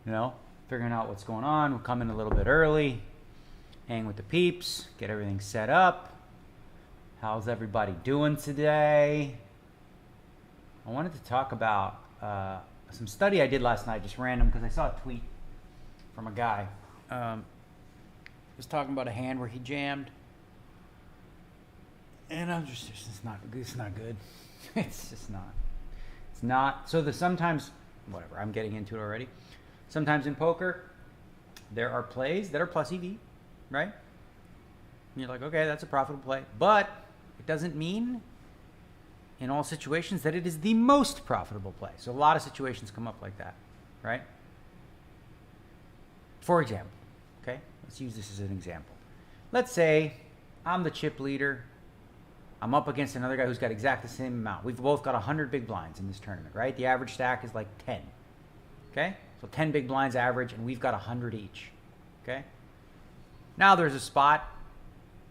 You know, figuring out what's going on. We'll come in a little bit early, hang with the peeps, get everything set up. How's everybody doing today? I wanted to talk about some study I did last night, just random, because I saw a tweet from a guy. Was talking about a hand where he jammed, and I'm just, it's not good. It's just not. It's not. So sometimes, whatever, I'm getting into it already. Sometimes in poker, there are plays that are plus EV, right? And you're like, okay, that's a profitable play. But it doesn't mean in all situations that it is the most profitable play. So a lot of situations come up like that, right? For example, okay, let's use this as an example. Let's say I'm the chip leader. I'm up against another guy who's got exactly the same amount. We've both got 100 big blinds in this tournament, right? The average stack is like 10, okay? So 10 big blinds average, and we've got 100 each, okay? Now there's a spot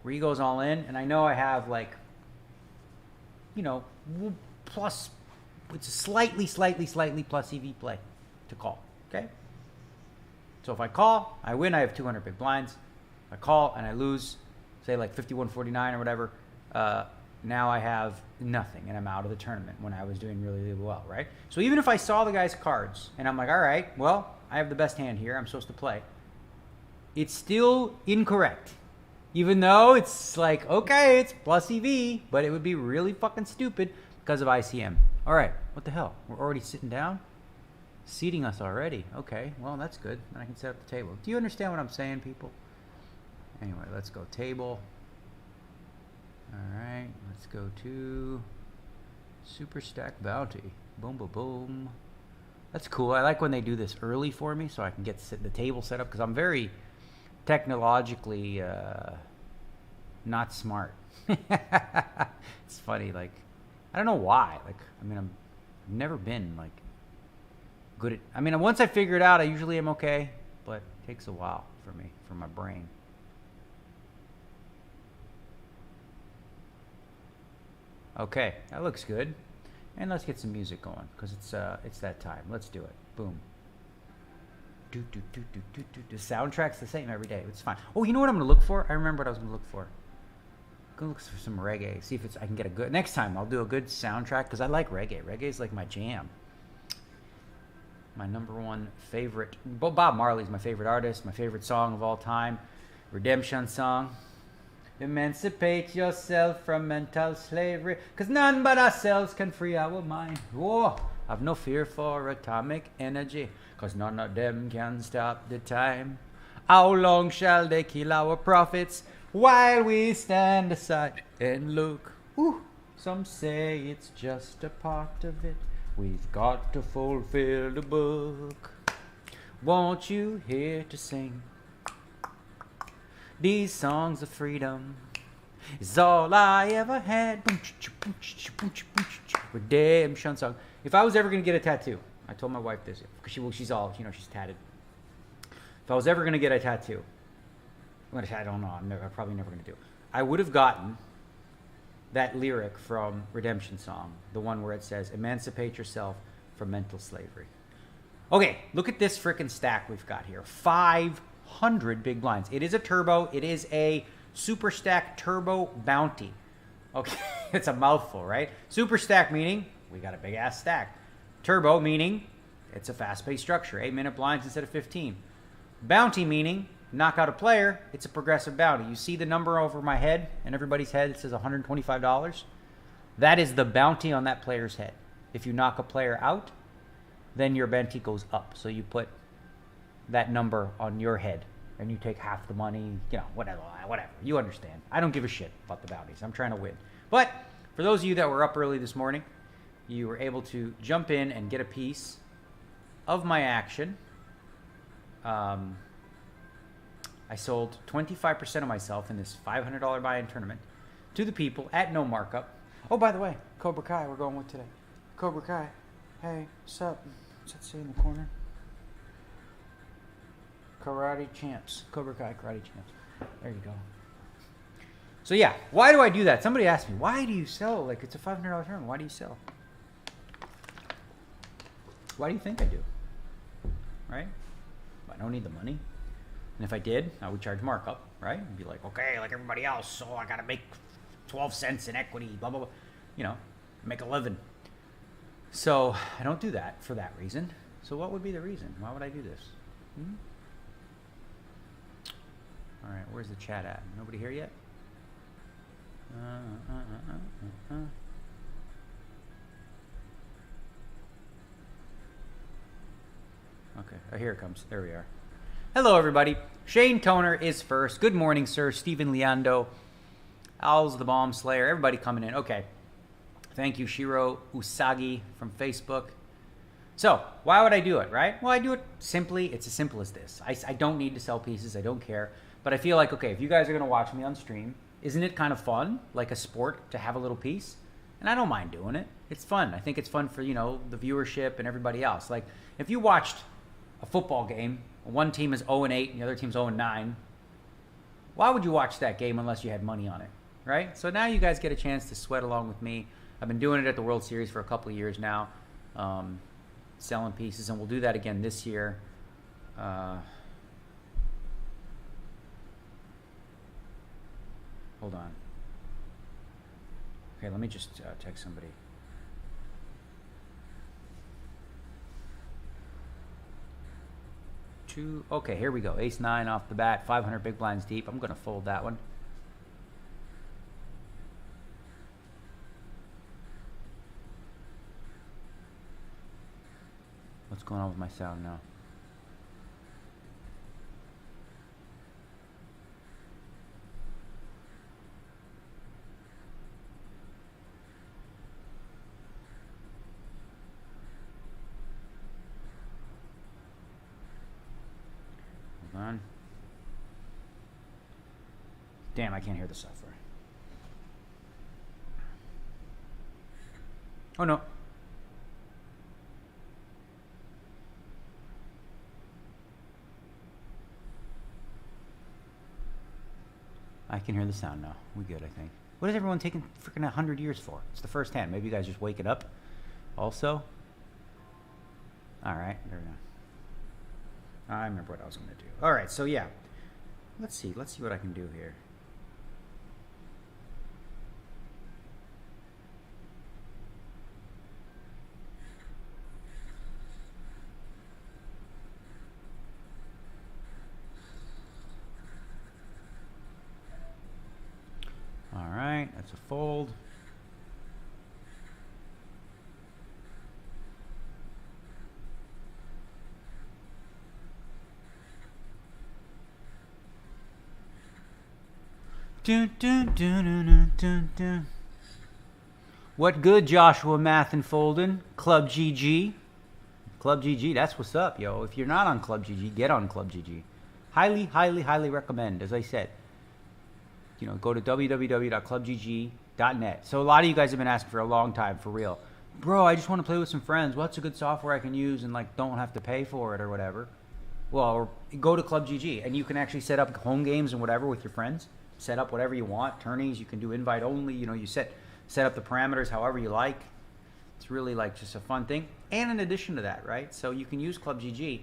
where he goes all in, and I know I have like, you know, plus, it's a slightly plus EV play to call, okay? So if I call, I win, I have 200 big blinds. If I call and I lose, say like 51-49 or whatever, now I have nothing and I'm out of the tournament when I was doing really, really well, right? So even if I saw the guy's cards and I'm like, all right, well, I have the best hand here, I'm supposed to play, it's still incorrect. Even though it's like, okay, it's plus EV, but it would be really fucking stupid because of ICM. All right, what the hell? We're already sitting down? Seating us already. Okay, well, that's good. Then I can set up the table. Do you understand what I'm saying, people? Anyway, let's go table. All right, let's go to Superstack Bounty. Boom, boom, boom. That's cool. I like when they do this early for me so I can get the table set up because I'm very technologically not smart. It's funny, like, I don't know why. Like, I mean, I've never been, like, good at, I mean, once I figure it out, I usually am okay, but it takes a while for me, for my brain. Okay, that looks good. And let's get some music going, because it's that time. Let's do it. Boom. The soundtrack's the same every day. It's fine. Oh, you know what I'm going to look for? I remember what I was going to look for. I'm going to look for some reggae. See if I can get a good... Next time, I'll do a good soundtrack, because I like reggae. Reggae's like my jam. My number one favorite... Bob Marley's my favorite artist, my favorite song of all time. Redemption song. Emancipate yourself from mental slavery, because none but ourselves can free our mind. Whoa, I've no fear for atomic energy, because none of them can stop the time. How long shall they kill our prophets while we stand aside and look? Woo. Some say it's just a part of it. We've got to fulfill the book. Won't you hear to sing? These songs of freedom is all I ever had. Redemption song. If I was ever going to get a tattoo, I told my wife this, because she's all, you know, she's tatted. If I was ever going to get a tattoo, I don't know, I'm probably never going to do. I would have gotten that lyric from Redemption Song, the one where it says, emancipate yourself from mental slavery. Okay, look at this freaking stack we've got here. 500 big blinds. It is a turbo. It is a Superstack Turbo Bounty. Okay, it's a mouthful, right? Superstack meaning we got a big ass stack. Turbo meaning it's a fast-paced structure, 8-minute blinds instead of 15. Bounty meaning knock out a player, it's a progressive bounty. You see the number over my head and everybody's head, it says $125. That is the bounty on that player's head. If you knock a player out, then your bounty goes up. So you put that number on your head and you take half the money, you know, whatever. You understand. I don't give a shit about the bounties. I'm trying to win. But for those of you that were up early this morning, you were able to jump in and get a piece of my action. I sold 25% of myself in this $500 buy-in tournament to the people at no markup. Oh, by the way, Cobra Kai we're going with today. Cobra Kai. Hey, what's up? What's that say in the corner? Karate champs. Cobra Kai karate champs. There you go. So yeah, why do I do that? Somebody asked me, why do you sell? Like, it's a $500 tournament. Why do you sell? Why do you think I do? Right? I don't need the money. And if I did, I would charge markup, right? And be like, okay, like everybody else, so I got to make 12 cents in equity, blah, blah, blah. You know, make 11. So I don't do that for that reason. So what would be the reason? Why would I do this? All right, where's the chat at? Nobody here yet? Okay, oh, here it comes. There we are. Hello, everybody. Shane Toner is first. Good morning, sir. Stephen Leando. Owls the Bomb Slayer. Everybody coming in. Okay. Thank you, Shiro Usagi from Facebook. So, why would I do it, right? Well, I do it simply. It's as simple as this. I don't need to sell pieces. I don't care. But I feel like, okay, if you guys are going to watch me on stream, isn't it kind of fun, like a sport, to have a little piece? And I don't mind doing it. It's fun. I think it's fun for, you know, the viewership and everybody else. Like, if you watched a football game, one team is 0-8 and the other team's 0-9, why would you watch that game unless you had money on it, right? So now you guys get a chance to sweat along with me. I've been doing it at the World Series for a couple of years now, selling pieces, and we'll do that again this year. Hold on. Okay, let me just text somebody. Okay, here we go. Ace-9 off the bat, 500 big blinds deep. I'm going to fold that one. What's going on with my sound now? On. Damn, I can't hear the software. Oh no. I can hear the sound now. We good, I think. What is everyone taking freaking 100 years for? It's the first hand. Maybe you guys just wake it up also. All right, there we go. I remember what I was going to do. All right, so yeah. Let's see what I can do here. All right, that's a fold. Dun, dun, dun, dun, dun, dun. What good, Joshua Mathen Folden? Club GG. Club GG, that's what's up, yo. If you're not on Club GG, get on Club GG. Highly, highly, highly recommend. As I said, you know, go to www.clubgg.net. So a lot of you guys have been asking for a long time, for real. Bro, I just want to play with some friends. What's a good software I can use and like don't have to pay for it or whatever? Well, go to Club GG and you can actually set up home games and whatever with your friends. Set up whatever you want, tourneys, you can do invite only, you know, you set up the parameters however you like. It's really like just a fun thing. And in addition to that, right, so you can use Club GG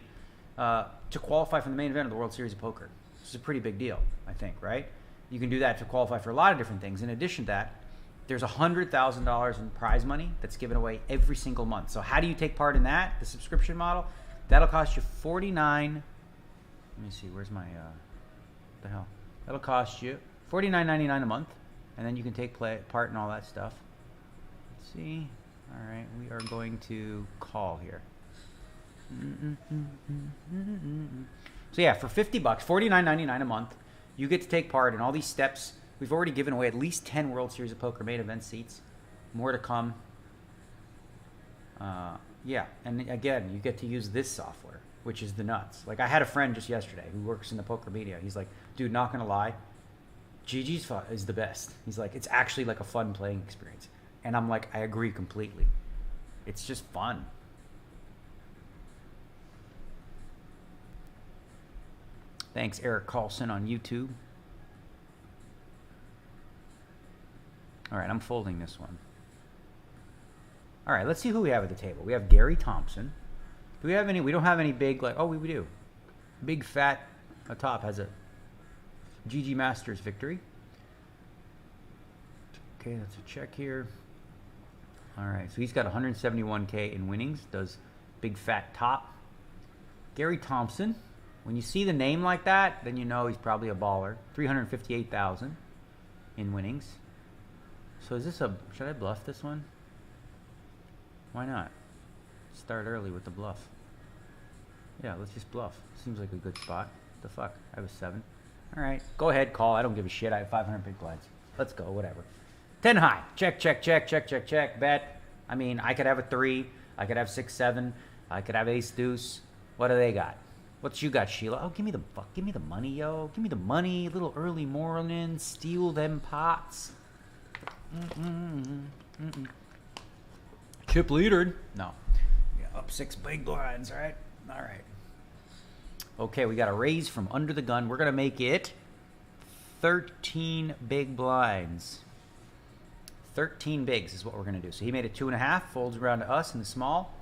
to qualify for the main event of the World Series of Poker. This is a pretty big deal, I think, right? You can do that to qualify for a lot of different things. In addition to that, there's $100,000 in prize money that's given away every single month. So how do you take part in that? The subscription model, that'll cost you $49. Let me see, where's my, what the hell? That'll cost you $49.99 a month, and then you can take part in all that stuff. Let's see. All right, we are going to call here. So yeah, for $50, $49.99 a month, you get to take part in all these steps. We've already given away at least 10 World Series of Poker main event seats. More to come. Yeah, and again, you get to use this software, which is the nuts. Like, I had a friend just yesterday who works in the poker media. He's like, dude, not gonna lie, GG's is the best. He's like, it's actually like a fun playing experience. And I'm like, I agree completely. It's just fun. Thanks, Eric Carlson on YouTube. All right, I'm folding this one. All right, let's see who we have at the table. We have Gary Thompson. Do we have any? We don't have any big, like, oh, we do. Big Fat atop has a GG Masters victory. Okay, that's a check here. All right, so he's got 171K in winnings. Does Big Fat top. Gary Thompson. When you see the name like that, then you know he's probably a baller. 358,000 in winnings. So is this a... Should I bluff this one? Why not? Start early with the bluff. Yeah, let's just bluff. Seems like a good spot. The fuck? I have a 7. All right, go ahead, call. I don't give a shit. I have 500 big blinds. Let's go, whatever. 10 high. Check, check, check, check, check, check. Bet. I mean, I could have a 3. I could have 6, 7. I could have ace deuce. What do they got? What you got, Sheila? Oh, give me the fuck. Give me the money, yo. Give me the money. Little early morning. Steal them pots. Chip leadered. No. Yeah, up 6 big blinds, right? All right. Okay, we got a raise from under the gun. We're going to make it 13 big blinds. 13 bigs is what we're going to do. So he made it 2.5, folds around to us in the small.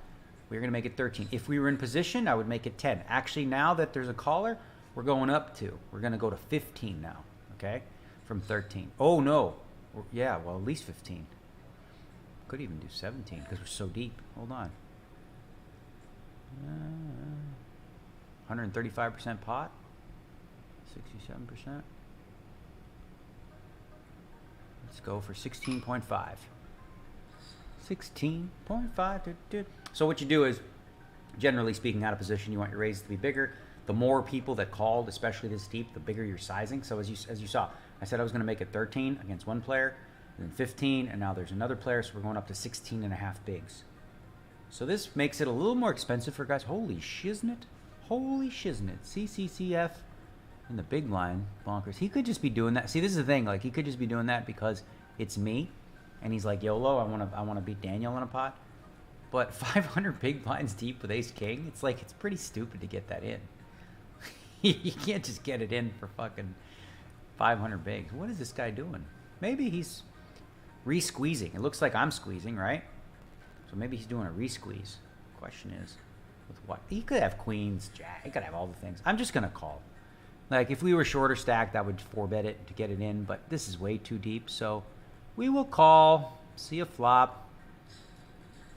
We're going to make it 13. If we were in position, I would make it 10. Actually, now that there's a caller, we're going up to. We're going to go to 15 now, okay? From 13. Oh, no. Yeah, well, at least 15. Could even do 17 because we're so deep. Hold on. 135% pot. 67%. Let's go for 16.5. 16.5. So what you do is, generally speaking, out of position, you want your raises to be bigger. The more people that called, especially this deep, the bigger your sizing. So as you saw, I said I was going to make it 13 against one player, and then 15, and now there's another player, so we're going up to 16.5 bigs. So this makes it a little more expensive for guys. Holy shiznit. Holy shiznit. CCCF in the big line. Bonkers. He could just be doing that. See, this is the thing. Like, he could just be doing that because it's me. And he's like, YOLO, I want to beat Daniel in a pot. But 500 big blinds deep with ace king, it's like, it's pretty stupid to get that in. You can't just get it in for fucking 500 bigs. What is this guy doing? Maybe he's re-squeezing. It looks like I'm squeezing, right? So maybe he's doing a re-squeeze. Question is, with what? He could have queens, jack. He could have all the things. I'm just going to call. Like, if we were shorter stacked, that would 4-bet it to get it in. But this is way too deep, so we will call, see a flop.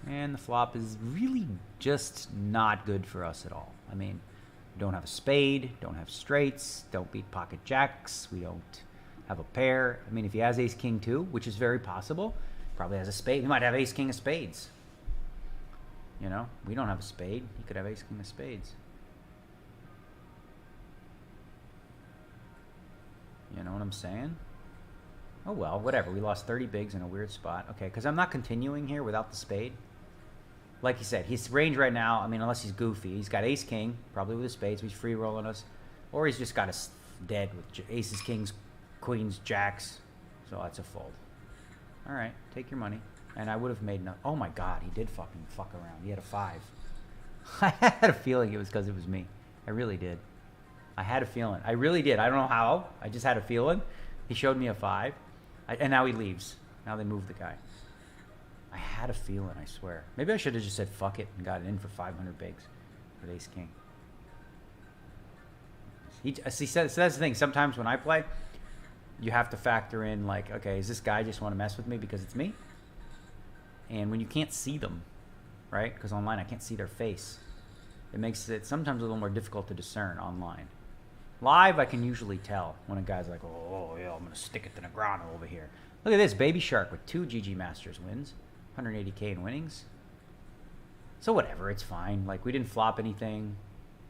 And the flop is really just not good for us at all. I mean, we don't have a spade, don't have straights, don't beat pocket jacks, we don't have a pair. I mean, if he has ace king too, which is very possible, probably has a spade. He might have ace king of spades. You know, we don't have a spade. He could have ace king of spades. You know what I'm saying? Oh well, whatever. We lost 30 bigs in a weird spot. Okay, because I'm not continuing here without the spade. Like you said, his range right now, I mean, unless he's goofy, he's got ace king, probably with his spades, so he's free rolling us. Or he's just got us dead with aces, kings, queens, jacks. So that's a fold. All right, take your money. And I would have made no. Oh my God, he did fucking fuck around. He had a 5. I had a feeling it was because it was me. I really did. I had a feeling. I really did. I don't know how. I just had a feeling. He showed me a 5. And now he leaves. Now they move the guy. I had a feeling, I swear. Maybe I should have just said fuck it and got it in for 500 bigs with ace king. So that's the thing. Sometimes when I play, you have to factor in, like, okay, does this guy just want to mess with me because it's me? And when you can't see them, right? Because online I can't see their face. It makes it sometimes a little more difficult to discern online. Live, I can usually tell when a guy's like, oh yeah, I'm going to stick it to the ground over here. Look at this, Baby Shark with 2 GG Masters wins. 180K in winnings. So whatever, it's fine. Like, we didn't flop anything.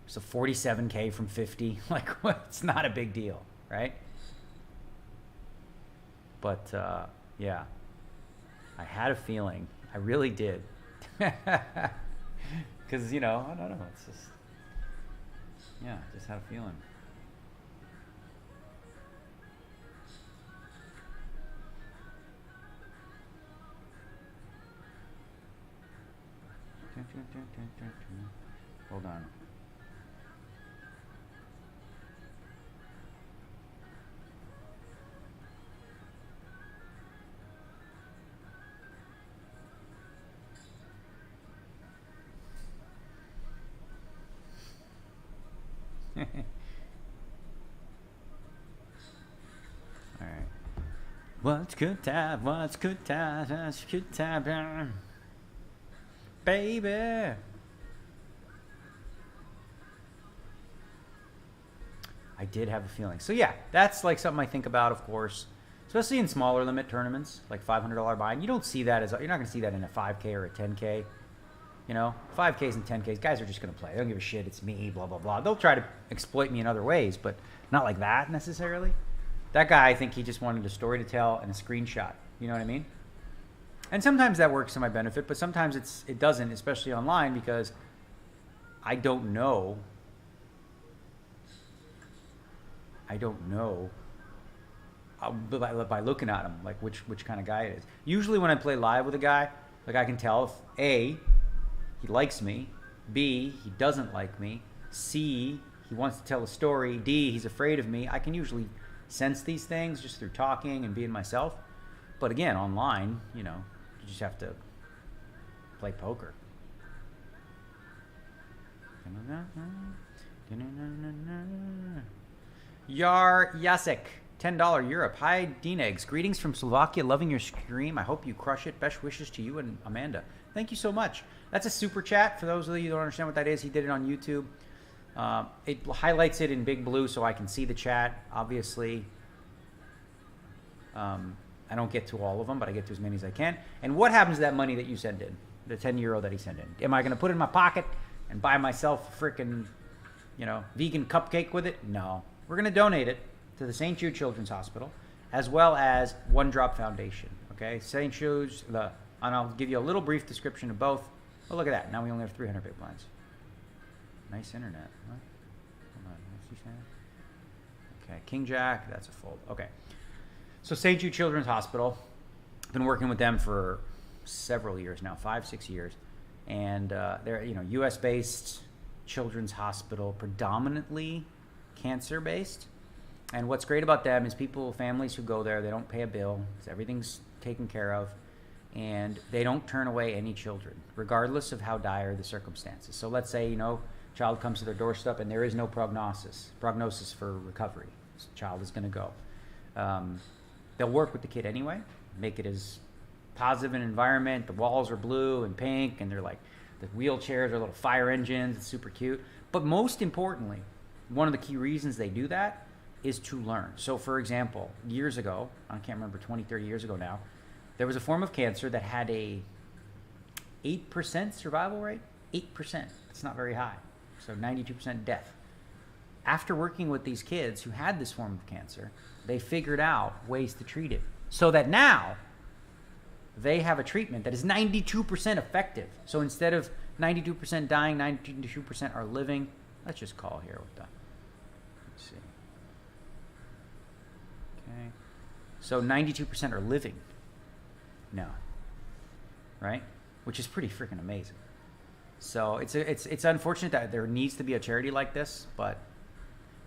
So 47K from 50. Like, it's not a big deal, right? But, yeah. I had a feeling. I really did. Because, you know, I don't know. It's just, yeah, I just had a feeling. Hold on. All right. What's good time? What's good time? What's good time, baby? I did have a feeling. So yeah, that's like something I think about, of course, especially in smaller limit tournaments, like $500 buy-in. You don't see that as you're not going to see that in a 5K or a 10K. You know, 5Ks and 10Ks, guys are just going to play. They don't give a shit. It's me, blah blah blah. They'll try to exploit me in other ways, but not like that necessarily. That guy, I think he just wanted a story to tell and a screenshot. You know what I mean? And sometimes that works to my benefit, but sometimes it doesn't, especially online, because I don't know. By looking at him, like which kind of guy it is. Usually when I play live with a guy, like I can tell if A, he likes me, B, he doesn't like me, C, he wants to tell a story, D, he's afraid of me. I can usually sense these things just through talking and being myself. But again, online, you know, you just have to play poker. Yar Yasek, $10 Europe. Hi, Dean-Eggs. Greetings from Slovakia. Loving your stream. I hope you crush it. Best wishes to you and Amanda. Thank you so much. That's a super chat. For those of you who don't understand what that is, he did it on YouTube. It highlights it in big blue so I can see the chat. Obviously, I don't get to all of them, but I get to as many as I can. And what happens to that money that you send in? The €10 that he sent in? Am I going to put it in my pocket and buy myself a freaking, vegan cupcake with it? No. We're going to donate it to the St. Jude Children's Hospital, as well as One Drop Foundation. Okay, St. Jude's, and I'll give you a little brief description of both. Oh, look at that. Now we only have 300 big blinds. Nice internet. What? Hold on. What's he saying? Okay, King Jack. That's a fold. Okay. So St. Jude Children's Hospital. Been working with them for several years now, 5-6 years, and they're U.S.-based children's hospital, predominantly cancer-based. And what's great about them is families who go there, they don't pay a bill. Everything's taken care of. And they don't turn away any children, regardless of how dire the circumstances. So let's say, child comes to their doorstep and there is no prognosis for recovery. This child is going to go. They'll work with the kid anyway, make it as positive an environment. The walls are blue and pink, and they're like, the wheelchairs are little fire engines. It's super cute. But most importantly, one of the key reasons they do that is to learn. So for example, years ago, I can't remember, 20, 30 years ago now, there was a form of cancer that had a 8% survival rate. 8%. It's not very high. So 92% death. After working with these kids who had this form of cancer, they figured out ways to treat it. So that now they have a treatment that is 92% effective. So instead of 92% dying, 92% are living. Let's just call here with the, let's see. Okay. So 92% are living now, right? Which is pretty freaking amazing. So it's unfortunate that there needs to be a charity like this, but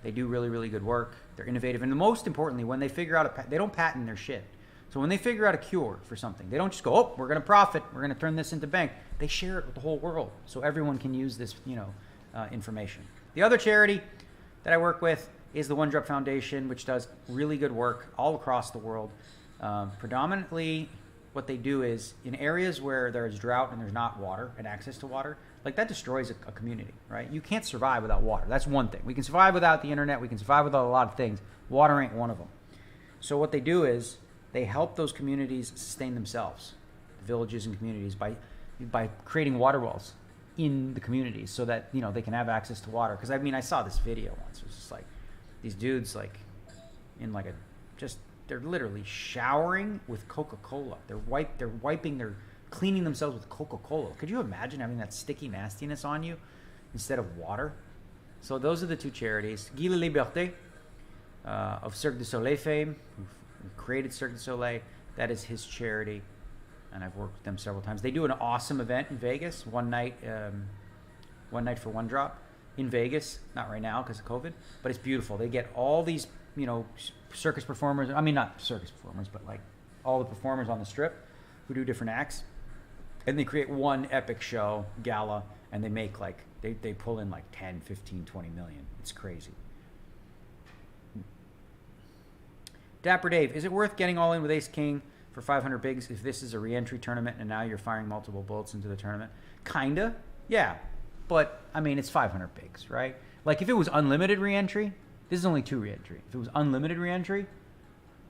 they do really, really good work. They're innovative. And most importantly, when they figure out they don't patent their shit. So when they figure out a cure for something, they don't just go, oh, we're going to profit. We're going to turn this into bank. They share it with the whole world so everyone can use this, information. The other charity that I work with is the One Drop Foundation, which does really good work all across the world. Predominantly, what they do is in areas where there is drought and there's not water and access to water, like that destroys a community, right? You can't survive without water. That's one thing. We can survive without the internet. We can survive without a lot of things. Water ain't one of them. So what they do is they help those communities sustain themselves, villages and communities, by creating water wells in the communities so that, they can have access to water. Because, I saw this video once. It was just like these dudes, in they're literally showering with Coca-Cola. They're cleaning themselves with Coca-Cola. Could you imagine having that sticky nastiness on you instead of water? So those are the two charities. Guy La Liberté, of Cirque du Soleil fame, who created Cirque du Soleil. That is his charity, and I've worked with them several times. They do an awesome event in Vegas, one night for one drop in Vegas. Not right now because of COVID, but it's beautiful. They get all these, circus performers. Not circus performers, but like all the performers on the strip who do different acts, and they create one epic show, gala, and they make like They pull in like 10, 15, 20 million. It's crazy. Dapper Dave, is it worth getting all in with Ace King for 500 bigs if this is a re-entry tournament and now you're firing multiple bullets into the tournament? Kinda, yeah. But, I mean, it's 500 bigs, right? Like, if it was unlimited re-entry, this is only 2 re-entry. If it was unlimited re-entry,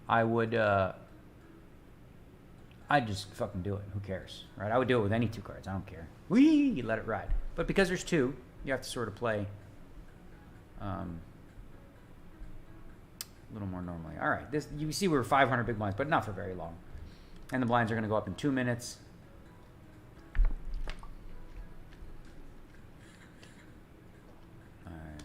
I would, I'd just fucking do it. Who cares, right? I would do it with any 2 cards. I don't care. Whee! Let it ride. But because there's 2, you have to sort of play a little more normally. All right, this you see we were 500 big blinds, but not for very long. And the blinds are going to go up in 2 minutes. All right.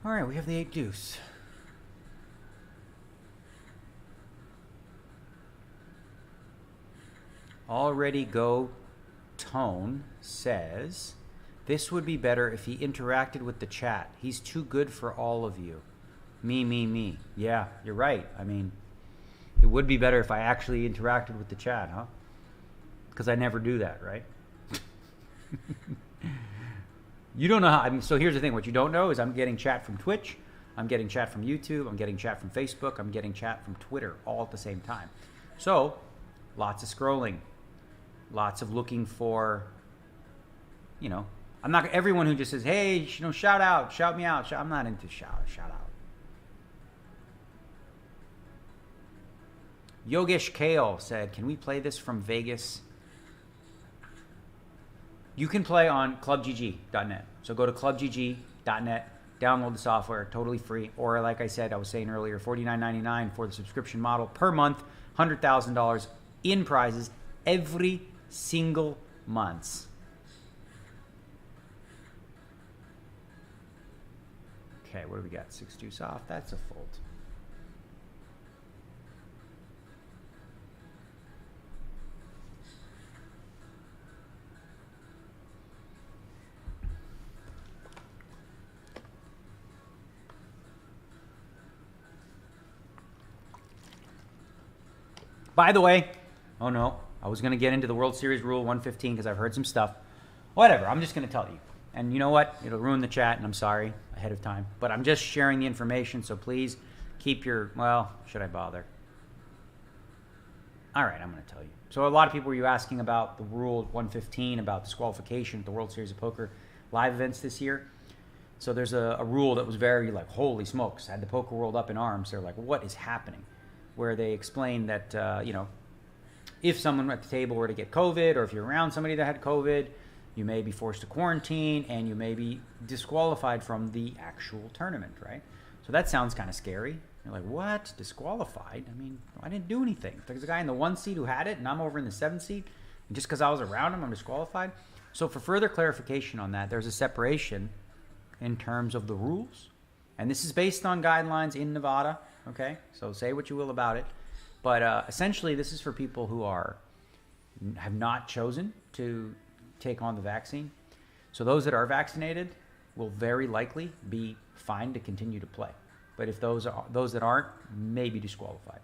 All right, we have the 8 deuce. Already Go Tone says, this would be better if he interacted with the chat. He's too good for all of you. Me. Yeah, you're right. I mean, it would be better if I actually interacted with the chat, huh? Because I never do that, right? You don't know how, I mean, so here's the thing. What you don't know is I'm getting chat from Twitch. I'm getting chat from YouTube. I'm getting chat from Facebook. I'm getting chat from Twitter all at the same time. So lots of scrolling, lots of looking for, you know, I'm not everyone who just says, hey, you know, shout out, shout me out. I'm not into shout out. Yogesh Kale said, can we play this from Vegas? You can play on clubgg.net. So go to clubgg.net, download the software, totally free. Or like I said, I was saying earlier, $49.99 for the subscription model per month, $100,000 in prizes every single month. Okay, what do we got? 6 deuce off. That's a fold. By the way, oh no, I was going to get into the World Series Rule 115 because I've heard some stuff. Whatever, I'm just going to tell you. And you know what? It'll ruin the chat, and I'm sorry ahead of time. But I'm just sharing the information, so please keep your, well, should I bother? All right, I'm going to tell you. So a lot of people were asking about the Rule 115, about disqualification at the World Series of Poker live events this year. So there's a rule that was very like, holy smokes, had the poker world up in arms. They're like, what is happening? Where they explain that, you know, if someone at the table were to get COVID, or if you're around somebody that had COVID, you may be forced to quarantine and you may be disqualified from the actual tournament, right? So that sounds kind of scary. You're like, what? Disqualified? I mean, I didn't do anything. There's a guy in the 1 seat who had it and I'm over in the 7 seat. And just because I was around him, I'm disqualified. So for further clarification on that, there's a separation in terms of the rules. And this is based on guidelines in Nevada. Okay, so say what you will about it, but essentially this is for people who have not chosen to take on the vaccine. So those that are vaccinated will very likely be fine to continue to play, but if those that aren't, may be disqualified.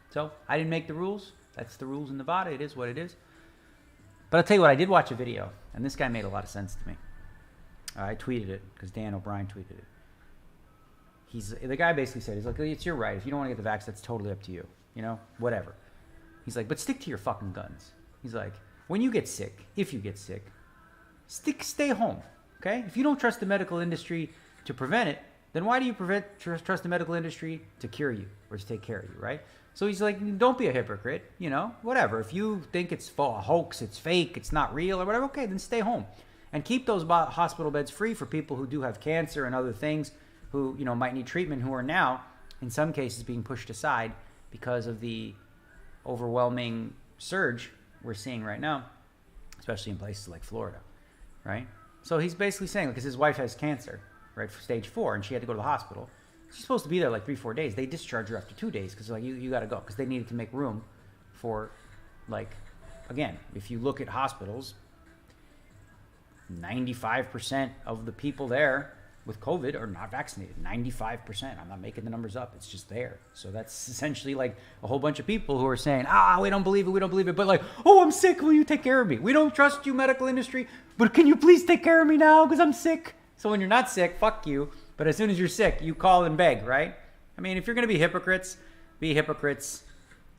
So I didn't make the rules. That's the rules in Nevada. It is what it is. But I'll tell you what, I did watch a video, and this guy made a lot of sense to me. I tweeted it because Dan O'Brien tweeted it. The guy basically said, he's like, it's your right. If you don't want to get the vax, that's totally up to you. You know, whatever. He's like, but stick to your fucking guns. He's like, when you get sick, if you get sick, stay home, okay? If you don't trust the medical industry to prevent it, then why do you trust the medical industry to cure you or to take care of you, right? So he's like, don't be a hypocrite, you know, whatever. If you think it's a hoax, it's fake, it's not real or whatever, okay, then stay home. And keep those hospital beds free for people who do have cancer and other things, who, you know, might need treatment, who are now, in some cases, being pushed aside because of the overwhelming surge we're seeing right now, especially in places like Florida, right? So he's basically saying, because his wife has cancer, right, for stage 4, and she had to go to the hospital. She's supposed to be there like 3-4 days. They discharge her after 2 days because like you got to go, because they needed to make room for, like, again, if you look at hospitals, 95% of the people there with COVID are not vaccinated. 95%. I'm not making the numbers up. It's just there. So that's essentially like a whole bunch of people who are saying, we don't believe it, we don't believe it. But like, oh, I'm sick. Will you take care of me? We don't trust you, medical industry. But can you please take care of me now because I'm sick? So when you're not sick, fuck you. But as soon as you're sick, you call and beg, right? I mean, if you're going to be hypocrites, in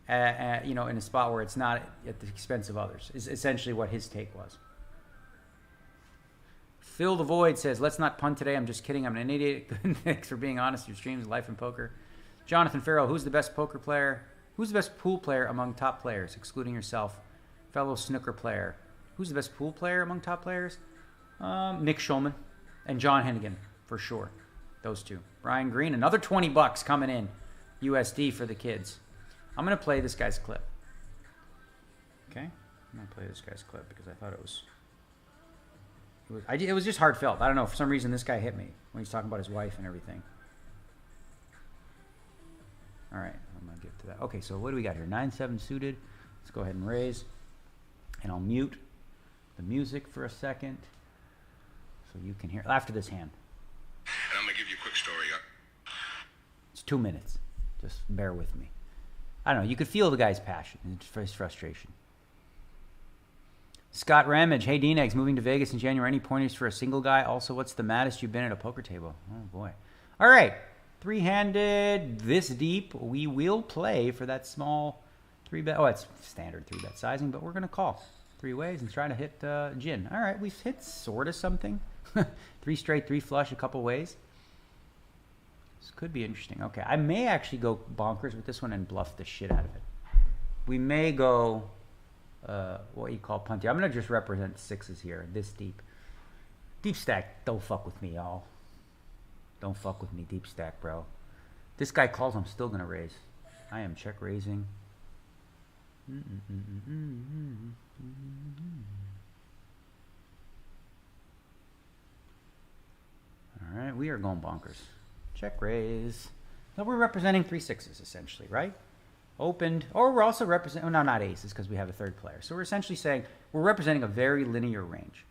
a spot where it's not at the expense of others, is essentially what his take was. Fill the Void says, let's not punt today. I'm just kidding. I'm an idiot. Thanks for being honest. Your streams, life in poker. Jonathan Farrell, who's the best poker player? Who's the best pool player among top players, excluding yourself? Fellow snooker player. Who's the best pool player among top players? Nick Schulman and John Hennigan, for sure. Those two. Brian Green, another $20 coming in. USD for the kids. I'm going to play this guy's clip. Okay? I'm going to play this guy's clip because I thought it was just heartfelt. I don't know. For some reason, this guy hit me when he's talking about his wife and everything. All right. I'm going to get to that. Okay, so what do we got here? 9-7 suited. Let's go ahead and raise. And I'll mute the music for a second so you can hear after this hand. And I'm going to give you a quick story. It's 2 minutes. Just bear with me. I don't know. You could feel the guy's passion and his frustration. Scott Ramage, hey D-Negs, moving to Vegas in January. Any pointers for a single guy? Also, what's the maddest you've been at a poker table? Oh boy. All right, 3-handed, this deep. We will play for that small 3-bet. Oh, it's standard 3-bet sizing, but we're gonna call 3 ways and try to hit gin. All right, we've hit sort of something. 3 straight, 3 flush, a couple ways. This could be interesting. Okay, I may actually go bonkers with this one and bluff the shit out of it. We may go. What you call punty. I'm going to just represent 6s here, this deep. Deep stack, don't fuck with me, y'all. Don't fuck with me, deep stack, bro. This guy calls, I'm still going to raise. I am check raising. All right, we are going bonkers. Check raise. So we're representing 3 6s, essentially, right? Opened, or we're also representing, no, not aces because we have a third player. So we're essentially saying we're representing a very linear range.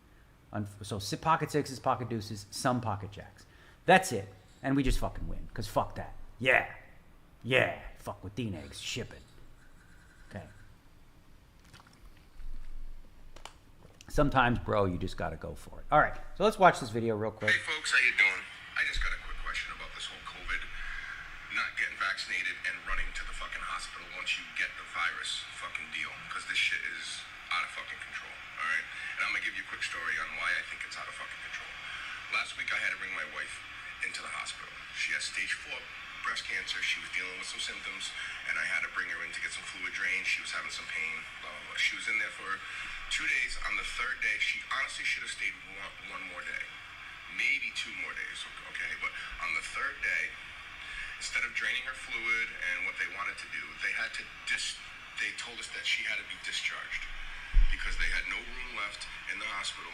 So pocket 6s, pocket deuces, some pocket jacks. That's it. And we just fucking win because fuck that. Yeah. Yeah. Fuck with D-Negs. Ship it. Okay. Sometimes, bro, you just got to go for it. All right. So let's watch this video real quick. Hey, folks. How you doing? I just got a quick question about this whole COVID, not getting vaccinated and running to the fucking hospital once you get the virus fucking deal, because this shit is out of fucking control, all right? And I'm gonna give you a quick story on why I think it's out of fucking control. Last week I had to bring my wife into the hospital. She has stage 4 breast cancer. She was dealing with some symptoms, and I had to bring her in to get some fluid drained. She was having some pain, blah, blah, blah. She was in there for 2 days. On the 3rd day, she honestly should have stayed one more day, maybe 2 more days, okay? But on the 3rd day, instead of draining her fluid and what they wanted to do, they had to they told us that she had to be discharged because they had no room left in the hospital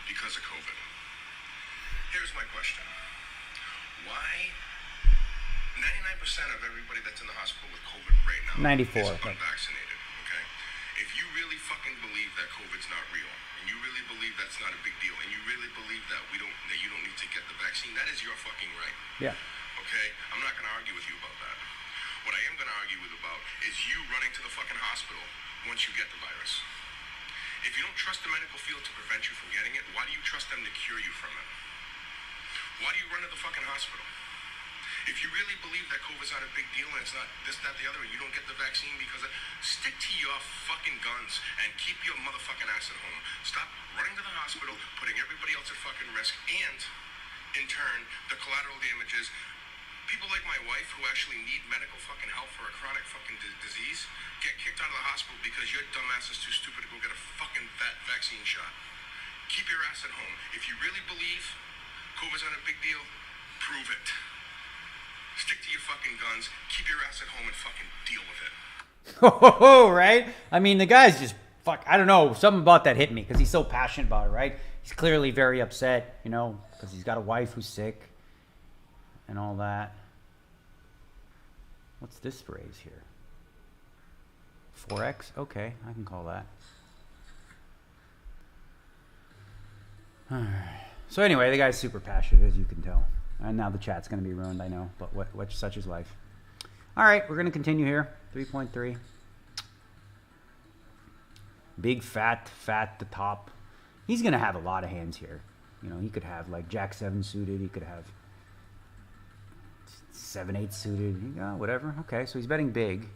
because of COVID. Here's my question. Why 99% of everybody that's in the hospital with COVID right now 94, is unvaccinated, okay? If you really fucking believe that COVID's not real, and you really believe that's not a big deal, and you really believe that you don't need to get the vaccine, that is your fucking right. Yeah. Okay? I'm not going to argue with you about that. What I am going to argue with about is you running to the fucking hospital once you get the virus. If you don't trust the medical field to prevent you from getting it, why do you trust them to cure you from it? Why do you run to the fucking hospital? If you really believe that COVID's not a big deal and it's not this, that, the other, and you don't get the vaccine because of, stick to your fucking guns and keep your motherfucking ass at home. Stop running to the hospital, putting everybody else at fucking risk, and in turn, the collateral damages. People like my wife who actually need medical fucking help for a chronic fucking disease get kicked out of the hospital because your dumb ass is too stupid to go get a fucking vaccine shot. Keep your ass at home. If you really believe COVID's not a big deal, prove it. Stick to your fucking guns. Keep your ass at home and fucking deal with it. Oh, right? I mean, the guy's just, fuck, I don't know. Something about that hit me because he's so passionate about it, right? He's clearly very upset, you know, because he's got a wife who's sick and all that. What's this raise here? 4x? Okay, I can call that. Alright. So anyway, the guy's super passionate, as you can tell. And now the chat's going to be ruined, I know. But what such is life. Alright, we're going to continue here. 3.3. Big fat the top. He's going to have a lot of hands here. You know, he could have like Jack 7 suited. He could have 7-8 suited. Whatever. Okay, so he's betting big.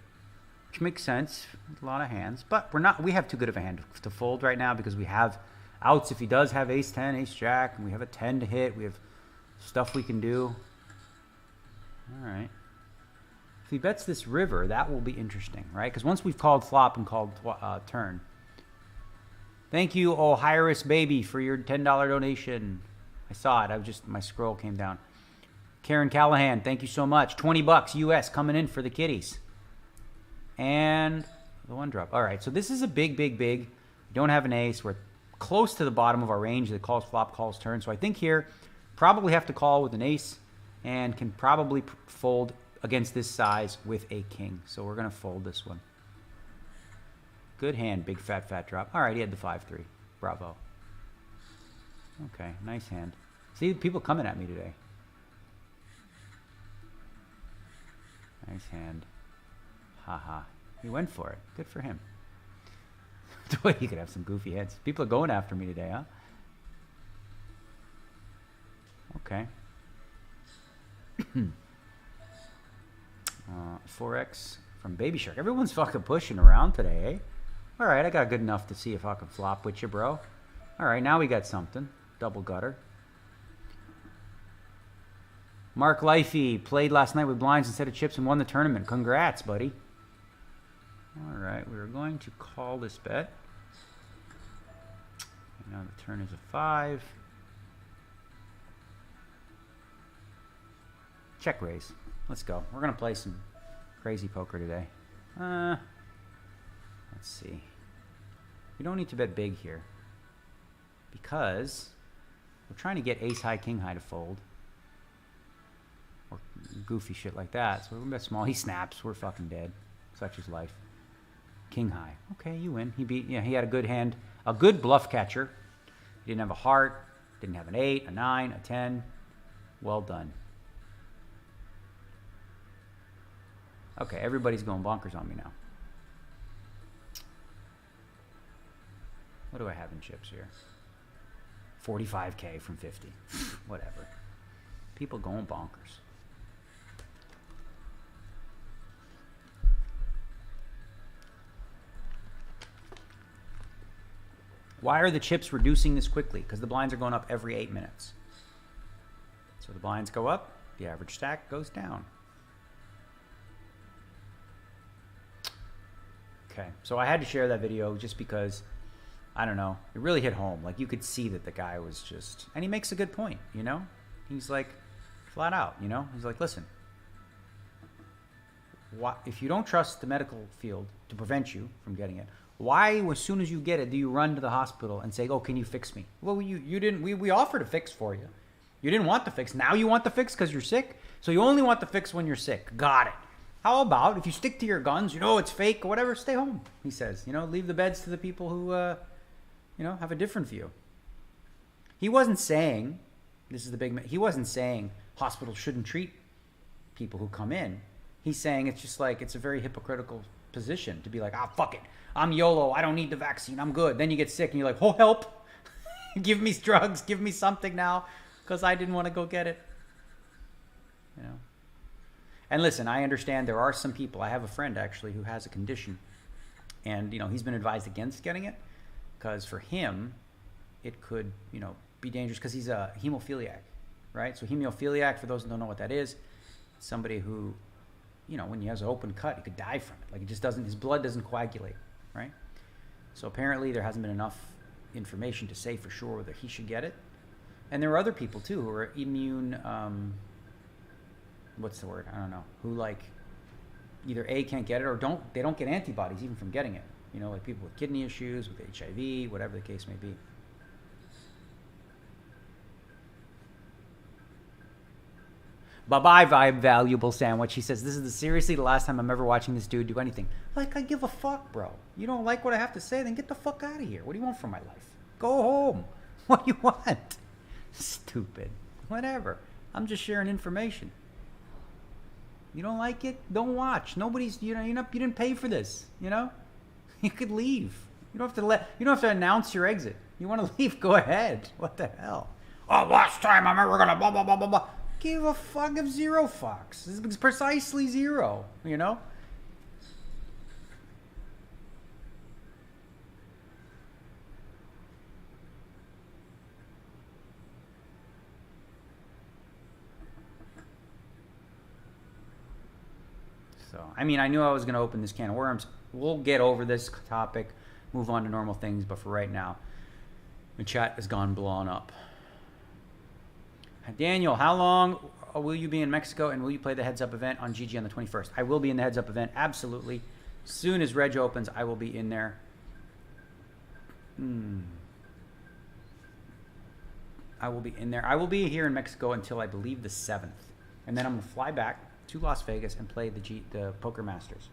Which makes sense. A lot of hands. But we have too good of a hand to fold right now because we have outs if he does have ace 10, ace jack, and we have a 10 to hit. We have stuff we can do. All right. If he bets this river, that will be interesting, right? Because once we've called flop and called turn. Thank you, Osiris Baby, for your $10 donation. I saw it. My scroll came down. Karen Callahan, thank you so much. $20 US coming in for the kiddies. And the one drop. All right, so this is a big. We don't have an ace. We're close to the bottom of our range that calls flop, calls turn. So I think here, probably have to call with an ace and can probably fold against this size with a king. So we're going to fold this one. Good hand, big fat drop. All right, he had the 5-3. Bravo. Okay, nice hand. See, people coming at me today. Nice hand. Haha. He went for it. Good for him. Boy, he could have some goofy hands. People are going after me today, huh? Okay. 4x from Baby Shark. Everyone's fucking pushing around today, eh? All right, I got good enough to see if I can flop with you, bro. All right, now we got something. Double gutter. Mark Lifey played last night with blinds instead of chips and won the tournament. Congrats, buddy. All right, we're going to call this bet. Now the turn is a 5. Check raise. Let's go. We're going to play some crazy poker today. Let's see. We don't need to bet big here because we're trying to get ace high, king high to fold. Or goofy shit like that. So we're going to bet small. He snaps. We're fucking dead. Such is life. King high. Okay, you win. He had a good hand. A good bluff catcher. He didn't have a heart. Didn't have an 8, a 9, a 10. Well done. Okay, everybody's going bonkers on me now. What do I have in chips here? 45K from 50. Whatever. People going bonkers. Why are the chips reducing this quickly? Because the blinds are going up every 8 minutes. So the blinds go up, the average stack goes down. Okay, so I had to share that video just because, I don't know, it really hit home. Like, you could see that the guy was just, and he makes a good point, you know? He's like, flat out, you know? He's like, listen, if you don't trust the medical field to prevent you from getting it, why, as soon as you get it, do you run to the hospital and say, oh, can you fix me? Well, you didn't, we offered a fix for you. You didn't want the fix. Now you want the fix because you're sick? So you only want the fix when you're sick. Got it. How about if you stick to your guns, you know it's fake or whatever, stay home, he says. You know, leave the beds to the people who, you know, have a different view. He wasn't saying, this is the big, he wasn't saying hospitals shouldn't treat people who come in. He's saying it's just like, it's a very hypocritical position to be like, ah, fuck it. I'm YOLO. I don't need the vaccine. I'm good. Then you get sick and you're like, oh, help. Give me drugs. Give me something now because I didn't want to go get it. You know? And listen, I understand there are some people. I have a friend actually who has a condition and, you know, he's been advised against getting it because for him, it could, you know, be dangerous because he's a hemophiliac, right? So hemophiliac, for those who don't know what that is, somebody who, you know, when he has an open cut, he could die from it. Like it just doesn't, his blood doesn't coagulate, right? So apparently there hasn't been enough information to say for sure whether he should get it. And there are other people too who are immune what's the word? I don't know. Who like either A, can't get it, or they don't get antibodies even from getting it. You know, like people with kidney issues, with HIV, whatever the case may be. Bye-bye, Vibe Valuable Sandwich. He says, this is seriously the last time I'm ever watching this dude do anything. Like, I give a fuck, bro. You don't like what I have to say? Then get the fuck out of here. What do you want from my life? Go home. What do you want? Stupid. Whatever. I'm just sharing information. You don't like it? Don't watch. Nobody's, you didn't pay for this, you know? You could leave. You don't have to announce your exit. You want to leave? Go ahead. What the hell? Oh, last time I'm ever gonna blah, blah, blah, blah, blah. Give a fuck of zero fucks. This is precisely zero, you know? So, I mean, I knew I was going to open this can of worms. We'll get over this topic, move on to normal things, but for right now, the chat has gone blown up. Daniel, how long will you be in Mexico, and will you play the heads-up event on GG on the 21st? I will be in the heads-up event, absolutely. As soon as Reg opens, I will be in there. I will be in there. I will be here in Mexico until I believe the 7th. And then I'm going to fly back to Las Vegas and play the Poker Masters.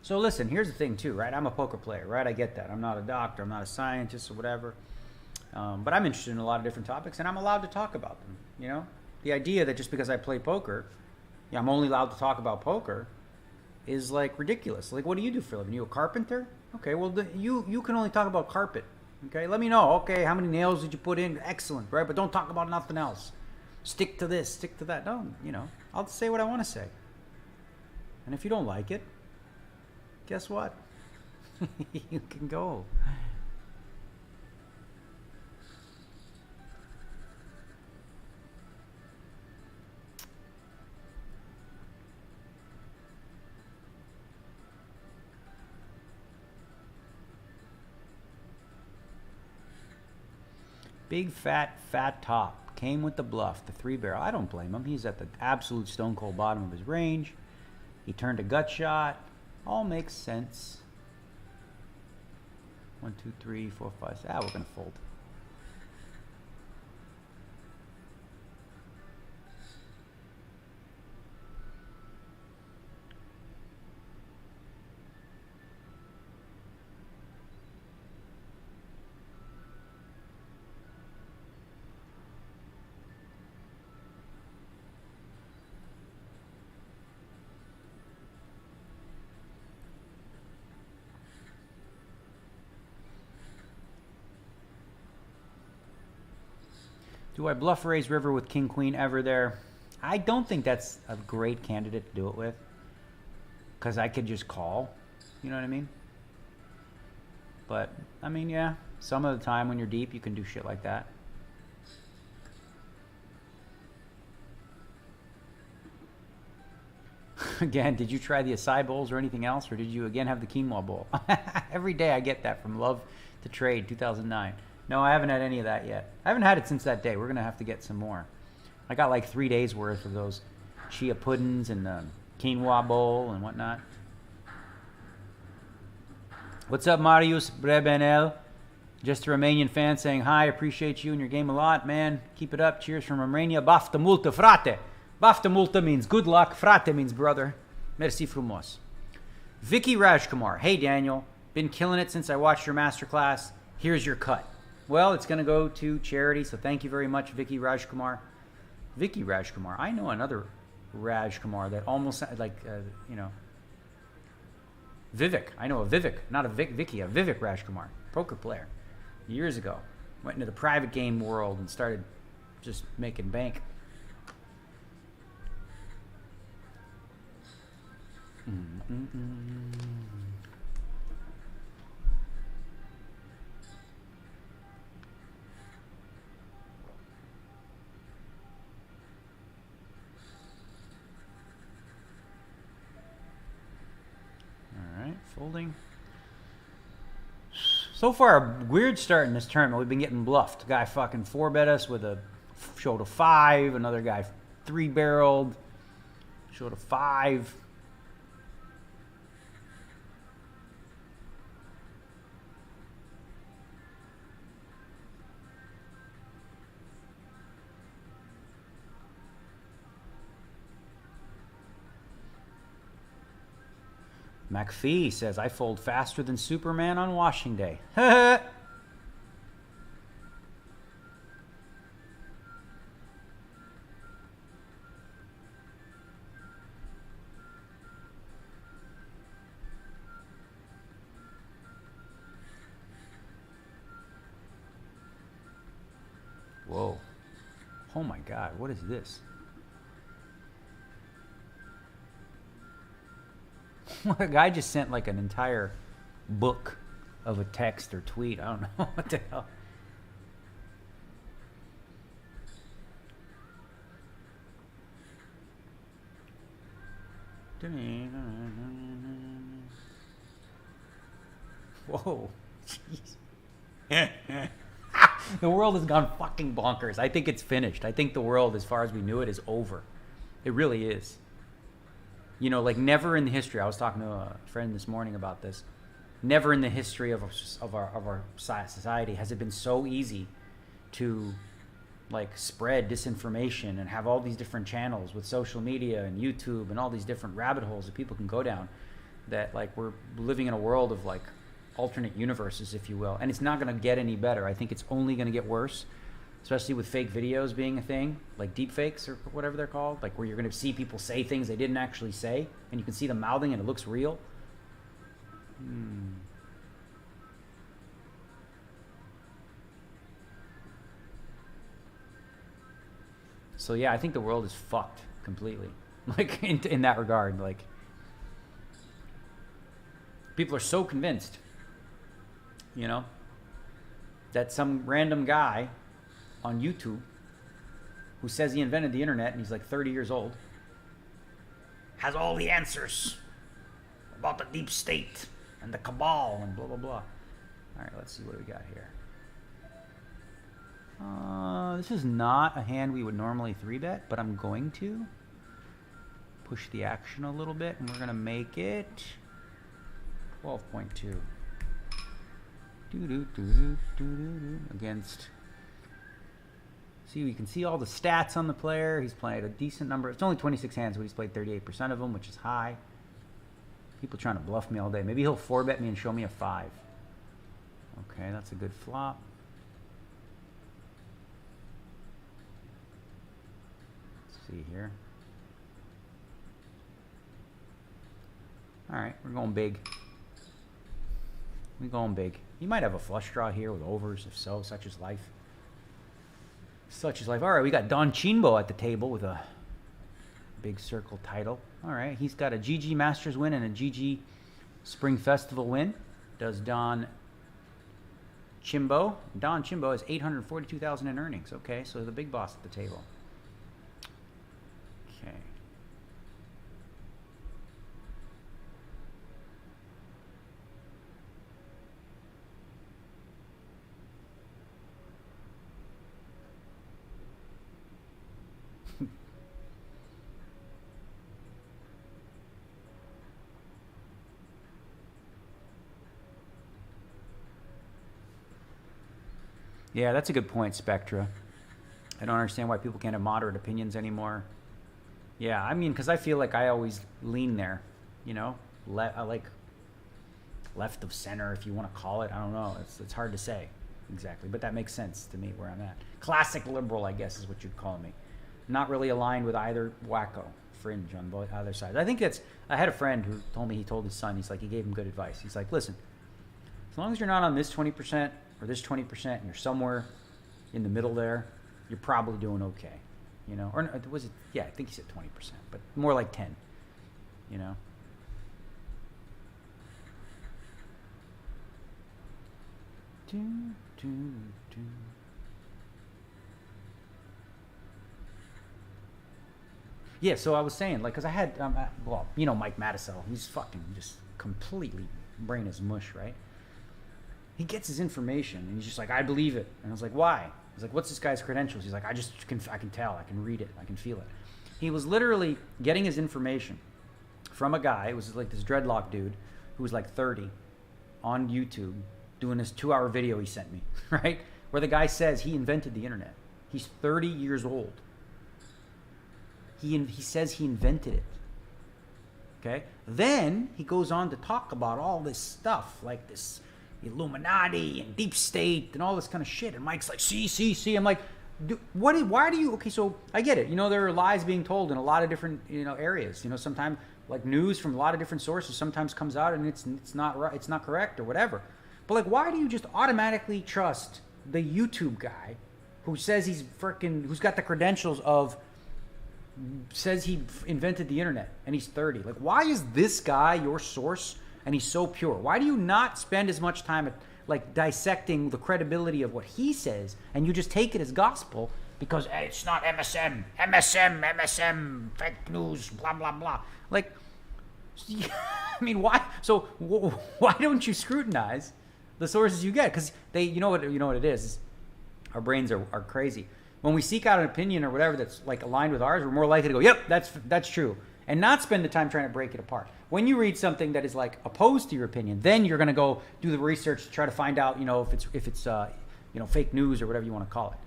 So listen, here's the thing too, right? I'm a poker player, right? I get that. I'm not a doctor, I'm not a scientist or whatever. But I'm interested in a lot of different topics, and I'm allowed to talk about them, you know? The idea that just because I play poker, I'm only allowed to talk about poker is like ridiculous. Like, what do you do for a living? You a carpenter? Okay, well, you can only talk about carpet. Okay, let me know. Okay, how many nails did you put in? Excellent, right? But don't talk about nothing else. Stick to this, stick to that. No, you know, I'll say what I want to say. And if you don't like it, guess what? You can go. Big fat top. Came with the bluff, the 3-barrel. I don't blame him. He's at the absolute stone cold bottom of his range. He turned a gut shot. All makes sense. 1, 2, 3, 4, 5. We're going to fold. Do I bluff raise river with king queen ever there? I don't think that's a great candidate to do it with, because I could just call. You know what I mean? But I mean, yeah, some of the time when you're deep, you can do shit like that. Again, did you try the acai bowls or anything else, or did you again have the quinoa bowl? Every day I get that from Love to Trade 2009. No, I haven't had any of that yet. I haven't had it since that day. We're going to have to get some more. I got like 3 days worth of those chia puddings and the quinoa bowl and whatnot. What's up, Marius Brebenel? Just a Romanian fan saying hi. Appreciate you and your game a lot, man. Keep it up. Cheers from Romania. Bafta multă, frate. Bafta multă means good luck. Frate means brother. Merci frumos. Vicky Rajkumar. Hey, Daniel. Been killing it since I watched your masterclass. Here's your cut. Well, it's going to go to charity, so thank you very much, Vicky Rajkumar. Vicky Rajkumar. I know another Rajkumar that almost like, you know, Vivek. I know a Vivek, not a Vicky, a Vivek Rajkumar, poker player, years ago. Went into the private game world and started just making bank. All right, folding. So far, a weird start in this tournament. We've been getting bluffed. Guy fucking 4-bet us with a showed a 5. Another guy 3-barreled, showed a 5. McPhee says, I fold faster than Superman on washing day. Whoa. Oh my God, what is this? A guy just sent like an entire book of a text or tweet. I don't know what the hell. Whoa. Jeez. The world has gone fucking bonkers. I think it's finished. I think the world, as far as we knew it, is over. It really is. You know, like never in the history, I was talking to a friend this morning about this, never in the history of our society has it been so easy to like spread disinformation and have all these different channels with social media and YouTube and all these different rabbit holes that people can go down, that like we're living in a world of like alternate universes, if you will, and it's not going to get any better. I think it's only going to get worse. Especially with fake videos being a thing, like deep fakes or whatever they're called, like where you're going to see people say things they didn't actually say, and you can see them mouthing and it looks real. So yeah, I think the world is fucked completely, like in that regard. Like people are so convinced, you know, that some random guy on YouTube who says he invented the internet and he's like 30 years old has all the answers about the deep state and the cabal and blah blah blah. All right, let's see what we got here. This is not a hand we would normally 3-bet, but I'm going to push the action a little bit and we're gonna make it 12.2 against. See, you can see all the stats on the player. He's played a decent number. It's only 26 hands, but he's played 38% of them, which is high. People trying to bluff me all day. Maybe he'll 4-bet me and show me a 5. Okay, that's a good flop. Let's see here. All right, we're going big. We're going big. You might have a flush draw here with overs. If so, such is life. Such is life. All right, we got Don Chinbo at the table with a big circle title. All right, he's got a GG Masters win and a GG Spring Festival win. Does Don Chinbo. Don Chinbo has $842,000 in earnings. Okay, so the big boss at the table. Okay. Yeah, that's a good point, Spectra. I don't understand why people can't have moderate opinions anymore. Yeah, I mean, because I feel like I always lean there, you know? I like left of center, if you want to call it. I don't know. It's hard to say exactly, but that makes sense to me where I'm at. Classic liberal, I guess, is what you'd call me. not really aligned with either wacko fringe on both either sides. I think it's. I had a friend who told me he told his son. He's like, he gave him good advice. He's like, listen, as long as you're not on this 20% or this 20% and you're somewhere in the middle there, you're probably doing okay. You know, or was it? Yeah, I think he said 20%, but more like 10. You know. Yeah, so I was saying, like, because I had, well, you know, Mike Mattisell, he's fucking just completely brain is mush, right? He gets his information, and he's just like, I believe it. And I was like, why? I was like, what's this guy's credentials? He's like, I can tell, I can read it, I can feel it. He was literally getting his information from a guy, it was like this dreadlock dude, who was like 30, on YouTube, doing this 2-hour video he sent me, right? Where the guy says he invented the internet. He's 30 years old. He says he invented it. Okay? Then he goes on to talk about all this stuff, like this Illuminati and deep state and all this kind of shit. And Mike's like, see. I'm like, why do you, okay, so I get it. You know, there are lies being told in a lot of different, you know, areas. You know, sometimes like news from a lot of different sources sometimes comes out and it's not right, it's not correct or whatever. But like, why do you just automatically trust the YouTube guy who says he's freaking, who's got the credentials of, says he invented the internet and he's 30? Like, why is this guy your source and he's so pure? Why do you not spend as much time at, like, dissecting the credibility of what he says and you just take it as gospel because, hey, it's not MSM, fake news, blah, blah, blah. Like, I mean, why? So why don't you scrutinize the sources you get? Because they, you know what it is? Our brains are crazy. When we seek out an opinion or whatever that's like aligned with ours, we're more likely to go, yep, that's true, and not spend the time trying to break it apart. When you read something that is like opposed to your opinion, then you're going to go do the research to try to find out, you know, if it's you know, fake news or whatever you want to call it.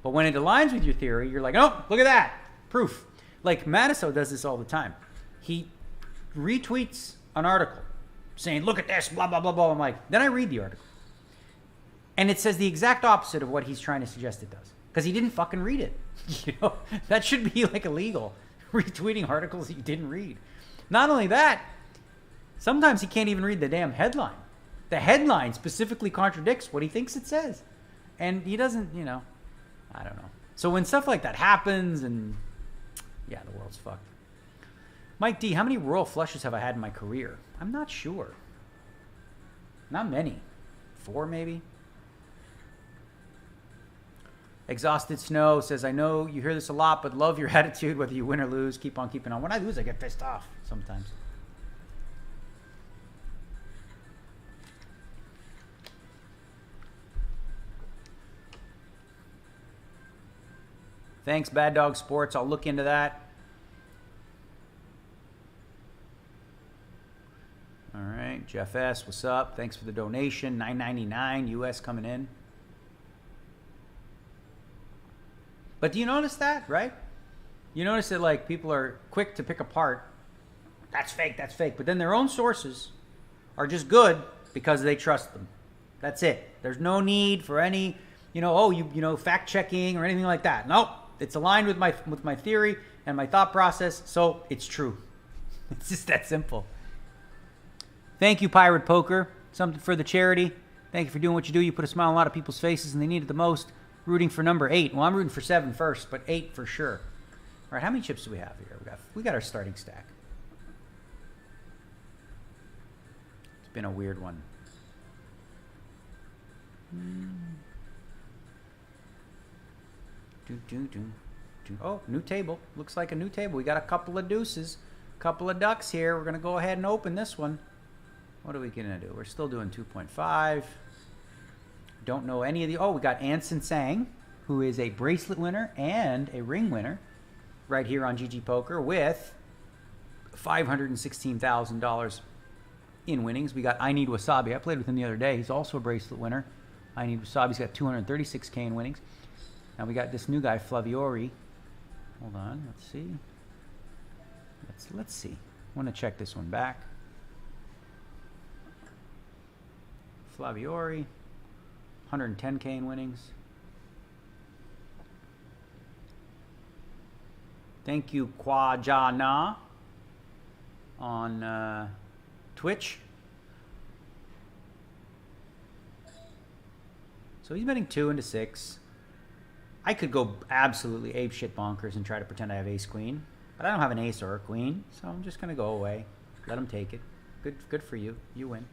But when it aligns with your theory, you're like, oh, look at that, proof. Like Mattisell does this all the time. He retweets an article saying, look at this, blah blah blah blah. I'm like, then I read the article, and it says the exact opposite of what he's trying to suggest it does. Because he didn't fucking read it. You know, that should be like illegal. Retweeting articles he didn't read. Not only that, sometimes he can't even read the damn headline. The headline specifically contradicts what he thinks it says. And he doesn't, you know, I don't know. So when stuff like that happens and, yeah, the world's fucked. Mike D, how many royal flushes have I had in my career? I'm not sure. Not many. 4 maybe? Exhausted Snow says, I know you hear this a lot, but love your attitude, whether you win or lose. Keep on keeping on. When I lose, I get pissed off sometimes. Thanks, Bad Dog Sports. I'll look into that. All right, Jeff S., what's up? Thanks for the donation. $9.99 US coming in. But do you notice that, right? You notice that, like, people are quick to pick apart, that's fake, but then their own sources are just good because they trust them. That's it. There's no need for any, you know, fact checking or anything like that. Nope. It's aligned with my theory and my thought process, so it's true. It's just that simple. Thank you, Pirate Poker. Something for the charity. Thank you for doing what you do. You put a smile on a lot of people's faces and they need it the most. Rooting for number 8. Well, I'm rooting for 7 first, but 8 for sure. All right, how many chips do we have here? We got our starting stack. It's been a weird one. Oh, new table. Looks like a new table. We got a couple of deuces, couple of ducks here. We're going to go ahead and open this one. What are we going to do? We're still doing 2.5. Don't know any of the... Oh, we got Anson Sang, who is a bracelet winner and a ring winner right here on GG Poker with $516,000 in winnings. We got I Need Wasabi. I played with him the other day. He's also a bracelet winner. I Need Wasabi's got $236K in winnings. Now we got this new guy, Flaviori. Hold on. Let's see. Let's see. I want to check this one back. Flaviori. 110K in winnings. Thank you, Kwajana, on Twitch. So he's betting 2 into 6. I could go absolutely apeshit bonkers and try to pretend I have ace queen, but I don't have an ace or a queen, so I'm just gonna go away. Let him take it. Good for you. You win.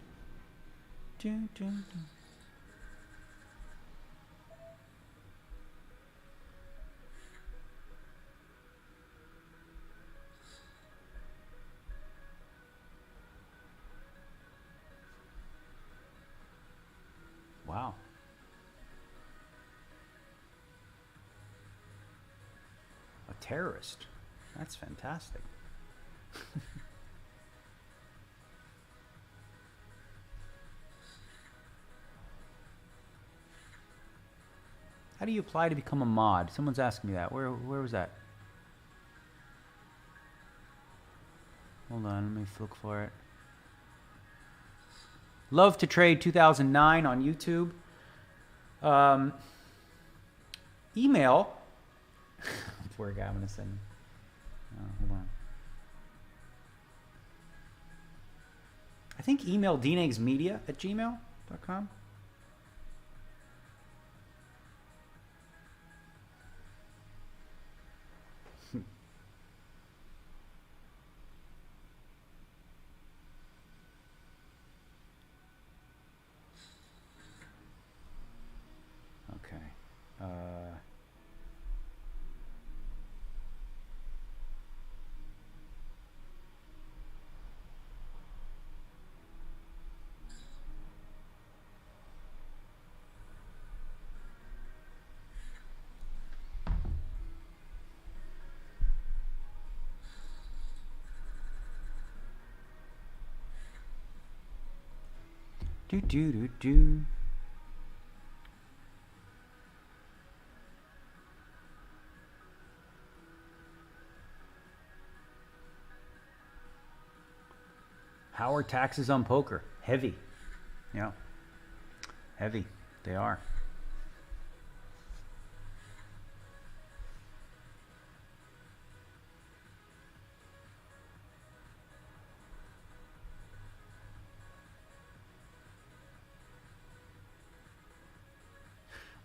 Wow. A terrorist. That's fantastic. How do you apply to become a mod? Someone's asking me that. Where was that? Hold on, let me look for it. Love to Trade 2009 on YouTube. Email. Poor guy, I'm going to send. Hold on. I think email dnegsmedia@gmail.com. Do. How are taxes on poker? Heavy. Yeah. Heavy. They are.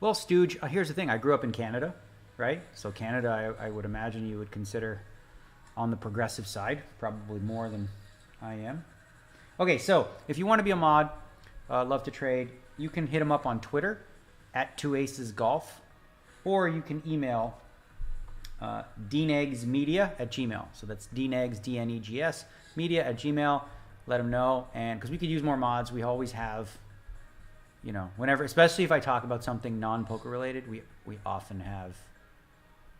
Well, Stooge, here's the thing. I grew up in Canada, right? So Canada, I would imagine you would consider on the progressive side, probably more than I am. Okay, so if you want to be a mod, love to trade, you can hit him up on Twitter @2acesgolf, or you can email dnegsmedia@gmail. So that's dnegs, DNEGS, media@gmail. Let him know, and because we could use more mods, we always have. You know, whenever, especially if I talk about something non-poker related, we often have,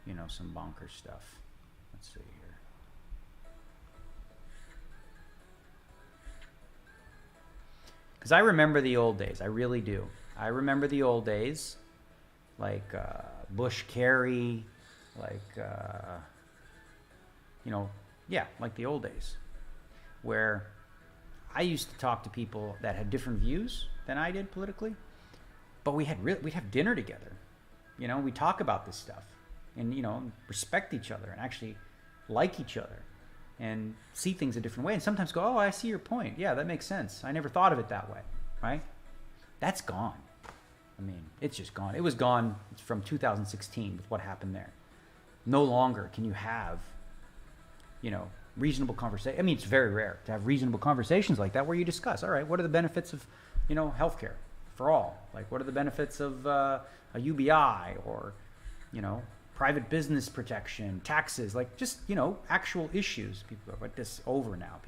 you know, some bonkers stuff. Let's see here. Because I remember the old days. I really do. I remember the old days, like Bush Carey, like, you know, yeah, like the old days, where I used to talk to people that had different views than I did politically, but we'd have dinner together. You know, we talk about this stuff, and you know, respect each other, and actually like each other, and see things a different way. And sometimes go, "Oh, I see your point. Yeah, that makes sense. I never thought of it that way." Right? That's gone. I mean, it's just gone. It was gone from 2016 with what happened there. No longer can you have, you know, reasonable conversation. I mean, it's very rare to have reasonable conversations like that where you discuss, all right, what are the benefits of, you know, healthcare for all? Like, what are the benefits of a UBI, or, you know, private business protection, taxes, like just, you know, actual issues. People go, but this over now.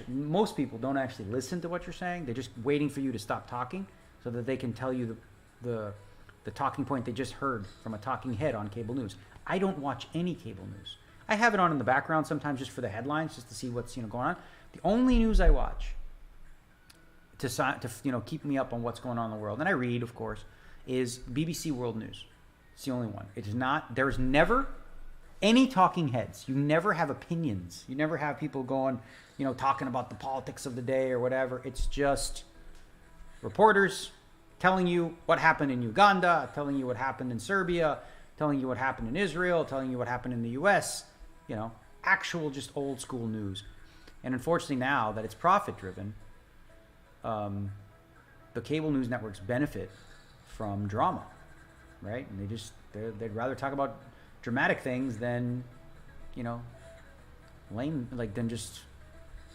Most people don't actually listen to what you're saying. They're just waiting for you to stop talking so that they can tell you the talking point they just heard from a talking head on cable news. I don't watch any cable news. I have it on in the background sometimes just for the headlines, just to see what's, you know, going on. The only news I watch to you know, keep me up on what's going on in the world, and I read, of course, is BBC World News. It's the only one. It is not. There's never any talking heads. You never have opinions. You never have people going, you know, talking about the politics of the day or whatever. It's just reporters telling you what happened in Uganda, telling you what happened in Serbia, telling you what happened in Israel, telling you what happened in the US, you know, actual just old school news. And unfortunately now that it's profit driven, the cable news networks benefit from drama, right? And they'd rather talk about dramatic things than, you know, lame, like than just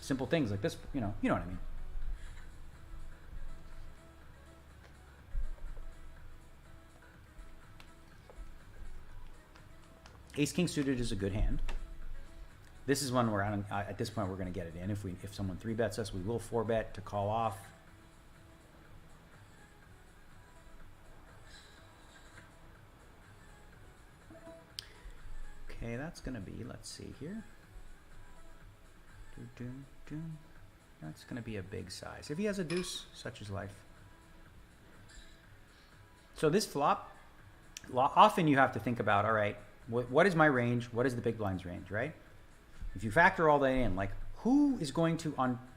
simple things like this, you know what I mean. Ace King suited is a good hand. This is one where at this point we're going to get it in. If someone 3-bets us, we will 4-bet to call off. Okay, that's going to be, let's see here. That's going to be a big size. If he has a deuce, such is life. So this flop, often you have to think about, all right, what is my range? What is the big blind's range, right? If you factor all that in, like who is going to,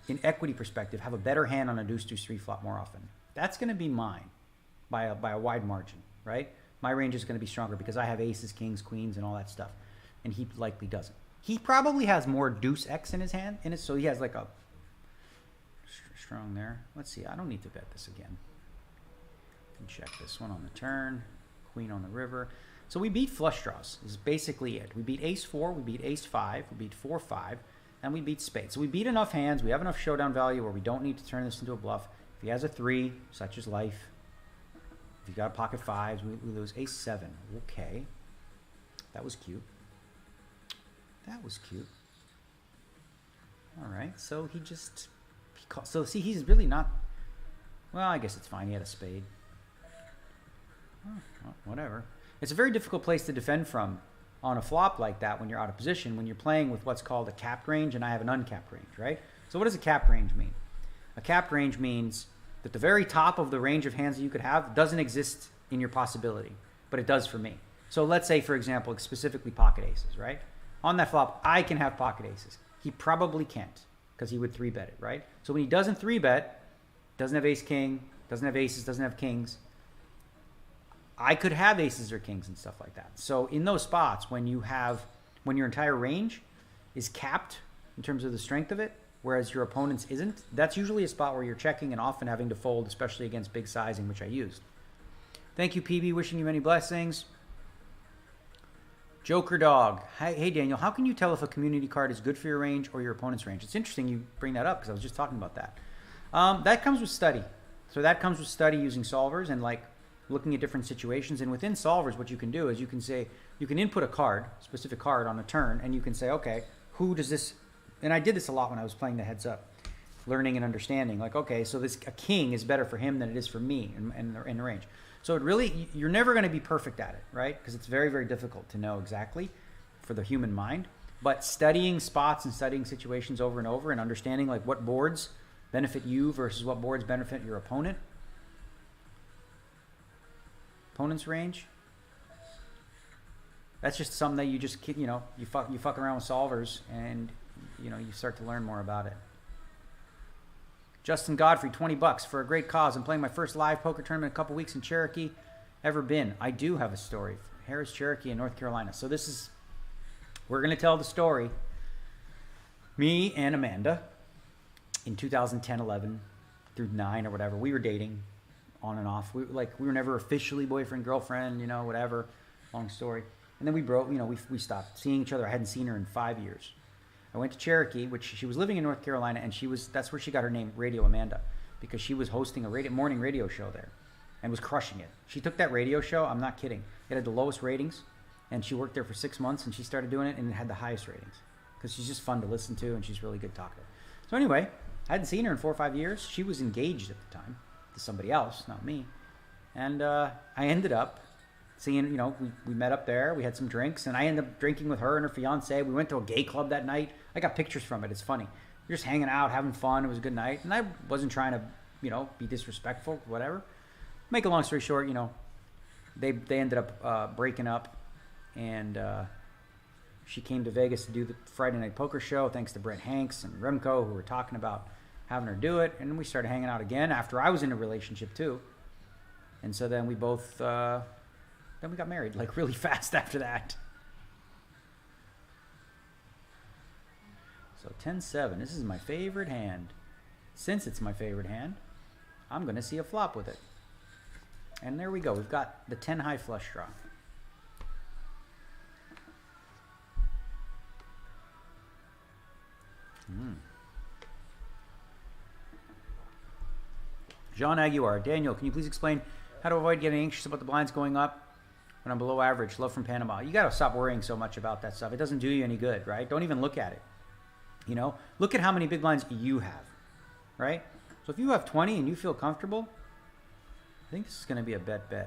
in equity perspective, have a better hand on a deuce-3 flop more often? That's going to be mine by a wide margin, right? My range is going to be stronger because I have aces, kings, queens, and all that stuff. And he likely doesn't. He probably has more deuce X in his hand, so he has like a strong there. Let's see, I don't need to bet this again. I can check this one on the turn, queen on the river. So we beat flush draws, is basically it. We beat ace-4, we beat ace-5, we beat 4-5, and we beat spades. So we beat enough hands, we have enough showdown value where we don't need to turn this into a bluff. If he has a 3, such as life. If you got pocket 5s, we lose ace-7. Okay. That was cute. That was cute. All right, so so see, he's really not, well, I guess it's fine. He had a spade. Oh, well, whatever. It's a very difficult place to defend from on a flop like that when you're out of position, when you're playing with what's called a capped range, and I have an uncapped range, right? So what does a capped range mean? A capped range means that the very top of the range of hands that you could have doesn't exist in your possibility, but it does for me. So let's say, for example, specifically pocket aces, right? On that flop, I can have pocket aces. He probably can't because he would 3-bet it, right? So when he doesn't 3-bet, doesn't have ace-king, doesn't have aces, doesn't have kings, I could have aces or kings and stuff like that. So in those spots, when your entire range is capped in terms of the strength of it, whereas your opponent's isn't, that's usually a spot where you're checking and often having to fold, especially against big sizing, which I used. Thank you, PB. Wishing you many blessings. Joker Dog. Hey, Daniel, how can you tell if a community card is good for your range or your opponent's range? It's interesting you bring that up because I was just talking about that. That comes with study. So that comes with study using solvers and like looking at different situations. And within solvers, what you can do is you can input a card, specific card on a turn, and you can say, okay, who does this, and I did this a lot when I was playing the heads up, learning and understanding. Like, okay, so a king is better for him than it is for me in the range. So it really, you're never going to be perfect at it, right? Because it's very, very difficult to know exactly for the human mind. But studying spots and studying situations over and over and understanding like what boards benefit you versus what boards benefit your opponent's range. That's just something that you just, you fuck around with solvers and, you start to learn more about it. Justin Godfrey, $20 for a great cause. I'm playing my first live poker tournament in a couple weeks in Cherokee. Ever been? I do have a story. Harris, Cherokee, in North Carolina. So we're going to tell the story. Me and Amanda in 2010, 11 through 9 or whatever. We were dating on and off. We were never officially boyfriend, girlfriend, whatever. Long story. And then we broke, we stopped seeing each other. I hadn't seen her in 5 years. I went to Cherokee, which she was living in North Carolina, and that's where she got her name, Radio Amanda, because she was hosting a morning radio show there and was crushing it. She took that radio show, I'm not kidding. It had the lowest ratings, and she worked there for 6 months, and she started doing it, and it had the highest ratings because she's just fun to listen to, and she's really good talkative. So anyway, I hadn't seen her in 4 or 5 years. She was engaged at the time to somebody else, not me. And I ended up seeing, we met up there. We had some drinks, and I ended up drinking with her and her fiance. We went to a gay club that night. I got pictures from it. It's funny. We were just hanging out, having fun. It was a good night. And I wasn't trying to, be disrespectful, whatever. Make a long story short, they ended up breaking up. And she came to Vegas to do the Friday Night Poker show, thanks to Brett Hanks and Remco, who were talking about having her do it. And we started hanging out again after I was in a relationship, too. And so then we both Then we got married like really fast after that. So 10-7. This is my favorite hand. Since it's my favorite hand, I'm going to see a flop with it. And there we go. We've got the 10 high flush draw. Jean Aguiar. Daniel, can you please explain how to avoid getting anxious about the blinds going up when I'm below average? Love from Panama. You got to stop worrying so much about that stuff. It doesn't do you any good, right? Don't even look at it. You know, look at how many big blinds you have, right? So if you have 20 and you feel comfortable, I think this is going to be a bet. I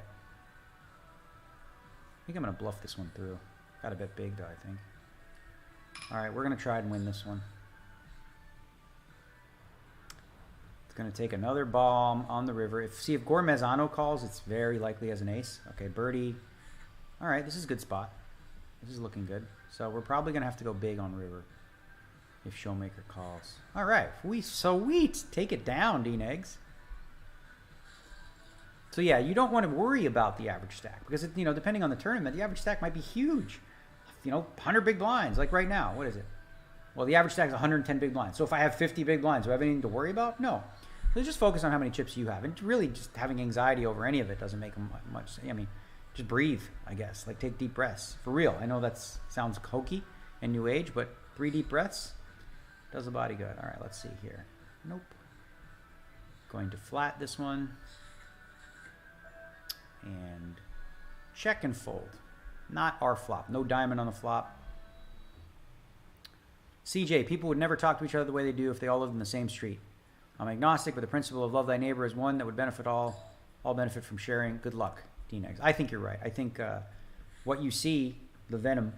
think I'm going to bluff this one through. Got to bet big though, I think. All right, we're going to try and win this one. It's going to take another bomb on the river. See, if Gormezano calls, it's very likely as an ace. Okay, birdie. All right, this is a good spot. This is looking good. So we're probably going to have to go big on river if Showmaker calls. All right, sweet. Take it down, Dean Eggs. So yeah, you don't want to worry about the average stack because, you know, depending on the tournament, the average stack might be huge. You know, 100 big blinds, like right now. What is it? Well, the average stack is 110 big blinds. So if I have 50 big blinds, do I have anything to worry about? No. So just focus on how many chips you have. And really just having anxiety over any of it doesn't make much. I mean, just breathe, I guess. Like take deep breaths. For real. I know that sounds hokey and new age, but 3 deep breaths does the body good. All right, let's see here. Nope. Going to flat this one. And check and fold. Not our flop. No diamond on the flop. CJ, people would never talk to each other the way they do if they all lived in the same street. I'm agnostic, but the principle of love thy neighbor is one that would benefit all benefit from sharing. Good luck, D-Negs. I think you're right. I think what you see, the venom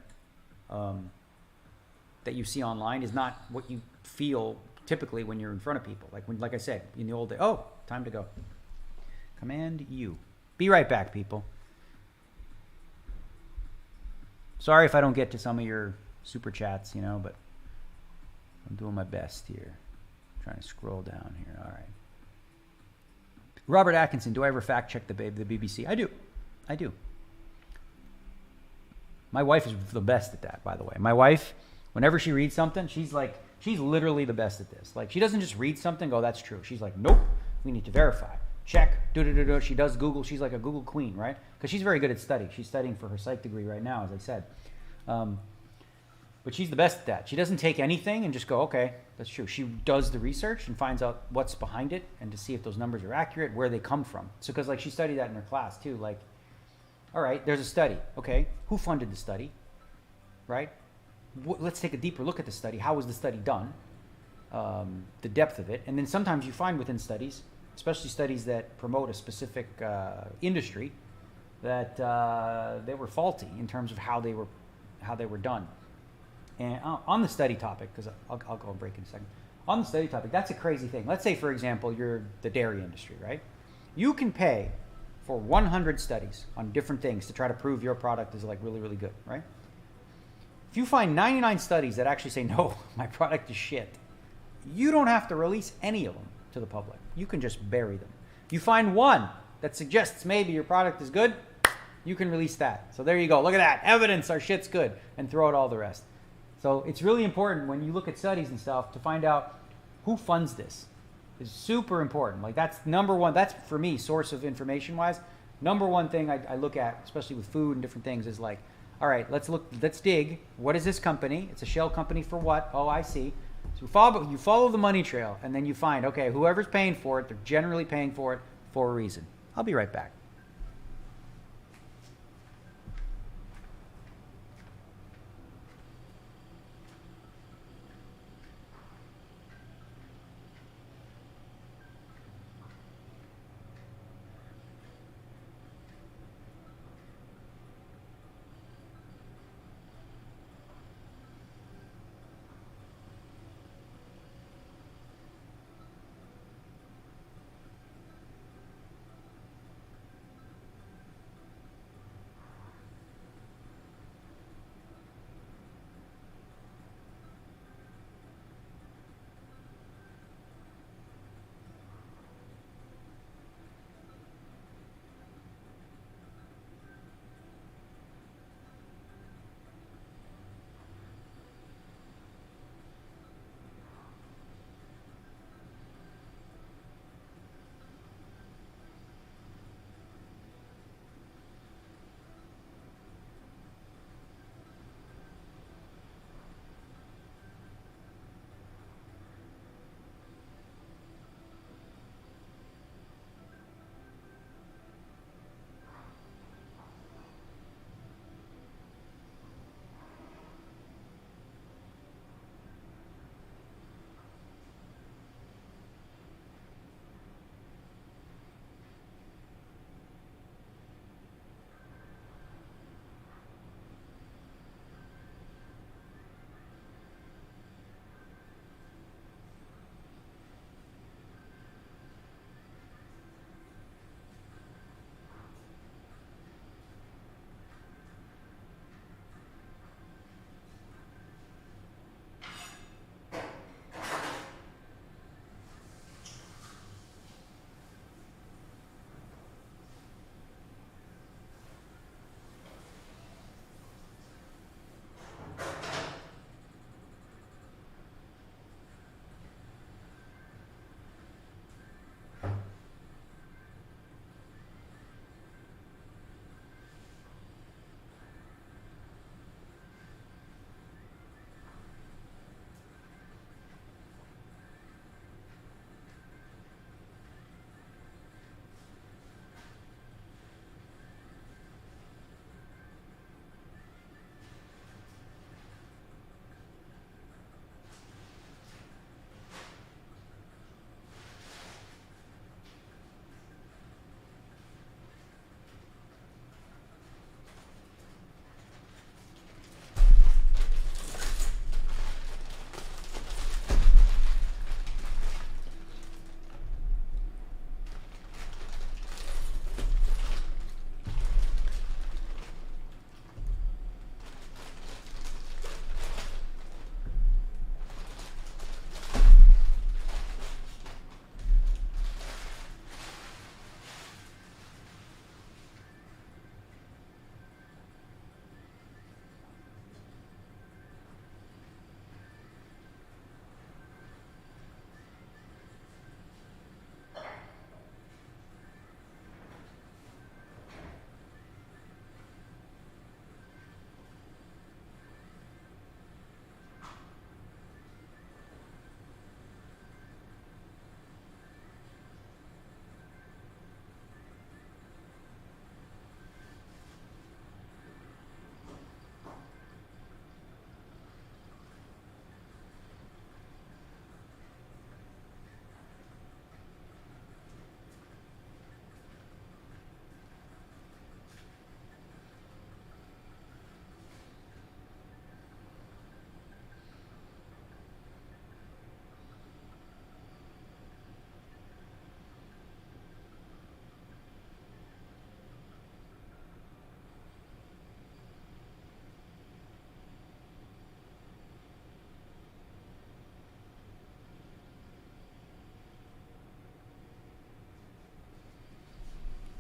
that you see online is not what you feel typically when you're in front of people. Like I said, in the old day, oh, time to go. Command U. Be right back, people. Sorry if I don't get to some of your super chats, you know, but I'm doing my best here. Trying to scroll down here. All right. Robert Atkinson, do I ever fact check the BBC? I do. My wife is the best at that, by the way. My wife, whenever she reads something, she's literally the best at this. Like, she doesn't just read something, go, that's true. She's like, nope, we need to verify. Check, do. She does Google. She's like a Google queen, right? Because she's very good at study. She's studying for her psych degree right now, as I said. But she's the best at that. She doesn't take anything and just go, okay, that's true. She does the research and finds out what's behind it and to see if those numbers are accurate, where they come from. So, because like she studied that in her class too. Like, all right, there's a study. Okay, who funded the study, right? Let's take a deeper look at the study. How was the study done? The depth of it. And then sometimes you find within studies, especially studies that promote a specific industry, that they were faulty in terms of how they were done. And on the study topic, because I'll go and break in a second. On the study topic, that's a crazy thing. Let's say, for example, you're the dairy industry, right? You can pay for 100 studies on different things to try to prove your product is like really, really good, right? If you find 99 studies that actually say, no, my product is shit, you don't have to release any of them to the public. You can just bury them. You find one that suggests maybe your product is good, you can release that. So there you go. Look at that. Evidence our shit's good, and throw out all the rest. So it's really important when you look at studies and stuff to find out who funds this. It's super important. Like, that's number one. That's, for me, source of information-wise. Number one thing I look at, especially with food and different things, is like, all right, let's dig. What is this company? It's a shell company for what? Oh, I see. So you follow the money trail, and then you find, okay, whoever's paying for it, they're generally paying for it for a reason. I'll be right back.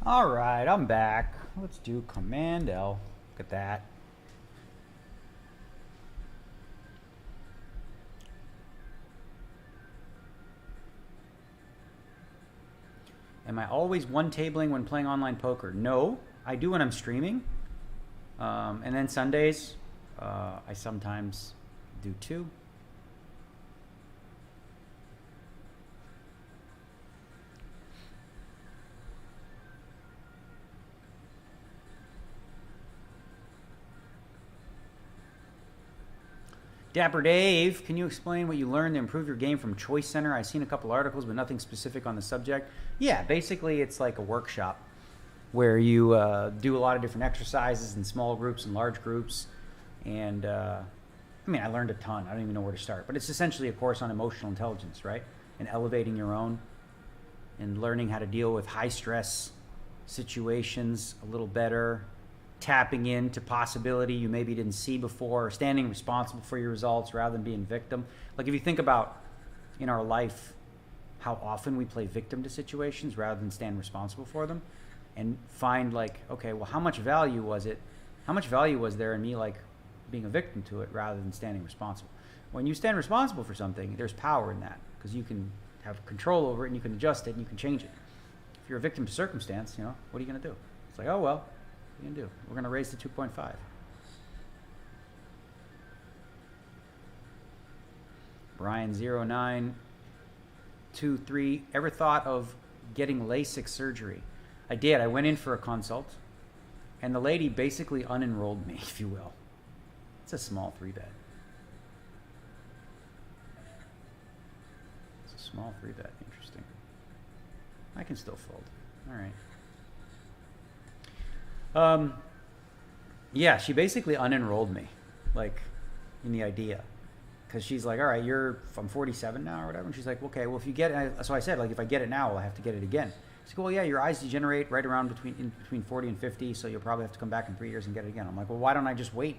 All right, I'm back. Let's do Command L. Look at that. Am I always one-tabling when playing online poker? No, I do when I'm streaming. And then Sundays, I sometimes do too. Dapper Dave, can you explain what you learned to improve your game from Choice Center? I've seen a couple articles, but nothing specific on the subject. Yeah, basically it's like a workshop where you do a lot of different exercises in small groups and large groups. And I mean, I learned a ton. I don't even know where to start. But it's essentially a course on emotional intelligence, right? And elevating your own and learning how to deal with high stress situations a little better. Tapping into possibility you maybe didn't see before, or standing responsible for your results rather than being victim. Like if you think about in our life how often we play victim to situations rather than stand responsible for them, and find like, okay, well, how much value was it? How much value was there in me like being a victim to it rather than standing responsible? When you stand responsible for something, there's power in that because you can have control over it and you can adjust it and you can change it. If you're a victim to circumstance, you know, what are you going to do? It's like, oh, well, what are you going to do? We're going to raise to 2.5. Brian0923, ever thought of getting LASIK surgery? I did. I went in for a consult, and the lady basically unenrolled me, if you will. It's a small 3-bet. It's a small 3-bet. Interesting. I can still fold. All right. Yeah, she basically unenrolled me, like, in the idea. Because she's like, all right, I'm 47 now or whatever. And she's like, okay, well, if you get it, so I said, like, if I get it now, I'll have to get it again. She's like, well, yeah, your eyes degenerate right around between 40 and 50, so you'll probably have to come back in 3 years and get it again. I'm like, well, why don't I just wait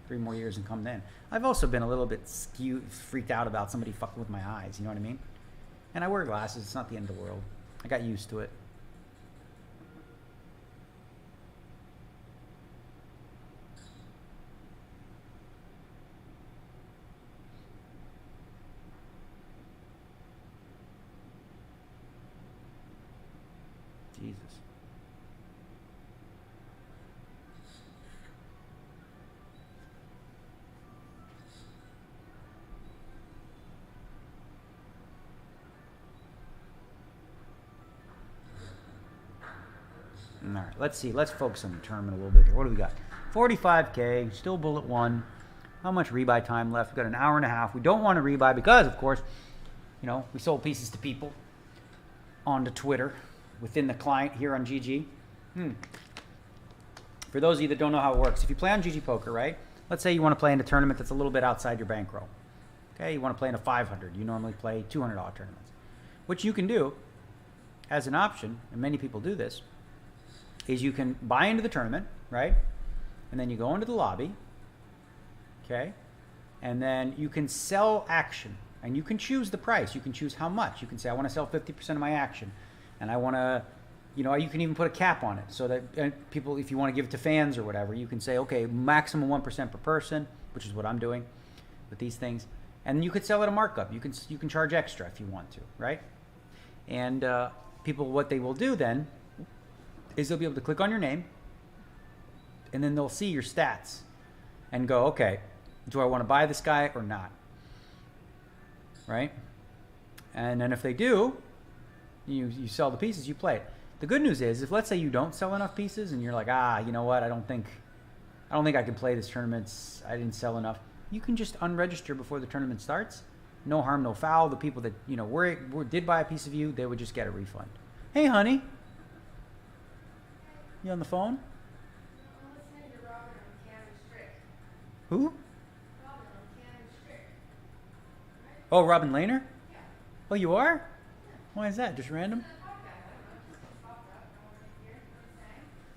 3 more years and come then? I've also been a little bit freaked out about somebody fucking with my eyes, you know what I mean? And I wear glasses. It's not the end of the world. I got used to it. Jesus. All right, let's see. Let's focus on the tournament a little bit here. What do we got? 45K, still bullet 1. How much rebuy time left? We've got an hour and a half. We don't want to rebuy because, of course, you know, we sold pieces to people onto Twitter within the client here on GG. For those of you that don't know how it works, if you play on GG Poker, right? Let's say you want to play in a tournament that's a little bit outside your bankroll. Okay, you want to play in a 500. You normally play $200 tournaments. What you can do as an option, and many people do this, is you can buy into the tournament, right? And then you go into the lobby, okay? And then you can sell action, and you can choose the price. You can choose how much. You can say, I want to sell 50% of my action, and I want to, you know, you can even put a cap on it so that people, if you want to give it to fans or whatever, you can say, okay, maximum 1% per person, which is what I'm doing with these things. And you could sell at a markup. You can charge extra if you want to, right? And people, what they will do then is they'll be able to click on your name, and then they'll see your stats and go, okay, do I want to buy this guy or not? Right? And then if they do, you sell the pieces, you play it. The good news is, if let's say you don't sell enough pieces and you're like, you know what, I don't think I can play this tournament. I didn't sell enough. You can just unregister before the tournament starts. No harm, no foul. The people that, you know, did buy a piece of you, they would just get a refund. Hey, honey. You on the phone? Who? Oh, Robin Lehner? Oh, you are? Why is that? Just random?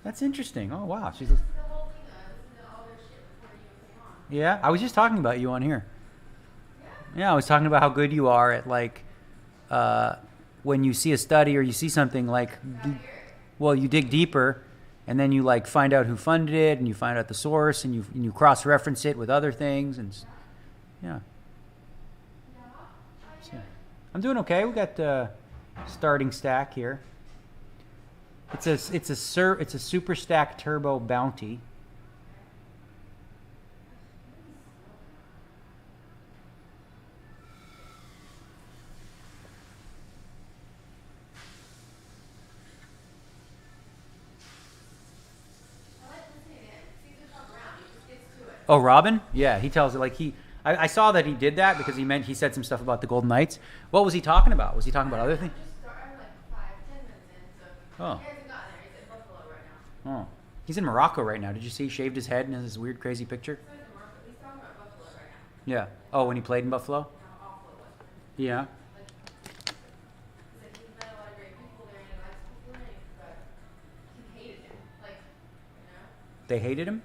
That's interesting. Oh, wow. She's... Yeah, I was just talking about you on here. Yeah, I was talking about how good you are at, like, when you see a study or you see something like... Well, you dig deeper, and then you like find out who funded it, and you find out the source, and you cross-reference it with other things, and yeah. So, I'm doing okay. We got starting stack here. It's a Superstack Turbo Bounty. Oh, Robin? Yeah, he tells it like I saw that he did that because he said some stuff about the Golden Knights. What was he talking about? Was he talking about other things? Oh. Oh. He's in Morocco right now. Did you see he shaved his head and has this weird, crazy picture? Yeah. Oh, when he played in Buffalo? Yeah. They hated him?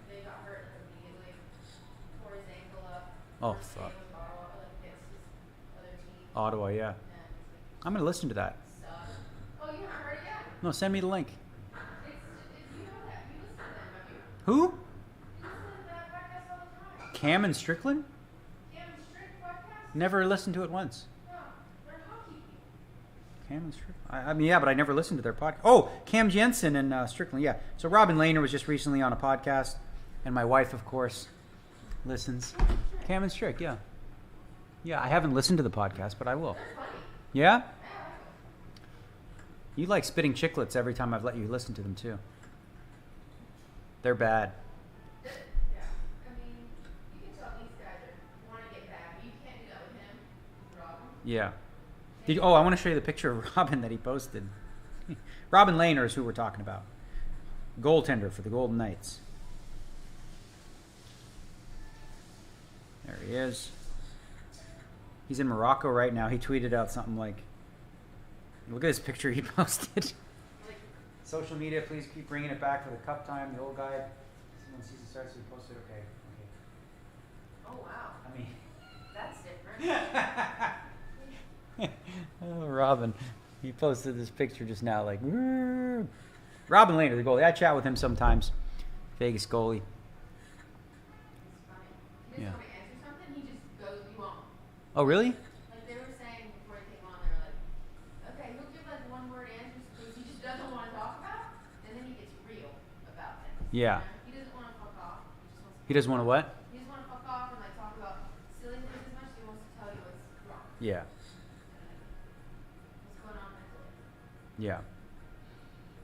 Oh, fuck. Ottawa, yeah. I'm going to listen to that. Oh, you haven't heard it yet? No, send me the link. You know that. You listen to them, have you? Who? You listen to that podcast all the time. Cam and Strickland? Cam and Strick podcast? Never listened to it once. No, they're hockey people. Cam and Strickland? I mean, yeah, but I never listened to their podcast. Oh, Cam Jensen and Strickland, yeah. So Robin Lehner was just recently on a podcast, and my wife, of course, listens. Cam and Strick, yeah. Yeah, I haven't listened to the podcast, but I will. Yeah? You like spitting chiclets every time I've let you listen to them, too. They're bad. Yeah. I mean, you can tell these guys want to get bad, but you can't do that with him, Robin. Yeah. I want to show you the picture of Robin that he posted. Robin Lehner is who we're talking about. Goaltender for the Golden Knights. There he is. He's in Morocco right now. He tweeted out something like, look at this picture he posted. Social media, please keep bringing it back for the cup time. The old guy, when the season starts, he posted, okay. Oh, wow. I mean, that's different. Oh, Robin. He posted this picture just now, like, Woo! Robin Lehner, the goalie. I chat with him sometimes. Vegas goalie. Yeah. Oh, really? Like they were saying before he came on, they were like, okay, he'll give like one word answers because he just doesn't want to talk about, and then he gets real about things. Yeah. He doesn't want to fuck off. He doesn't want to what? He doesn't want to fuck off and like talk about silly things as much. He wants to tell you what's wrong. Yeah. What's going on mentally. Yeah.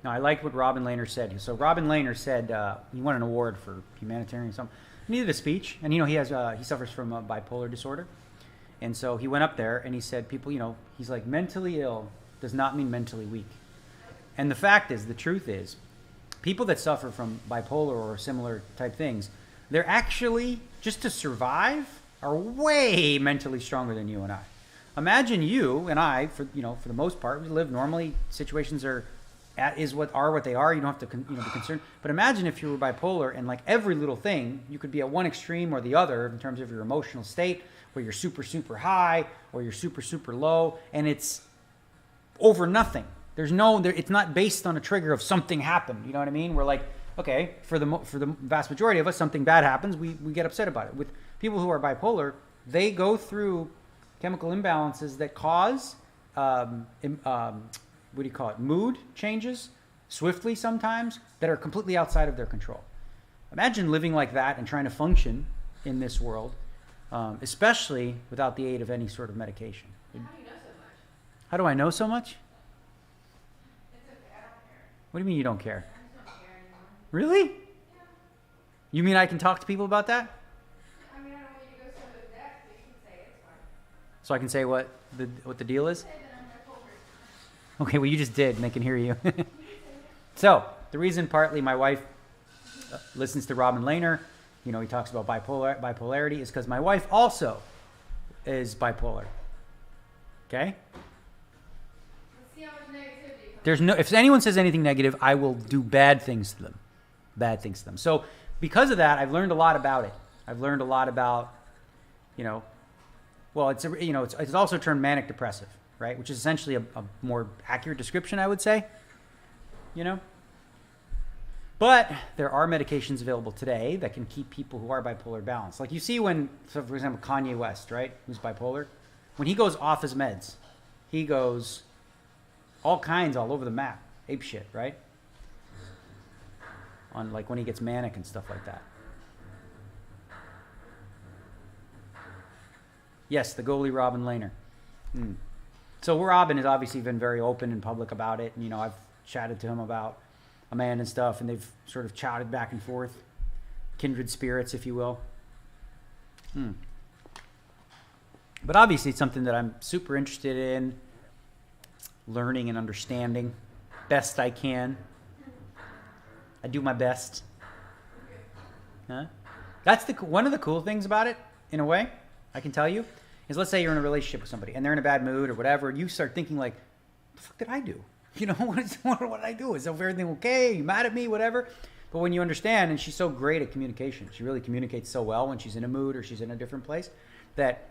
Now, I liked what Robin Lehner said. So Robin Lehner said he won an award for humanitarian something. He needed a speech, and he suffers from bipolar disorder. And so he went up there and he said, people, he's like, mentally ill does not mean mentally weak. And the fact is, the truth is, people that suffer from bipolar or similar type things, they're actually, just to survive, are way mentally stronger than you and I. Imagine you and I, for the most part, we live normally. Situations are what they are. You don't have to be concerned. But imagine if you were bipolar and like every little thing, you could be at one extreme or the other in terms of your emotional state, where you're super, super high or you're super, super low, and it's over nothing. It's not based on a trigger of something happened. You know what I mean? We're like, okay, for the vast majority of us, something bad happens, we get upset about it. With people who are bipolar, they go through chemical imbalances that cause, mood changes swiftly sometimes that are completely outside of their control. Imagine living like that and trying to function in this world. Especially without the aid of any sort of medication. How do you know so much? How do I know so much? It's okay, I don't care. What do you mean you don't care? I just don't care anymore. Really? Yeah. You mean I can talk to people about that? I mean, I don't want you to go so in depth, but you can say it's fine. So I can say what the deal is? Say that I'm bipolar. Okay, well you just did, and they can hear you. So, the reason partly my wife listens to Robin Lehner, he talks about bipolarity, is because my wife also is bipolar. Okay? Let's see how much negativity. If anyone says anything negative, I will do bad things to them. Bad things to them. So because of that, I've learned a lot about it. I've learned a lot about, it's also termed manic depressive, right? Which is essentially a more accurate description, I would say. But there are medications available today that can keep people who are bipolar balanced. Like you see when, so for example, Kanye West, right, who's bipolar, when he goes off his meds, he goes all kinds all over the map, ape shit, right? On like when he gets manic and stuff like that. Yes, the goalie Robin Lehner. So Robin has obviously been very open and public about it. And, you know, I've chatted to him about Amanda and stuff, and they've sort of chatted back and forth. Kindred spirits, if you will. But obviously it's something that I'm super interested in learning and understanding best I can. I do my best. Huh? That's one of the cool things about it, in a way, I can tell you, is let's say you're in a relationship with somebody and they're in a bad mood or whatever, and you start thinking like, what the fuck did I do? You know, what did I do? Is everything okay? Are you mad at me? Whatever. But when you understand, and she's so great at communication, she really communicates so well when she's in a mood or she's in a different place, that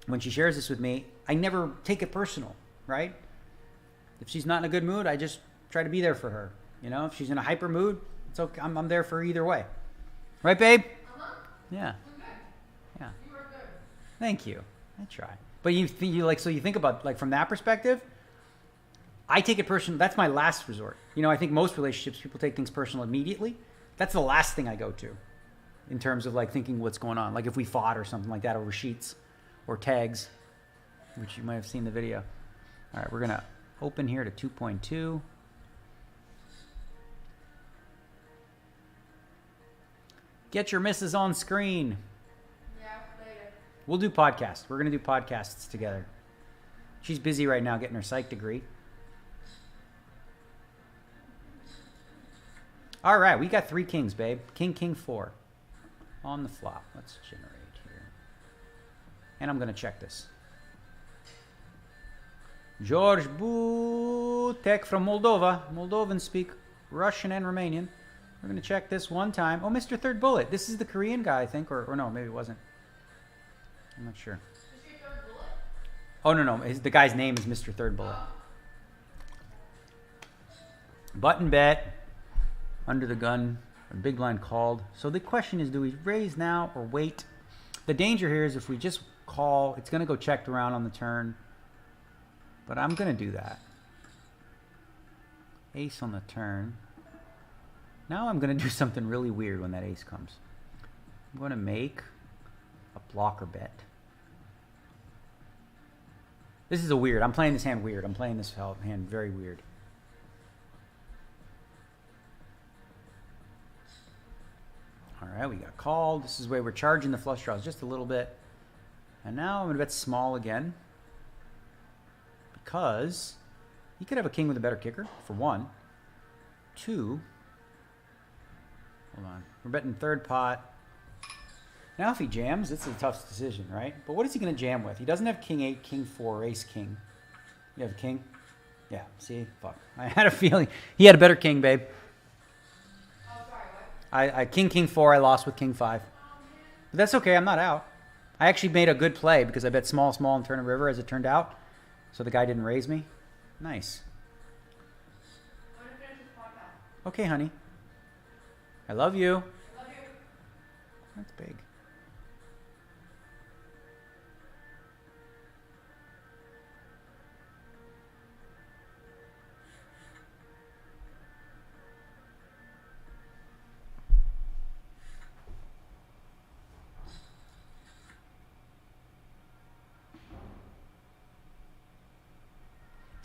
when she shares this with me, I never take it personal, right? If she's not in a good mood, I just try to be there for her. You know, if she's in a hyper mood, it's okay. I'm there for her either way. Right, babe? Yeah. Yeah. You are good. Thank you. I try. But you think about, like, from that perspective, I take it personal. That's my last resort. You know, I think most relationships, people take things personal immediately. That's the last thing I go to in terms of, like, thinking what's going on. Like if we fought or something like that over sheets or tags, which you might have seen the video. All right, we're going to open here to 2.2. Get your missus on screen. Yeah, later. We'll do podcasts. We're going to do podcasts together. She's busy right now getting her psych degree. All right, we got 3 kings, babe. King, king, 4. On the flop. Let's generate here. And I'm going to check this. George Butek from Moldova. Moldovans speak Russian and Romanian. We're going to check this one time. Oh, Mr. Third Bullet. This is the Korean guy, I think. Or no, maybe it wasn't. I'm not sure. Is your third bullet? Oh, no. The guy's name is Mr. Third Bullet. Button bet. Under the gun. A big blind called. So the question is, do we raise now or wait? The danger here is if we just call, it's going to go checked around on the turn. But I'm going to do that. Ace on the turn. Now I'm going to do something really weird when that ace comes. I'm going to make a blocker bet. This is a weird. I'm playing this hand weird. I'm playing this hand very weird. All right, we got called. This is where we're charging the flush draws just a little bit. And now I'm going to bet small again. Because he could have a king with a better kicker, for 1. 2. Hold on. We're betting third pot. Now if he jams, it's a tough decision, right? But what is he going to jam with? He doesn't have king 8, king 4, or ace king. You have a king? Yeah, see? Fuck. I had a feeling. He had a better king, babe. Oh, sorry, what? I king 4, I lost with king 5. But that's okay, I'm not out. I actually made a good play because I bet small and turn a river as it turned out. So the guy didn't raise me. Nice. I'm going to finish this podcast. Okay, honey. I love you. I love you. That's big.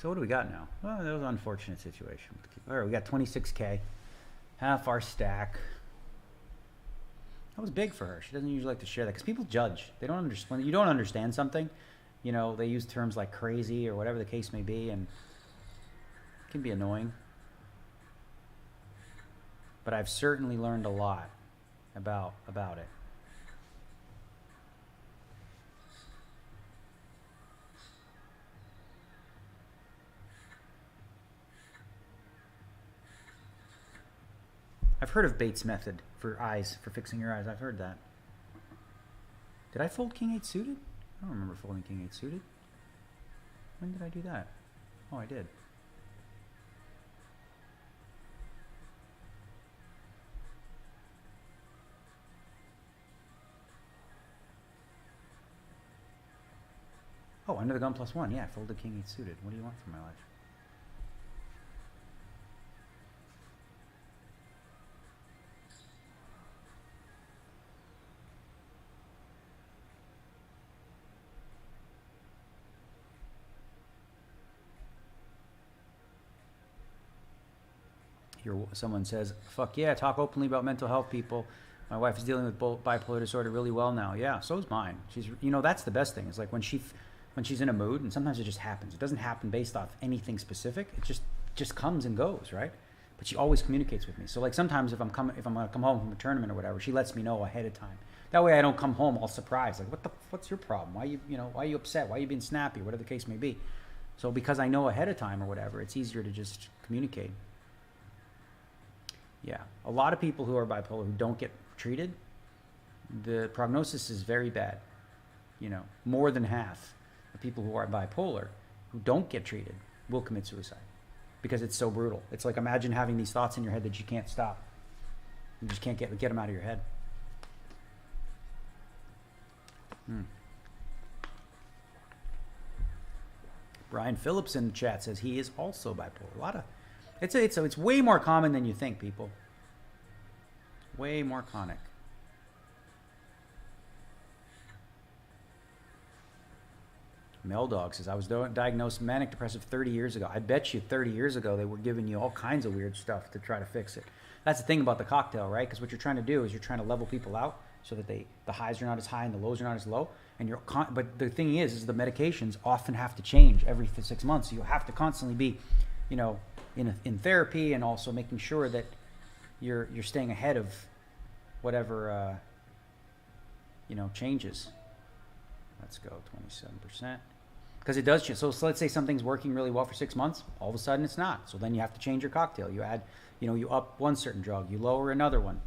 So what do we got now? Well, that was an unfortunate situation. All right, we got 26K. Half our stack. That was big for her. She doesn't usually like to share that because people judge. They don't understand. When you don't understand something, you know, they use terms like crazy or whatever the case may be, and it can be annoying. But I've certainly learned a lot about it. I've heard of Bates' method for eyes, for fixing your eyes. I've heard that. Did I fold king 8 suited? I don't remember folding king 8 suited. When did I do that? Oh, I did. Under the gun +1. Yeah, folded king 8 suited. What do you want from my life? Someone says, fuck yeah, talk openly about mental health, people. My wife is dealing with bipolar disorder really well now. Yeah, so is mine. She's, that's the best thing. It's like when she's in a mood, and sometimes it just happens. It doesn't happen based off anything specific. It just comes and goes, right? But she always communicates with me. So like sometimes if I'm gonna come home from a tournament or whatever, she lets me know ahead of time. That way I don't come home all surprised. Like, what's your problem? Why are you upset? Why are you being snappy? Whatever the case may be. So because I know ahead of time or whatever, it's easier to just communicate. Yeah, a lot of people who are bipolar who don't get treated, the prognosis is very bad. More than half of people who are bipolar who don't get treated will commit suicide because it's so brutal. It's like, imagine having these thoughts in your head that you can't stop. You just can't get them out of your head. Brian Phillips in the chat says he is also bipolar. It's way more common than you think, people. Way more chronic. Meldog says, I was diagnosed manic depressive 30 years ago. I bet you 30 years ago they were giving you all kinds of weird stuff to try to fix it. That's the thing about the cocktail, right? Because what you're trying to do is you're trying to level people out so that the highs are not as high and the lows are not as low. And but the thing is the medications often have to change every 6 months. So you have to constantly be, in therapy, and also making sure that you're staying ahead of whatever changes. Let's go 27%, because it does change. So let's say something's working really well for 6 months, all of a sudden it's not. So then you have to change your cocktail. You add, you up one certain drug, you lower another one.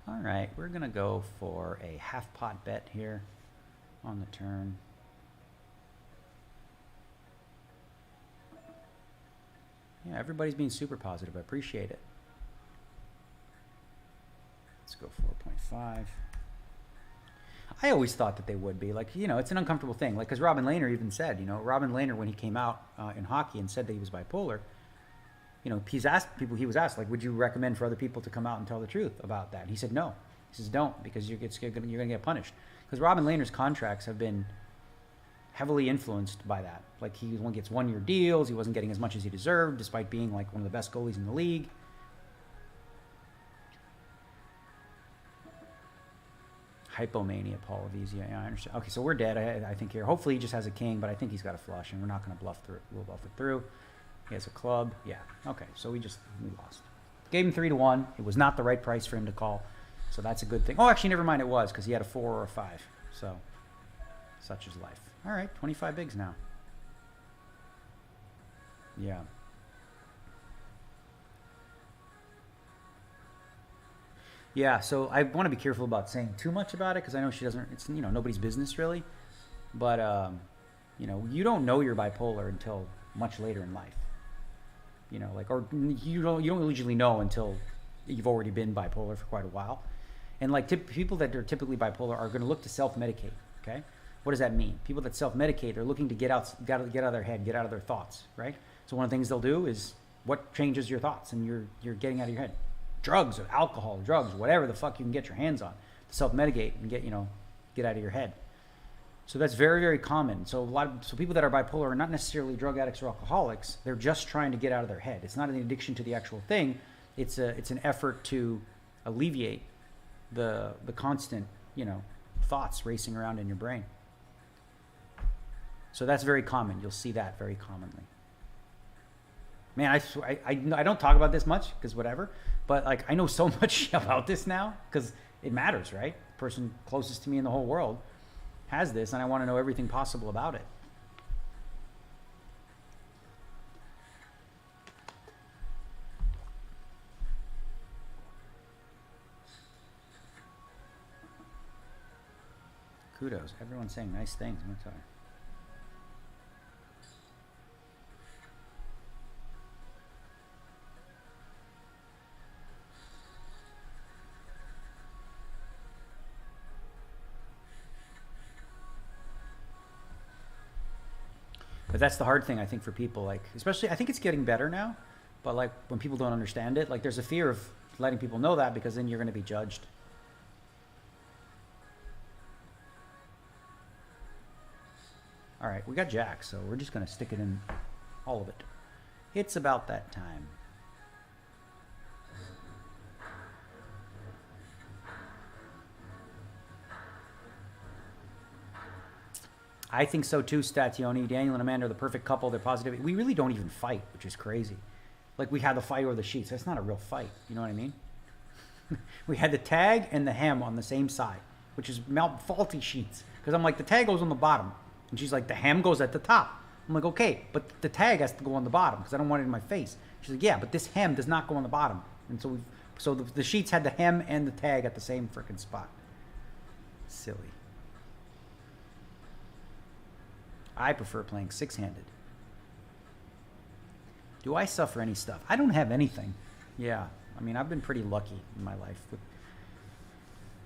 All right, we're gonna go for a half pot bet here on the turn. Yeah, everybody's being super positive. I appreciate it. Let's go 4.5. I always thought that they would be. Like, it's an uncomfortable thing. Like, because Robin Lehner even said, Robin Lehner, when he came out in hockey and said that he was bipolar, he was asked, like, would you recommend for other people to come out and tell the truth about that? And he said no. He says, don't, because you're going to get punished. Because Robin Lehner's contracts have been heavily influenced by that. Like, he only gets 1-year deals. He wasn't getting as much as he deserved, despite being like one of the best goalies in the league. Hypomania, Paul Avizia. Yeah, I understand. Okay, so we're dead, I think, here. Hopefully he just has a king, but I think he's got a flush, and we're not going to bluff through. We'll bluff it through. He has a club. Yeah. Okay, so we lost. Gave him 3-1. It was not the right price for him to call, so that's a good thing. Oh, actually, never mind. It was, because he had a 4 or a 5. So, such is life. All right, 25 bigs now. Yeah. Yeah, so I want to be careful about saying too much about it, because I know she doesn't, it's, nobody's business really. But, you don't know you're bipolar until much later in life. Or you don't usually know until you've already been bipolar for quite a while. And like people that are typically bipolar are going to look to self-medicate, okay? What does that mean? People that self-medicate, they're looking to get out of their head, get out of their thoughts, right? So one of the things they'll do is, what changes your thoughts and you're getting out of your head? Drugs or alcohol, drugs, whatever the fuck you can get your hands on to self-medicate and get out of your head. So that's very, very common. So people that are bipolar are not necessarily drug addicts or alcoholics. They're just trying to get out of their head. It's not an addiction to the actual thing. It's an effort to alleviate the constant, thoughts racing around in your brain. So that's very common. You'll see that very commonly. Man, I don't talk about this much because whatever, but like I know so much about this now because it matters, right? The person closest to me in the whole world has this, and I want to know everything possible about it. Kudos. Everyone's saying nice things. I'm gonna tell you. But that's the hard thing, I think, for people. Like, especially, I think it's getting better now. But like when people don't understand it, like there's a fear of letting people know that because then you're going to be judged. All right, we got Jack, so we're just going to stick it in all of it. It's about that time. I think so too, Stationi. Daniel and Amanda are the perfect couple. They're positive. We really don't even fight, which is crazy. Like we had the fight over the sheets. That's not a real fight. You know what I mean? We had the tag and the hem on the same side, which is faulty sheets. Because I'm like, the tag goes on the bottom. And she's like, the hem goes at the top. I'm like, okay, but the tag has to go on the bottom because I don't want it in my face. She's like, yeah, but this hem does not go on the bottom. And so the sheets had the hem and the tag at the same freaking spot. Silly. I prefer playing six-handed. Do I suffer any stuff? I don't have anything. Yeah. I mean, I've been pretty lucky in my life with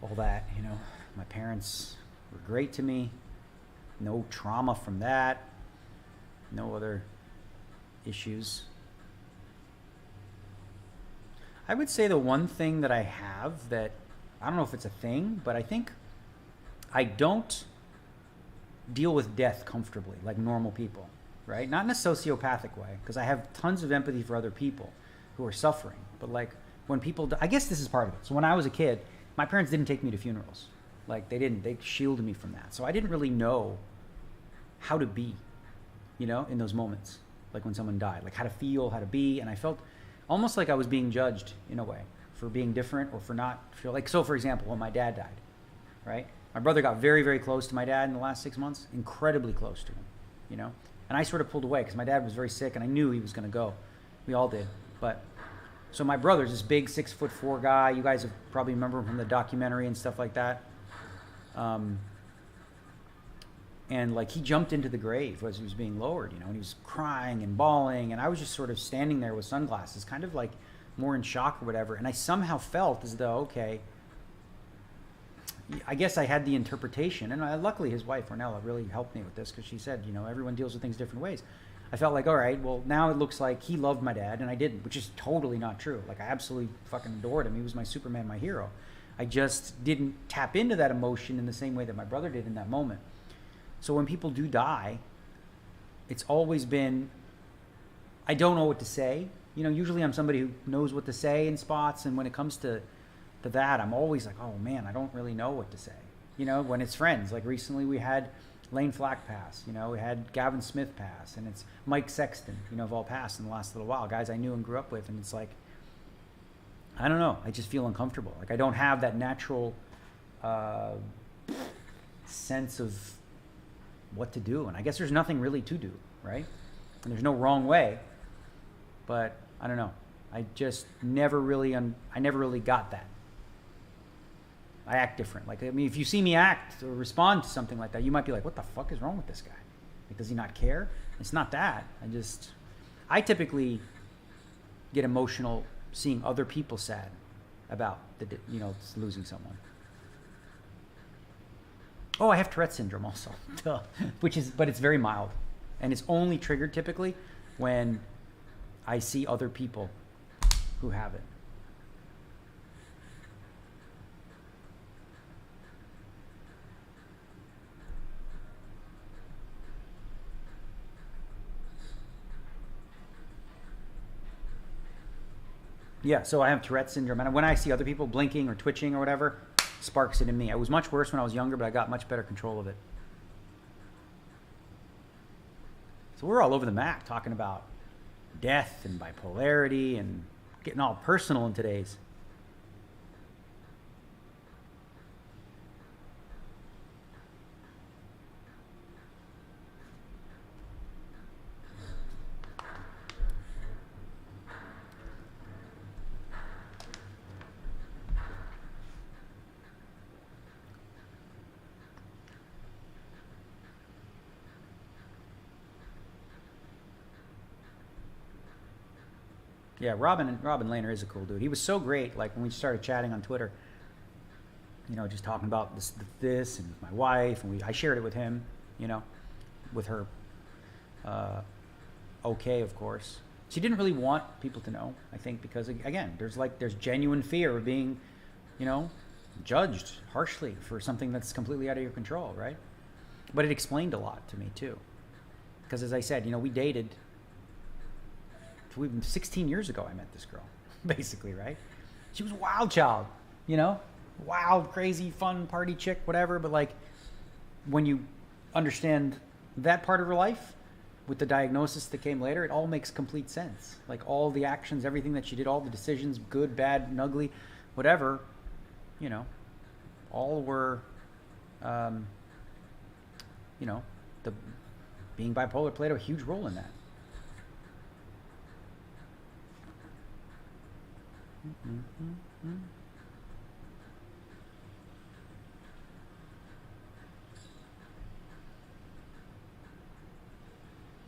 all that, you know. My parents were great to me. No trauma from that. No other issues. I would say the one thing that I have that, I don't know if it's a thing, but I think I don't deal with death comfortably like normal people, right? Not in a sociopathic way, because I have tons of empathy for other people who are suffering. But like when people, I guess this is part of it. So when I was a kid, my parents didn't take me to funerals. Like they didn't, they shielded me from that. So I didn't really know how to be, you know, in those moments, like when someone died, like how to feel, how to be. And I felt almost like I was being judged in a way for being different or for not feel like, so for example, when my dad died, right? My brother got very, very close to my dad in the last 6 months, incredibly close to him, you know? And I sort of pulled away because my dad was very sick and I knew he was going to go. We all did. But so my brother's this big 6'4" guy. You guys have probably remember him from the documentary and stuff like that. And like he jumped into the grave as he was being lowered, you know, and he was crying and bawling. And I was just sort of standing there with sunglasses, kind of like more in shock or whatever. And I somehow felt as though, okay, I guess I had the interpretation. And luckily his wife, Ornella, really helped me with this because she said, you know, everyone deals with things different ways. I felt like, all right, well, now it looks like he loved my dad and I didn't, which is totally not true. Like I absolutely fucking adored him. He was my Superman, my hero. I just didn't tap into that emotion in the same way that my brother did in that moment. So when people do die, it's always been, I don't know what to say. You know, usually I'm somebody who knows what to say in spots. And when it comes to that, I'm always like, oh man, I don't really know what to say. You know, when it's friends, like recently we had Lane Flack pass, you know, we had Gavin Smith pass, and it's Mike Sexton, you know, have all passed in the last little while, guys I knew and grew up with. And it's like, I don't know, I just feel uncomfortable. Like I don't have that natural sense of what to do. And I guess there's nothing really to do, right? And there's no wrong way, but I don't know. I just never really, I never really got that. I act different. Like, I mean, if you see me act or respond to something like that, you might be like, what the fuck is wrong with this guy? Like, does he not care? It's not that. I typically get emotional seeing other people sad about, losing someone. Oh, I have Tourette syndrome also, but it's very mild. And it's only triggered typically when I see other people who have it. Yeah, so I have Tourette syndrome, and when I see other people blinking or twitching or whatever, sparks it in me. It was much worse when I was younger, but I got much better control of it. So we're all over the map talking about death and bipolarity and getting all personal in today's. Yeah, Robin Lehner is a cool dude. He was so great, like when we started chatting on Twitter, you know, just talking about this and my wife, and I shared it with him, you know, with her okay, of course. She didn't really want people to know, I think, because again, there's genuine fear of being, judged harshly for something that's completely out of your control, right? But it explained a lot to me too, because as I said, we dated. 16 years ago, I met this girl, basically, right? She was a wild child, wild, crazy, fun party chick, whatever. But like, when you understand that part of her life, with the diagnosis that came later, it all makes complete sense. Like all the actions, everything that she did, all the decisions, good, bad, and ugly, whatever, all were, the being bipolar played a huge role in that.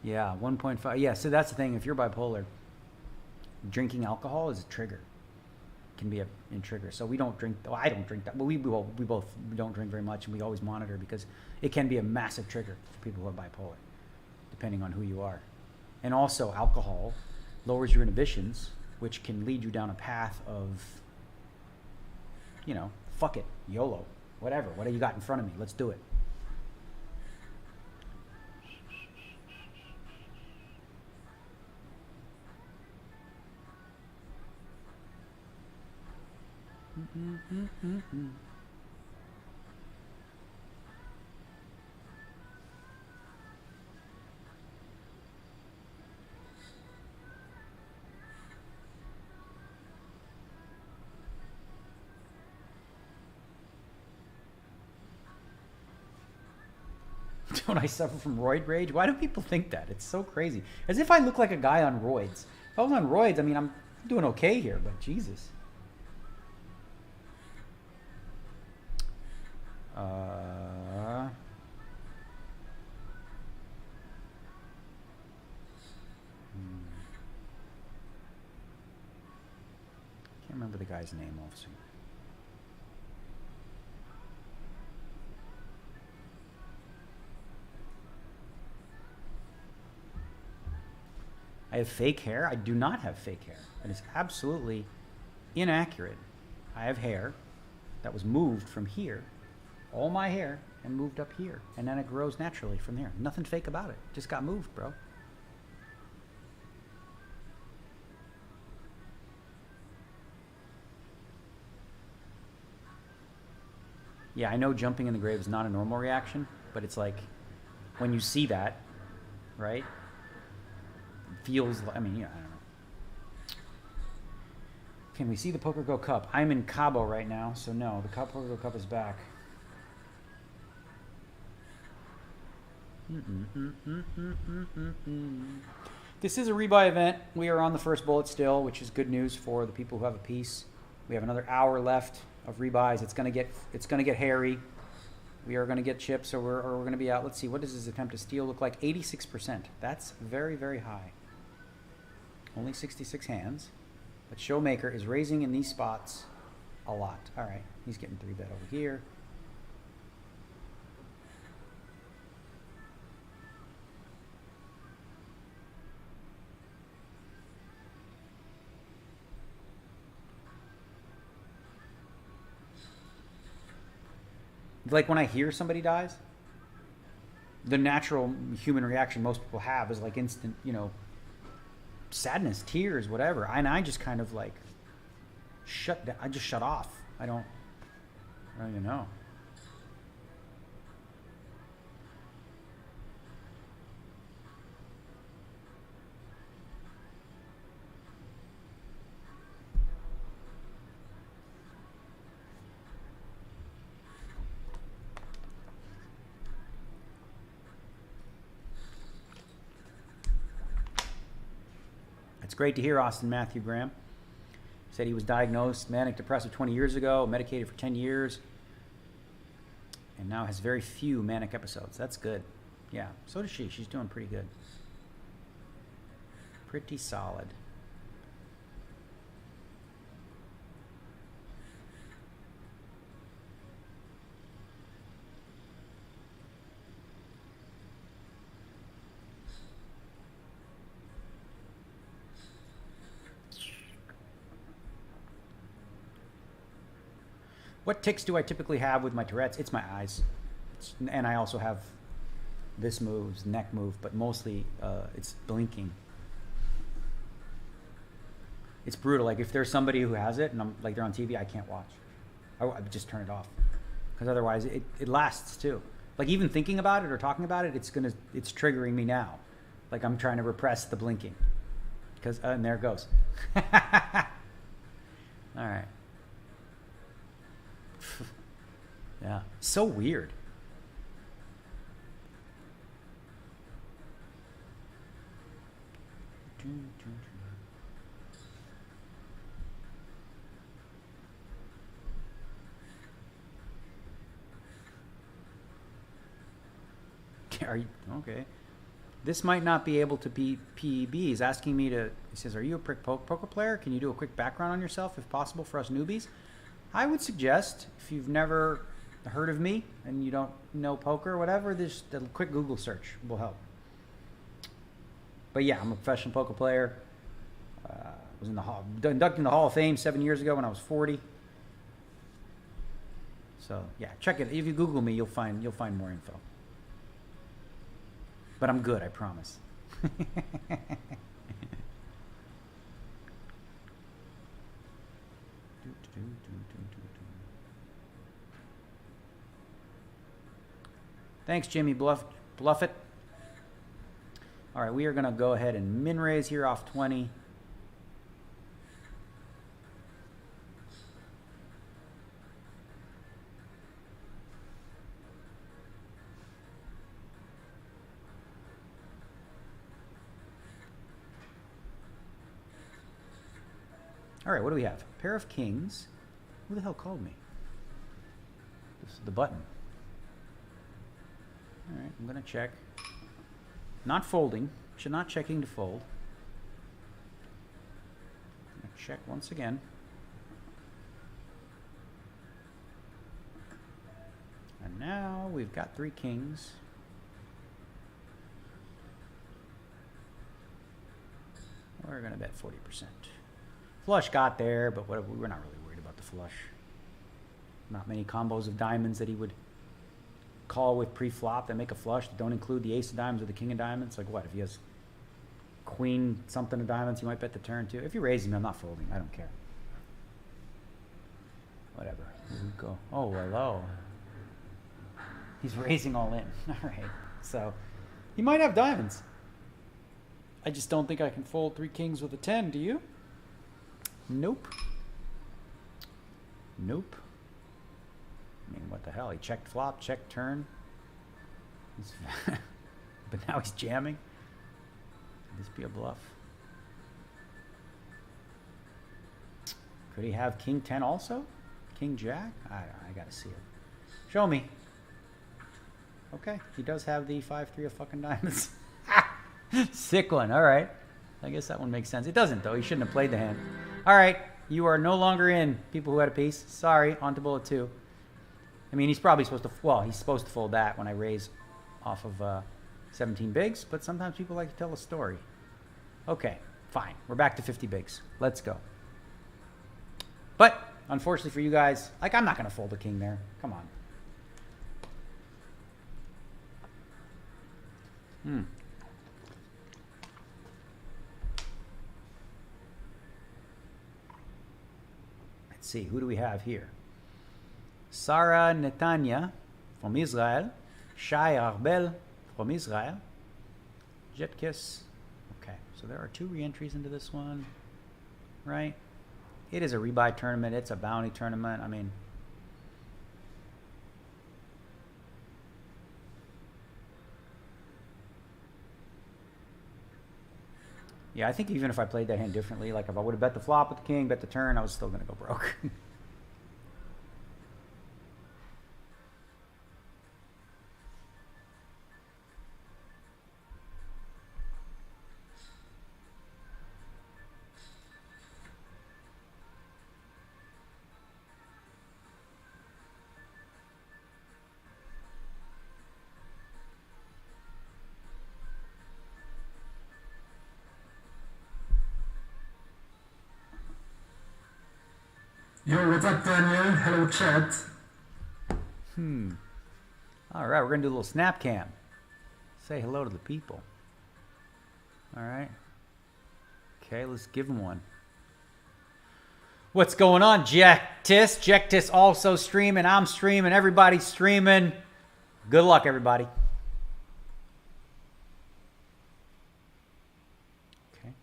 Yeah, 1.5. Yeah, so that's the thing. If you're bipolar, drinking alcohol is a trigger. Can be a trigger. So we don't drink. Well, I don't drink that. Well, we both don't drink very much, and we always monitor because it can be a massive trigger for people who are bipolar, depending on who you are. And also, alcohol lowers your inhibitions, which can lead you down a path of, fuck it, YOLO, whatever. What do you got in front of me? Let's do it. Don't I suffer from roid rage? Why do people think that? It's so crazy. As if I look like a guy on roids. If I was on roids, I mean, I'm doing okay here, but Jesus. Can't remember the guy's name, obviously. I have fake hair. I do not have fake hair. That is absolutely inaccurate. I have hair that was moved from here, all my hair, and moved up here. And then it grows naturally from there. Nothing fake about it. Just got moved, bro. Yeah, I know jumping in the grave is not a normal reaction, but it's like when you see that, right? Feels like, I don't know. Can we see the PokerGO Cup? I'm in Cabo right now, so no, the PokerGO Cup is back. This is a rebuy event. We are on the first bullet still, which is good news for the people who have a piece. We have another hour left of rebuys. It's gonna get hairy. We are gonna get chips, or we're gonna be out. Let's see, what does his attempt to steal look like? 86%. That's very, very high. Only 66 hands. But Showmaker is raising in these spots a lot. All right, he's getting 3-bet over here. Like when I hear somebody dies, the natural human reaction most people have is like instant, sadness, tears, whatever. And I just kind of like shut down. I just shut off. I don't even know. It's great to hear Austin Matthew Graham. Said he was diagnosed manic depressive 20 years ago, medicated for 10 years, and now has very few manic episodes. That's good. Yeah, so does she. She's doing pretty good. Pretty solid. What tics do I typically have with my Tourette's? It's my eyes. And I also have this moves, neck move, but mostly it's blinking. It's brutal. Like if there's somebody who has it and I'm like they're on TV, I can't watch. I would just turn it off because otherwise it lasts too. Like even thinking about it or talking about it, it's triggering me now. Like I'm trying to repress the blinking because and there it goes. All right. Yeah, so weird. Are you okay? This might not be able to be PEB. He's asking me to. He says, "Are you a poker player? Can you do a quick background on yourself, if possible, for us newbies?" I would suggest, if you've never heard of me and you don't know poker or whatever, this a quick Google search will help. But yeah, I'm a professional poker player. Was in the inducted in the Hall of Fame 7 years ago when I was 40. So yeah, check it. If you Google me, you'll find more info. But I'm good, I promise. Thanks, Jimmy Bluffett. All right, we are going to go ahead and min raise here off 20. All right, what do we have? Pair of kings. Who the hell called me? This is the button. All right, I'm going to check. Not folding. Should not checking to fold. I'm going to check once again. And now we've got 3 kings. We're going to bet 40%. Flush got there, but whatever, we're not really worried about the flush. Not many combos of diamonds that he would call with pre-flop that make a flush that don't include the ace of diamonds or the king of diamonds. Like what? If he has queen something of diamonds, you might bet the turn too. If you raise him, I'm not folding. I don't care. Whatever. Here we go. Oh, hello. He's raising all in. All right. So he might have diamonds. I just don't think I can fold 3 kings with a 10. Do you? Nope. Nope. I mean, what the hell? He checked flop, checked turn. But now he's jamming. Could this be a bluff? Could he have king 10 also? King jack? I gotta see it. Show me. Okay, he does have the 5-3 of fucking diamonds. Sick one. All right. I guess that one makes sense. It doesn't, though. He shouldn't have played the hand. All right. You are no longer in, people who had a piece. Sorry. On to bullet 2. I mean, he's probably supposed to, well, he's supposed to fold that when I raise off of 17 bigs, but sometimes people like to tell a story. Okay. Fine. We're back to 50 bigs. Let's go. But, unfortunately for you guys, like, I'm not going to fold a king there. Come on. Let's see, who do we have here? Sarah Netanya from Israel. Shai Arbel from Israel. Jetkiss. Okay, so there are 2 re-entries into this one, right? It is a rebuy tournament. It's a bounty tournament. I mean, yeah, I think even if I played that hand differently, like if I would have bet the flop with the king, bet the turn, I was still going to go broke. Yo, what's up, Daniel? Hello, chat. All right, we're gonna do a little snap cam. Say hello to the people. All right. Okay, let's give them one. What's going on, Jektis? Jektis also streaming. I'm streaming. Everybody's streaming. Good luck, everybody. Okay.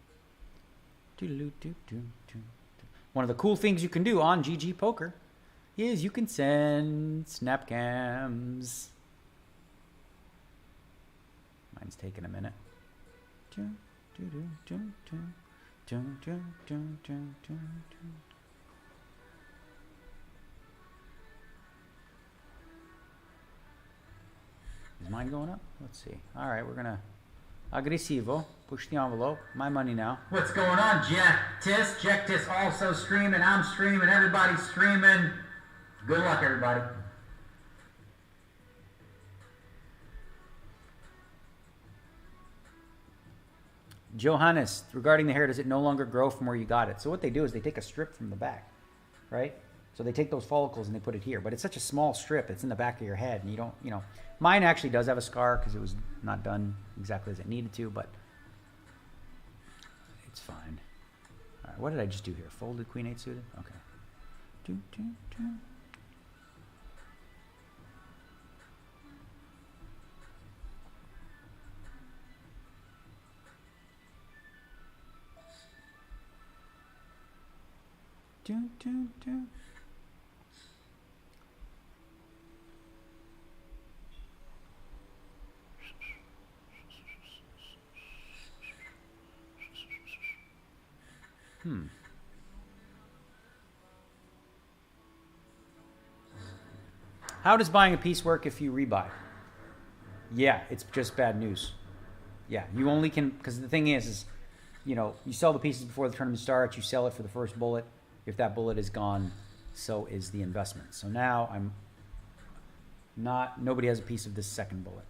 One of the cool things you can do on GG Poker is you can send snap cams. Mine's taking a minute. Is mine going up? Let's see. All right, we're gonna agresivo. Push the envelope. My money now. What's going on, Jektis? Jektis also streaming. I'm streaming. Everybody's streaming. Good luck, everybody. Johannes, regarding the hair, does it no longer grow from where you got it? So what they do is they take a strip from the back, right? So they take those follicles and they put it here. But it's such a small strip. It's in the back of your head. And you don't, you know. Mine actually does have a scar because it was not done exactly as it needed to. But it's fine. All right, what did I just do here? Folded queen 8 suited? Okay. Do, do, do. Do, do, do. How does buying a piece work if you rebuy? Yeah, it's just bad news. Yeah, you only can, because the thing is, you know, you sell the pieces before the tournament starts, you sell it for the first bullet. If that bullet is gone, so is the investment. So now nobody has a piece of this second bullet.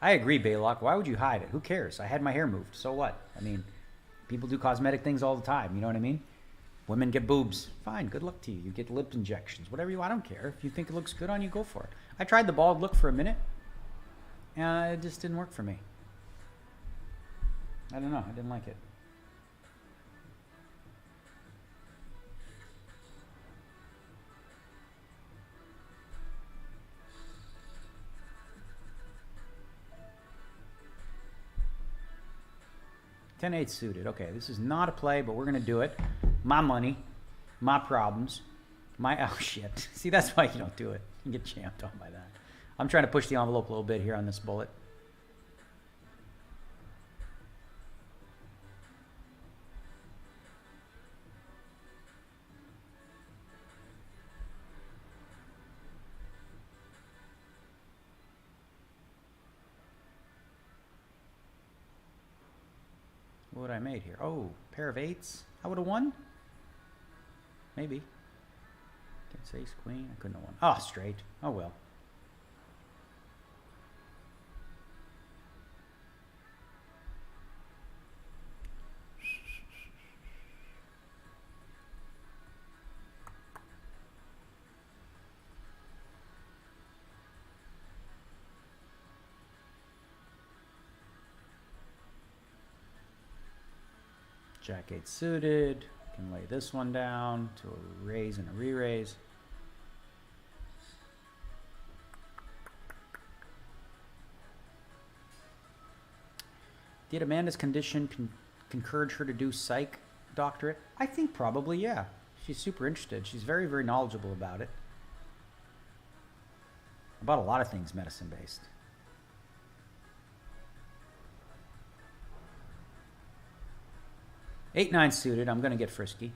I agree, Baylock. Why would you hide it? Who cares? I had my hair moved. So what? I mean, people do cosmetic things all the time. You know what I mean? Women get boobs. Fine. Good luck to you. You get lip injections. Whatever you want. I don't care. If you think it looks good on you, go for it. I tried the bald look for a minute. And it just didn't work for me. I don't know. I didn't like it. Ten-8 suited. Okay, this is not a play, but we're going to do it. My money, my problems, my... Oh, shit. See, that's why you don't do it. You get jammed on by that. I'm trying to push the envelope a little bit here on this bullet. What would I made here? Oh, pair of 8s. I would have won? Maybe. Against ace, queen. I couldn't have won. Oh, straight. Oh, well. Jack 8 suited. Can lay this one down to a raise and a re-raise. Did Amanda's condition encourage her to do psych doctorate? I think probably, yeah. She's super interested. She's very, very knowledgeable about it. About a lot of things medicine-based. 8-9 suited. I'm going to get frisky.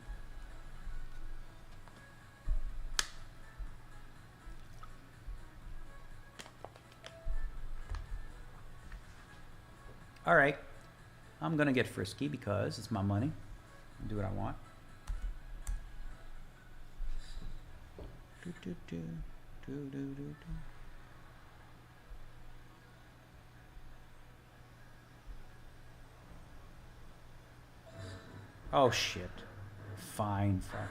All right. I'm going to get frisky because it's my money. I'll do what I want. Do, do, do, do, do, do, do. Oh, shit. Fine, fine.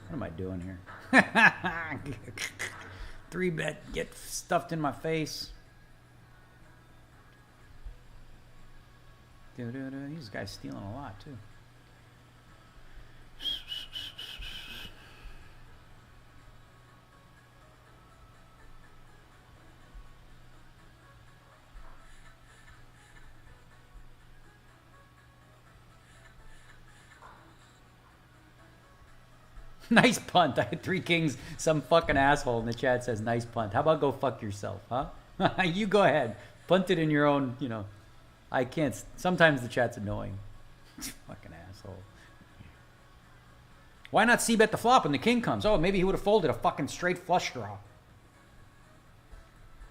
What am I doing here? 3-bet, get stuffed in my face. These guys stealing a lot, too. Nice punt. I had 3 kings. Some fucking asshole in the chat says nice punt. How about go fuck yourself, huh? You go ahead. Punt it in your own, you know. I can't. Sometimes the chat's annoying. Fucking asshole. Why not c-bet the flop when the king comes? Oh, maybe he would have folded a fucking straight flush draw.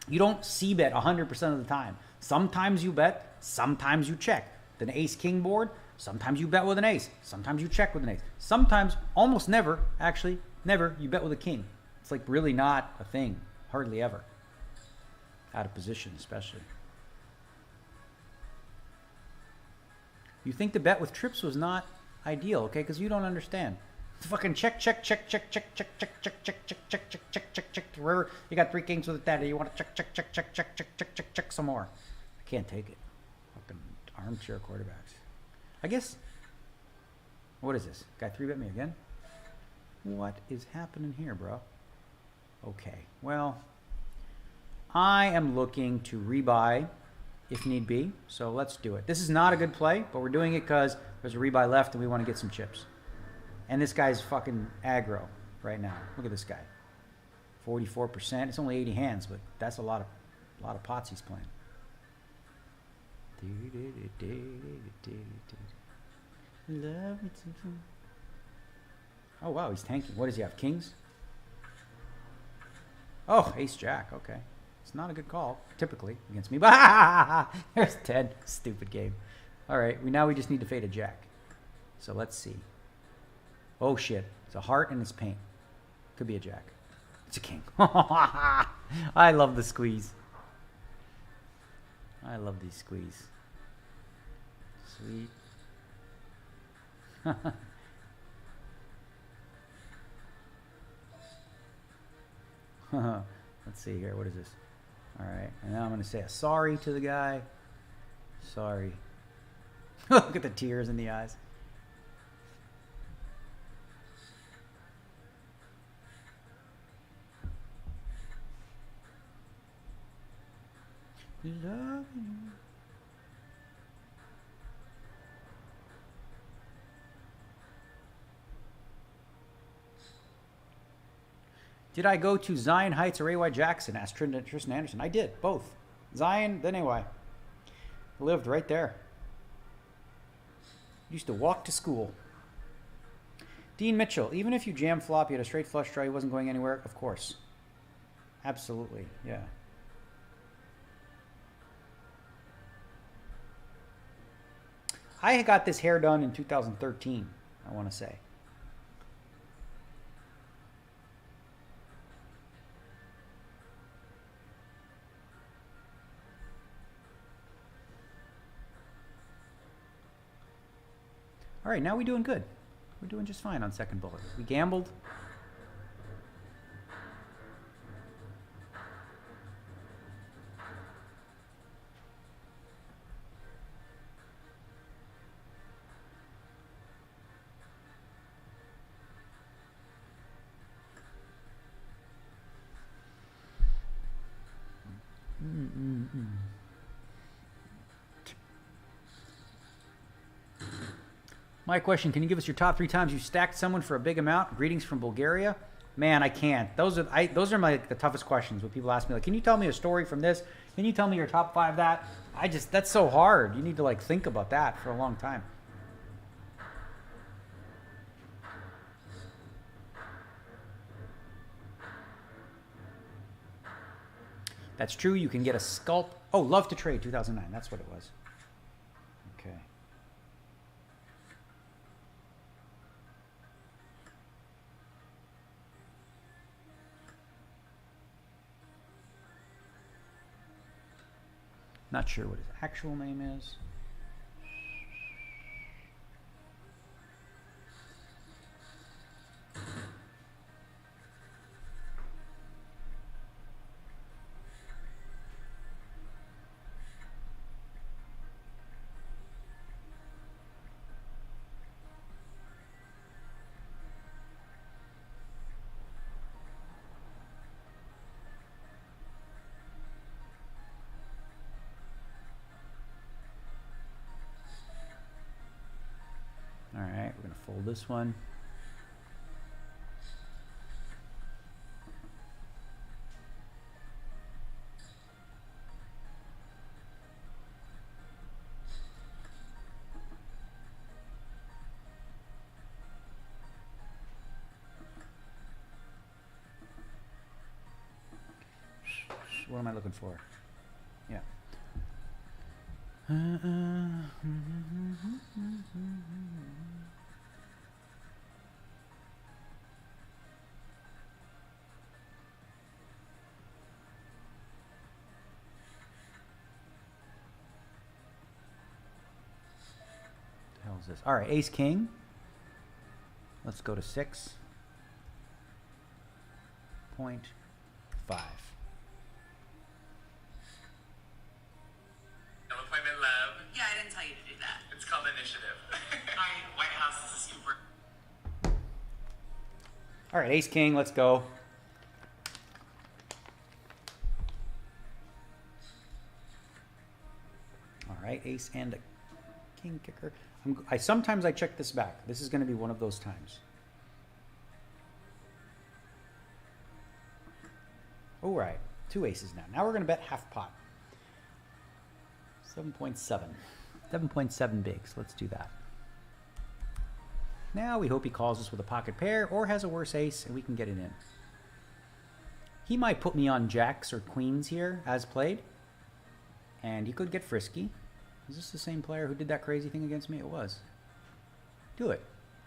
You don't c-bet 100% of the time. Sometimes you bet. Sometimes you check. The ace-king board. Sometimes you bet with an ace. Sometimes you check with an ace. Sometimes, almost never, actually, never, you bet with a king. It's like really not a thing. Hardly ever. Out of position, especially. You think the bet with trips was not ideal, okay? Because you don't understand. Fucking check, check, check, check, check, check, check, check, check, check, check, check, check, check, check. Wherever you got 3 kings with that, you want to check, check, check, check, check, check, check, check, check some more. I can't take it. Fucking armchair quarterbacks. I guess. What is this? Guy 3-bet me again? What is happening here, bro? Okay. Well, I am looking to rebuy if need be. So let's do it. This is not a good play, but we're doing it because there's a rebuy left and we want to get some chips. And this guy's fucking aggro right now. Look at this guy. 44%. It's only 80 hands, but that's a lot of pots he's playing. Oh wow, he's tanking. What does he have? Kings? Oh, ace jack. Okay. It's not a good call, typically, against me. There's 10. Stupid game. All right, now we just need to fade a jack. So let's see. Oh shit. It's a heart and it's paint. Could be a jack. It's a king. I love the squeeze. I love these squeeze. Sweet. Let's see here. What is this? All right. And now I'm going to say a sorry to the guy. Sorry. Look at the tears in the eyes. Love you. Did I go to Zion Heights or AY Jackson? Asked Tristan Anderson. I did, both. Zion, then AY. Lived right there. Used to walk to school. Dean Mitchell, even if you jam flop, you had a straight flush draw, he wasn't going anywhere? Of course. Absolutely, yeah. I got this hair done in 2013, I want to say. All right, now we're doing good. We're doing just fine on second bullet. We gambled. My question, can you give us your top 3 times you stacked someone for a big amount? Greetings from Bulgaria. Man, I can't. Those are the toughest questions when people ask me, like, can you tell me a story from this? Can you tell me your top 5 that? That's so hard. You need to like think about that for a long time. That's true. You can get a sculpt. Oh, Love to Trade 2009. That's what it was. Okay. Not sure what his actual name is. Fold this one. What am I looking for? Yeah. The hell is this? All right, ace king. Let's go to 6.5. No appointment, love. Yeah, I didn't tell you to do that. It's called initiative. Hi, White House is a super. All right, ace king, let's go. All right, ace and a king kicker. Sometimes I check this back. This is going to be one of those times. All right, 2 aces now. Now we're going to bet half pot. 7.7. 7.7 bigs. Let's do that. Now we hope he calls us with a pocket pair or has a worse ace and we can get it in. He might put me on jacks or queens here as played. And he could get frisky. Is this the same player who did that crazy thing against me? It was. Do it.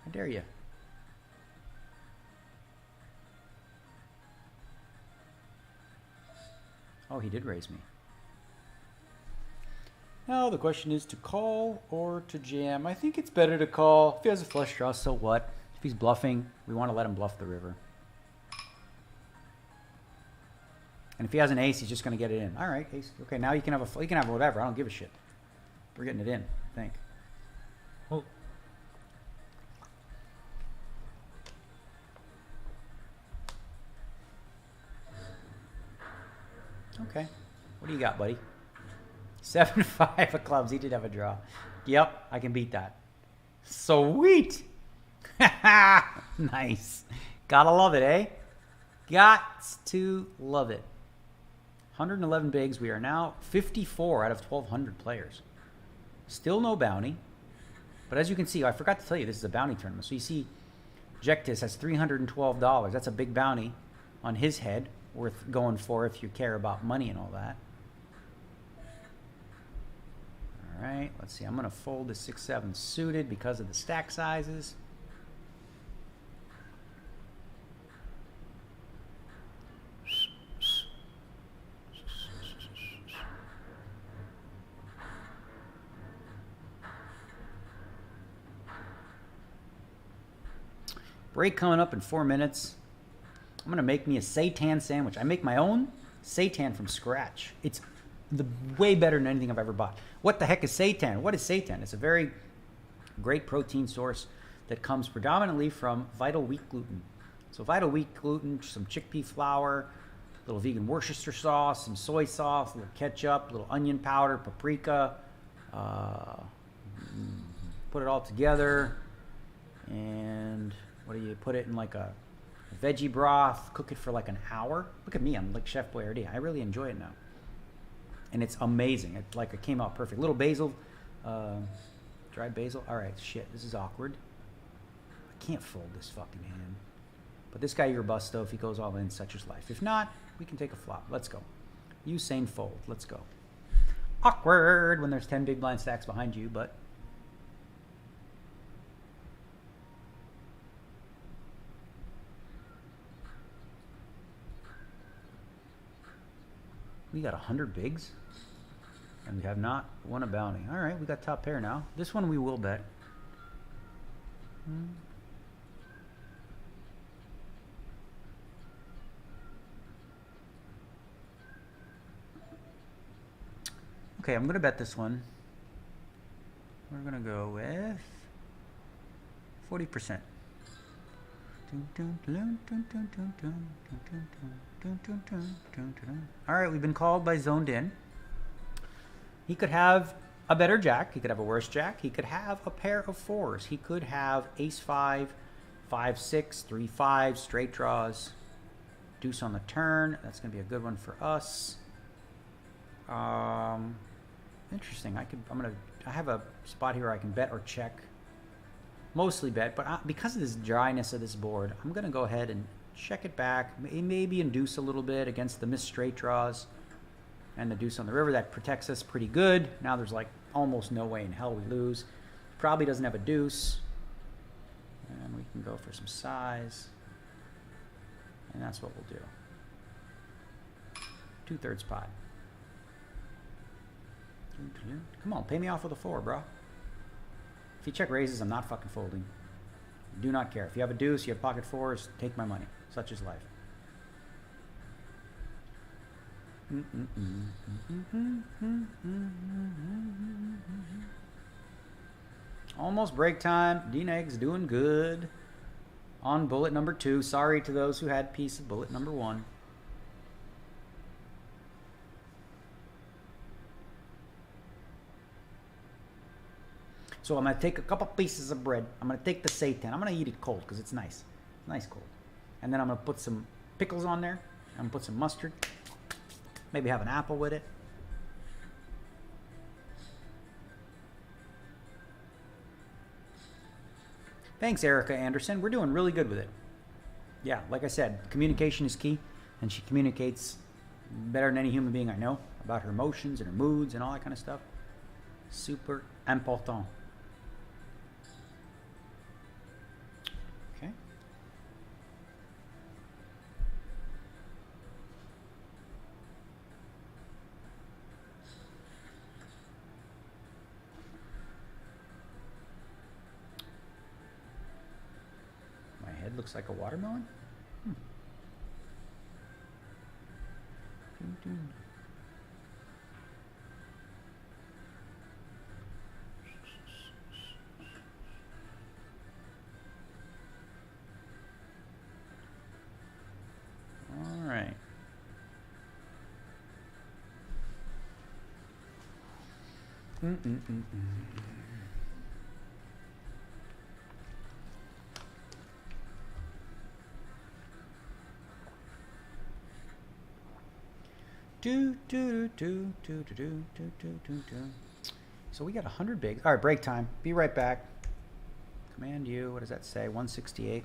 I dare you. Oh, he did raise me. Now the question is to call or to jam. I think it's better to call. If he has a flush draw, so what? If he's bluffing, we want to let him bluff the river. And if he has an ace, he's just going to get it in. All right, ace. Okay, now you can have you can have whatever. I don't give a shit. We're getting it in, I think. Oh. Okay. What do you got, buddy? 7-5 of clubs. He did have a draw. Yep, I can beat that. Sweet. Nice. Gotta love it, eh? Got to love it. 111 bigs. We are now 54 out of 1,200 players. Still no bounty. But as you can see, I forgot to tell you, this is a bounty tournament. So you see, Jektis has $312. That's a big bounty on his head. Worth going for if you care about money and all that. All right, let's see. I'm going to fold the 6-7 suited because of the stack sizes. Break coming up in 4 minutes. I'm going to make me a Seitan sandwich. I make my own Seitan from scratch. It's way better than anything I've ever bought. What the heck is Seitan? What is Seitan? It's a very great protein source that comes predominantly from Vital Wheat gluten. So Vital Wheat gluten, some chickpea flour, a little vegan Worcestershire sauce, some soy sauce, a little ketchup, a little onion powder, paprika. Put it all together. And what do you put it in, like a veggie broth, cook it for like an hour. Look at me, I'm like Chef Boyardee. I really enjoy it now. And it's amazing. It came out perfect. Little basil, dried basil. All right, shit, this is awkward. I can't fold this fucking hand. But this guy, you're bust though. If he goes all in, such is life. If not, we can take a flop. Let's go. Usain fold. Let's go. Awkward when there's 10 big blind stacks behind you, but we got 100 bigs, and we have not won a bounty. All right, we got top pair now. This one we will bet. Okay, I'm going to bet this one. We're going to go with 40%. All right, we've been called by zoned in. He could have a better jack. He could have a worse jack. He could have a pair of fours. He could have ace 5, 5, 6, 3, 5, straight draws, deuce on the turn. That's going to be a good one for us. Interesting. I have a spot here where I can bet or check. Mostly bet, but because of this dryness of this board, I'm going to go ahead and check it back. Maybe induce a little bit against the missed straight draws and the deuce on the river. That protects us pretty good. Now there's like almost no way in hell we lose. Probably doesn't have a deuce. And we can go for some size. And that's what we'll do. 2/3 pot. Come on, pay me off with a 4, bro. If you check raises, I'm not fucking folding. Do not care. If you have a deuce, you have pocket 4s, take my money. Such is life. Almost break time. D-Neg's doing good. On bullet number 2. Sorry to those who had piece of bullet number 1. So I'm going to take a couple pieces of bread. I'm going to take the seitan. I'm going to eat it cold because it's nice. Nice cold. And then I'm going to put some pickles on there. I'm going to put some mustard. Maybe have an apple with it. Thanks, Erica Anderson. We're doing really good with it. Yeah, like I said, communication is key. And she communicates better than any human being I know about her emotions and her moods and all that kind of stuff. Super important. Okay. My head looks like a watermelon. All right. So we got 100 bigs. All right, break time. Be right back. Command U. What does that say? 168.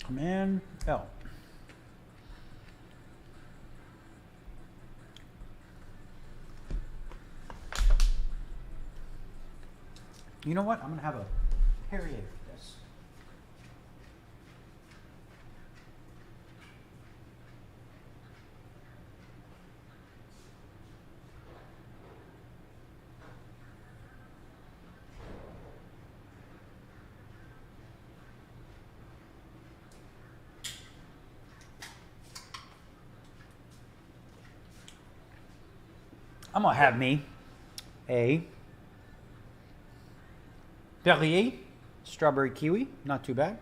Man, L. You know what? I'm gonna have a Perrier for this. I'm gonna have me a Perrier strawberry kiwi, not too bad.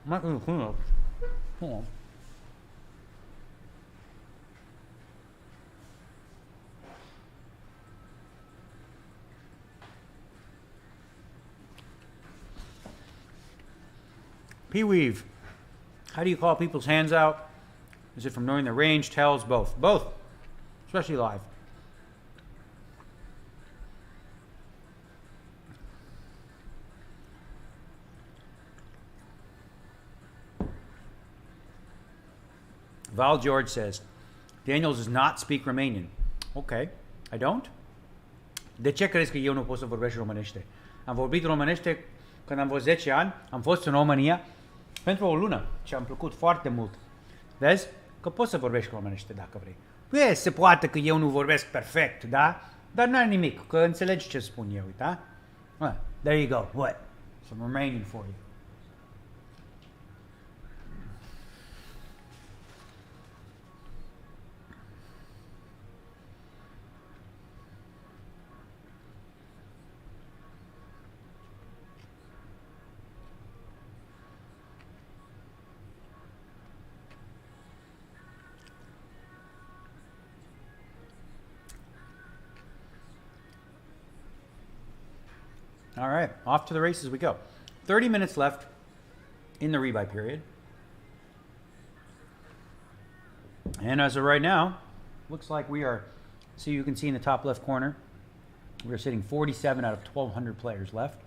Not really clean up. Hold on. P-weave. How do you call people's hands out? Is it from knowing the range, tells, both? Both. Especially live. Val George says, Daniels does not speak Romanian. Okay, I don't? De ce crezi că eu nu pot să vorbesc românește? Am vorbit românește când am fost 10 ani, am fost în România pentru o lună și am plăcut foarte mult. Vezi? Că poți să vorbești românește dacă vrei. Nu e, se poate că eu nu vorbesc perfect, da? Dar n-are nimic, că înțelegi ce spun eu, da? There you go. What? Some Romanian for you. All right, off to the races we go. 30 minutes left in the rebuy period. And as of right now, looks like we are, so you can see in the top left corner, we're sitting 47 out of 1,200 players left.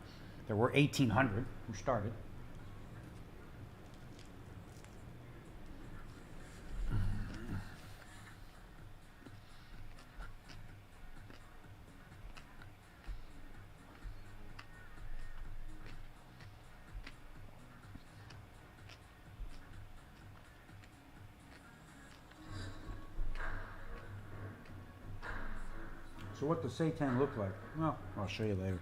There were 1,800 who started. So what does Seitan look like? Well, I'll show you later.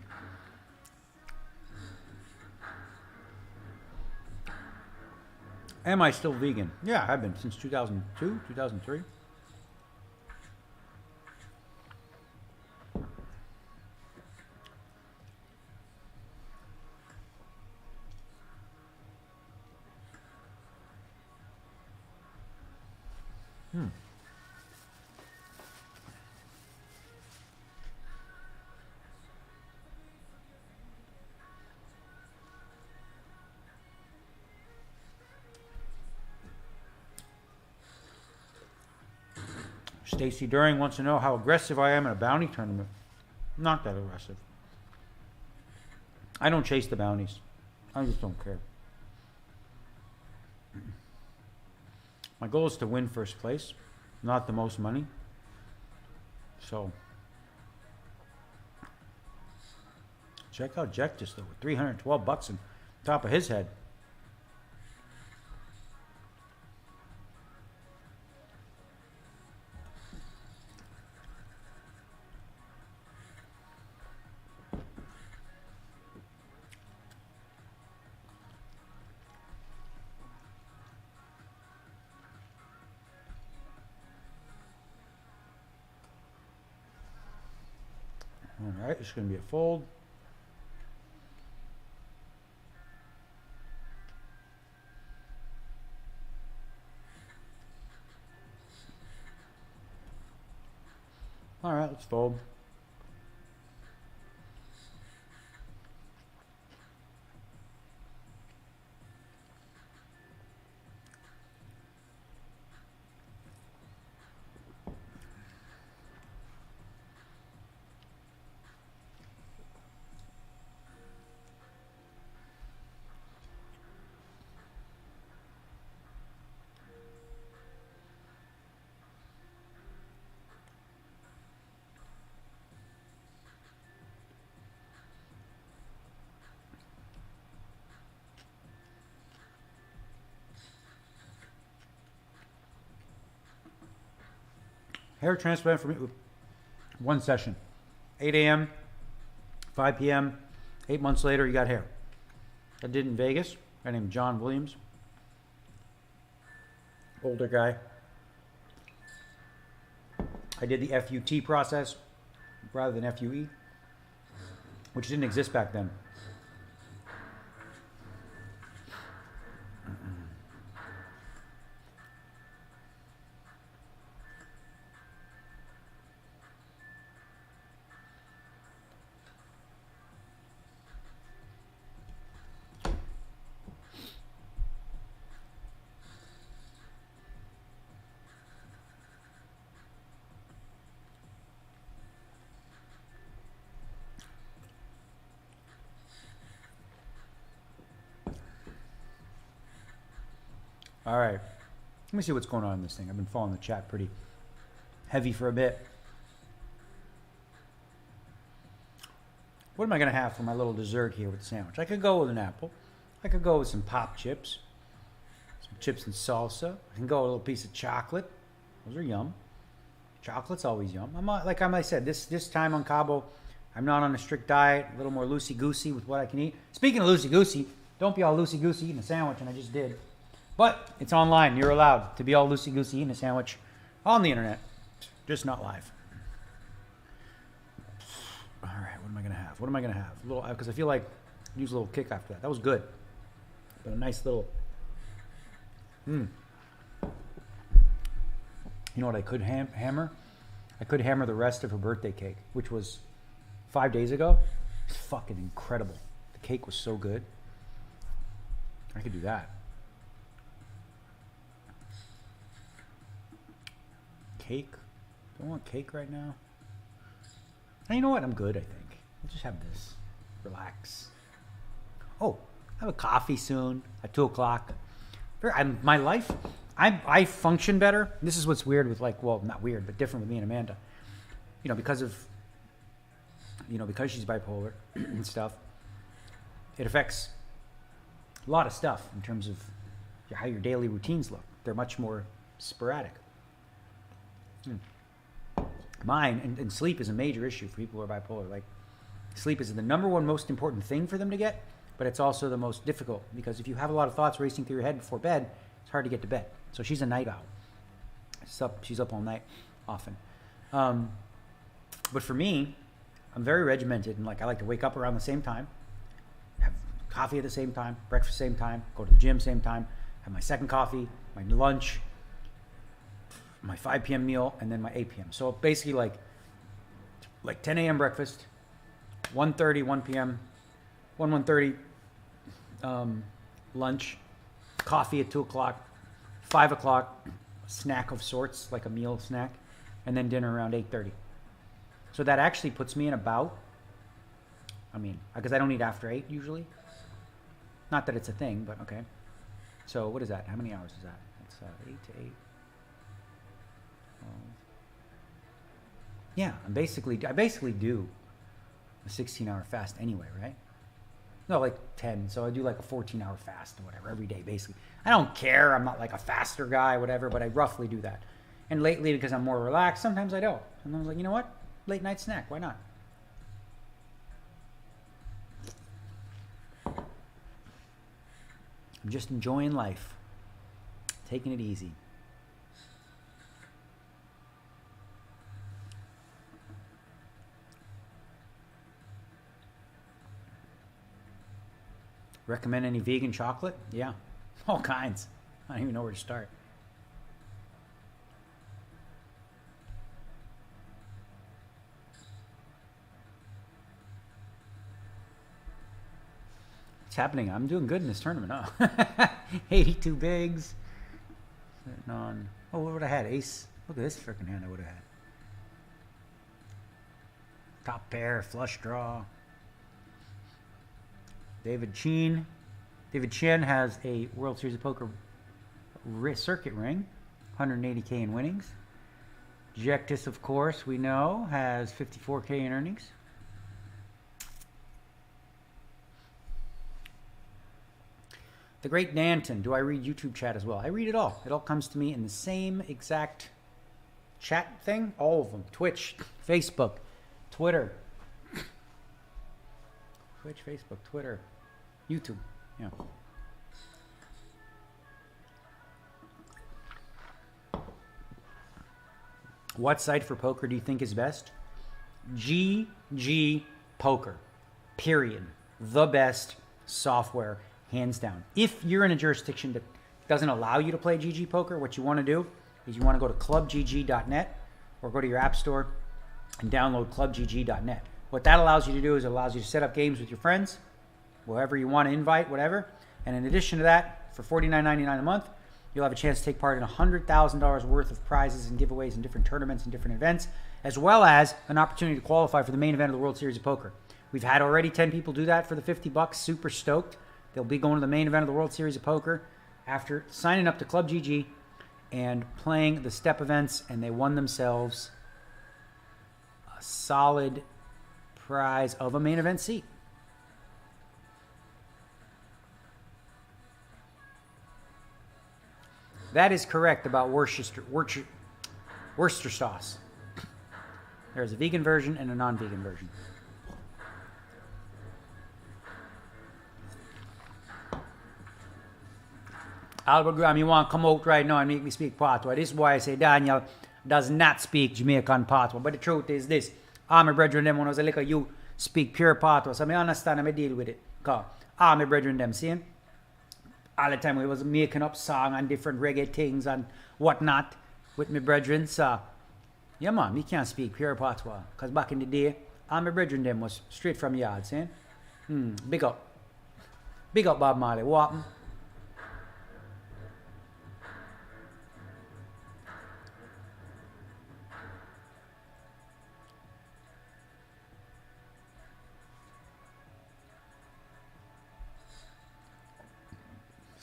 Am I still vegan? Yeah, I've been since 2002, 2003. Stacy During wants to know how aggressive I am in a bounty tournament. Not that aggressive. I don't chase the bounties. I just don't care. My goal is to win first place, not the most money. So, check out Jack just though, with 312 bucks on top of his head. All right, it's going to be a fold. All right, let's fold. Hair transplant for me, one session. 8 a.m., 5 p.m., 8 months later, you got hair. I did in Vegas. A guy named John Williams. Older guy. I did the FUT process rather than FUE, which didn't exist back then. All right. Let me see what's going on in this thing. I've been following the chat pretty heavy for a bit. What am I going to have for my little dessert here with the sandwich? I could go with an apple. I could go with some pop chips. Some chips and salsa. I can go with a little piece of chocolate. Those are yum. Chocolate's always yum. I'm not, like I said, this time on Cabo, I'm not on a strict diet. A little more loosey-goosey with what I can eat. Speaking of loosey-goosey, don't be all loosey-goosey eating a sandwich, and I just did. But it's online. You're allowed to be all loosey-goosey eating a sandwich on the internet, just not live. All right, what am I going to have? What am I going to have? A little, because I feel like I use a little kick after that. That was good. But a nice little... You know what I could hammer? I could hammer the rest of her birthday cake, which was 5 days ago. It's fucking incredible. The cake was so good. I could do that. Cake? Do I want cake right now? And you know what? I'm good, I think. I'll just have this. Relax. Oh, I have a coffee soon at 2 o'clock. My life, I function better. This is what's weird with, like, well, not weird, but different with me and Amanda. You know, because she's bipolar and stuff, it affects a lot of stuff in terms of how your daily routines look. They're much more sporadic. Mine, and sleep is a major issue for people who are bipolar. Like, sleep is the number one most important thing for them to get, but it's also the most difficult, because if you have a lot of thoughts racing through your head before bed, it's hard to get to bed. So she's a night owl. She's up all night often. But for me, I'm very regimented, and like I like to wake up around the same time, have coffee at the same time, breakfast same time, go to the gym same time, have my second coffee, my lunch, my 5 p.m. meal, and then my 8 p.m. So basically like 10 a.m. breakfast, 1:30, 1 p.m., 1:30 lunch, coffee at 2 o'clock, 5 o'clock, a snack of sorts, like a meal snack, and then dinner around 8:30. So that actually puts me in about, because I don't eat after 8 usually. Not that it's a thing, but okay. So what is that? How many hours is that? It's 8 to 8. Yeah, I basically do a 16-hour fast anyway, right? No, like 10. So I do like a 14-hour fast or whatever every day, basically. I don't care. I'm not like a faster guy, whatever, but I roughly do that. And lately, because I'm more relaxed, sometimes I don't. And I was like, you know what? Late night snack. Why not? I'm just enjoying life. Taking it easy. Recommend any vegan chocolate? Yeah, all kinds. I don't even know where to start. What's happening? I'm doing good in this tournament, huh? 82 bigs. Sitting on... Oh, what would I had? Ace. Look at this freaking hand I would have had. Top pair, flush draw. David Chen has a World Series of Poker circuit ring, 180K in winnings. Jectus, of course, we know, has 54K in earnings. The Great Danton, do I read YouTube chat as well? I read it all. It all comes to me in the same exact chat thing? All of them. Twitch, Facebook, Twitter. Twitch, Facebook, Twitter, YouTube. Yeah. What site for poker do you think is best? GGPoker. Period. The best software, hands down. If you're in a jurisdiction that doesn't allow you to play GGPoker, what you want to do is you want to go to clubgg.net or go to your app store and download clubgg.net. What that allows you to do is it allows you to set up games with your friends, whoever you want to invite, whatever. And in addition to that, for $49.99 a month, you'll have a chance to take part in $100,000 worth of prizes and giveaways in different tournaments and different events, as well as an opportunity to qualify for the main event of the World Series of Poker. We've had already 10 people do that for the $50. Super stoked. They'll be going to the main event of the World Series of Poker after signing up to Club GG and playing the step events, and they won themselves a solid prize of a main event seat. That is correct about Worcester sauce. There's a vegan version and a non-vegan version. Albert Graham, you want to come out right now and make me speak patois. This is why I say Daniel does not speak Jamaican patois. But the truth is this. All my brethren, them, when I was a little, you speak pure patois. So I understand and I deal with it. Because all my brethren, them, see? All the time we was making up song and different reggae things and whatnot with my brethren. So, yeah, man, we can't speak pure patois. Because back in the day, all my brethren, them, was straight from yard, see? Big up. Big up, Bob Marley. What happened?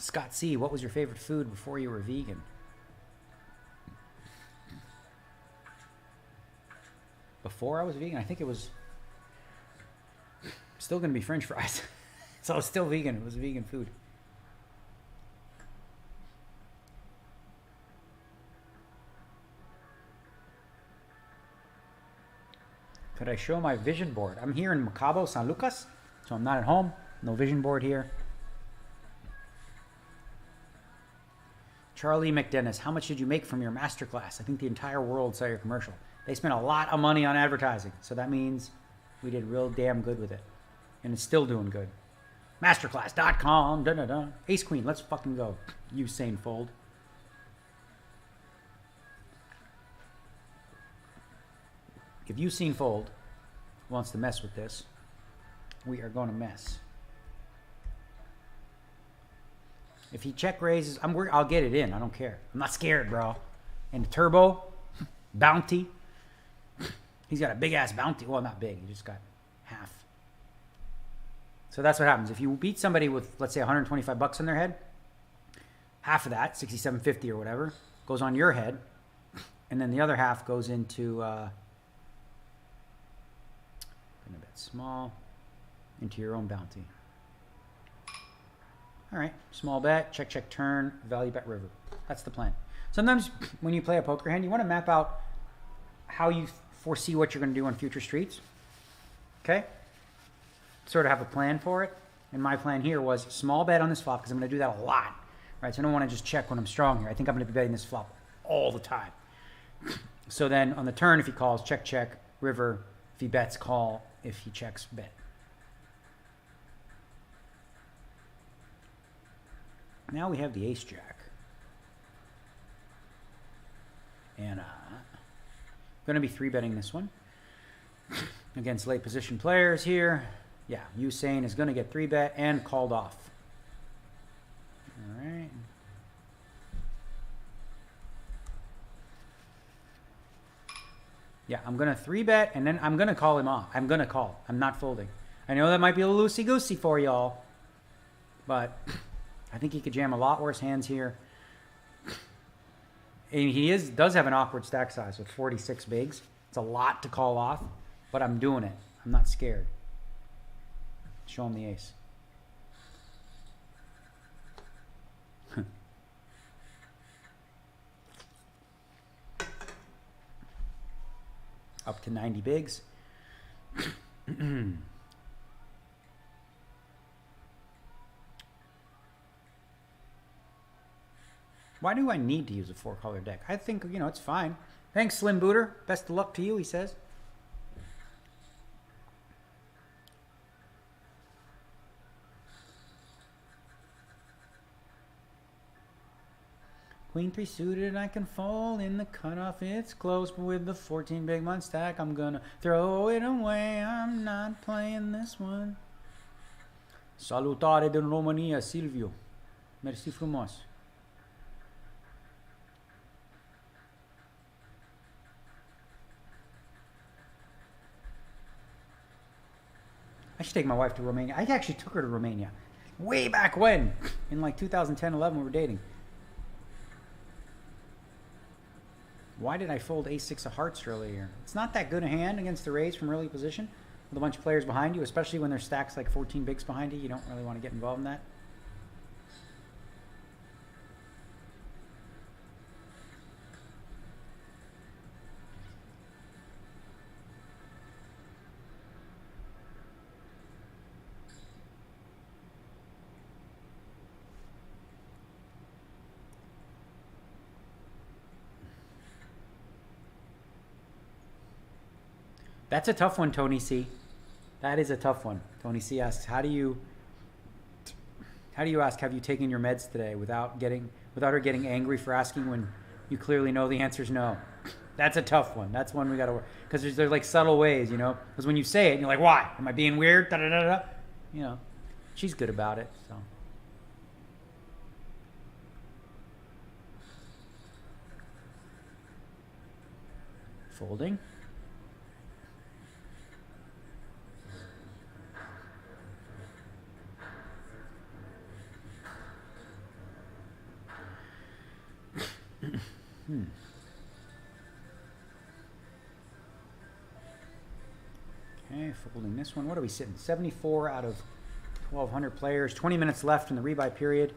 Scott C., what was your favorite food before you were vegan? Before I was vegan, I think it was still going to be French fries. So I was still vegan. It was vegan food. Could I show my vision board? I'm here in Macabo, San Lucas, so I'm not at home. No vision board here. Charlie McDennis, how much did you make from your masterclass? I think the entire world saw your commercial. They spent a lot of money on advertising, so that means we did real damn good with it. And it's still doing good. Masterclass.com, da-da-da. Ace Queen, let's fucking go. Usain Fold. If Usain Fold wants to mess with this, we are going to mess. If he check raises, I'll get it in. I don't care. I'm not scared, bro. And the Turbo Bounty. He's got a big-ass bounty. Well, not big. He just got half. So that's what happens. If you beat somebody with, let's say, $125 on their head, half of that, $67.50 or whatever, goes on your head. And then the other half goes into, a bit small, into your own bounty. All right, small bet, check, check, turn, value bet, river. That's the plan. Sometimes when you play a poker hand, you want to map out how you foresee what you're going to do on future streets. Okay? Sort of have a plan for it. And my plan here was small bet on this flop because I'm going to do that a lot. Right? So I don't want to just check when I'm strong here. I think I'm going to be betting this flop all the time. So then on the turn, if he calls, check, check, river. If he bets, call. If he checks, bet. Now we have the ace jack. And going to be 3-betting this one against late position players here. Yeah, Usain is going to get 3-bet and called off. All right. Yeah, I'm going to 3-bet and then I'm going to call him off. I'm going to call. I'm not folding. I know that might be a little loosey-goosey for y'all, but I think he could jam a lot worse hands here. And he does have an awkward stack size with 46 bigs. It's a lot to call off, but I'm doing it. I'm not scared. Show him the ace. Up to 90 bigs. Why do I need to use a 4-color deck? I think, you know, it's fine. Thanks, Slim Booter. Best of luck to you, he says. Queen 3 suited, I can fall in the cutoff. It's close, but with the 14 big blind stack, I'm gonna throw it away. I'm not playing this one. Salutare din Romania, Silvio. Merci frumos. I should take my wife to Romania. I actually took her to Romania way back when, in like 2010-11, we were dating. Why did I fold ace-6 of hearts earlier? It's not that good a hand against the raise from early position with a bunch of players behind you, especially when there's stacks like 14 bigs behind you. You don't really want to get involved in that. That's a tough one, Tony C. That is a tough one. Tony C asks, how do you ask, have you taken your meds today without her getting angry for asking when you clearly know the answer's no? That's a tough one. That's one we got to work. Because there's like subtle ways, you know? Because when you say it, you're like, why? Am I being weird? Da, da, da, da. You know, she's good about it, so. Folding. Okay, folding this one. What are we sitting? 74 out of 1,200 players. 20 minutes left in the rebuy period.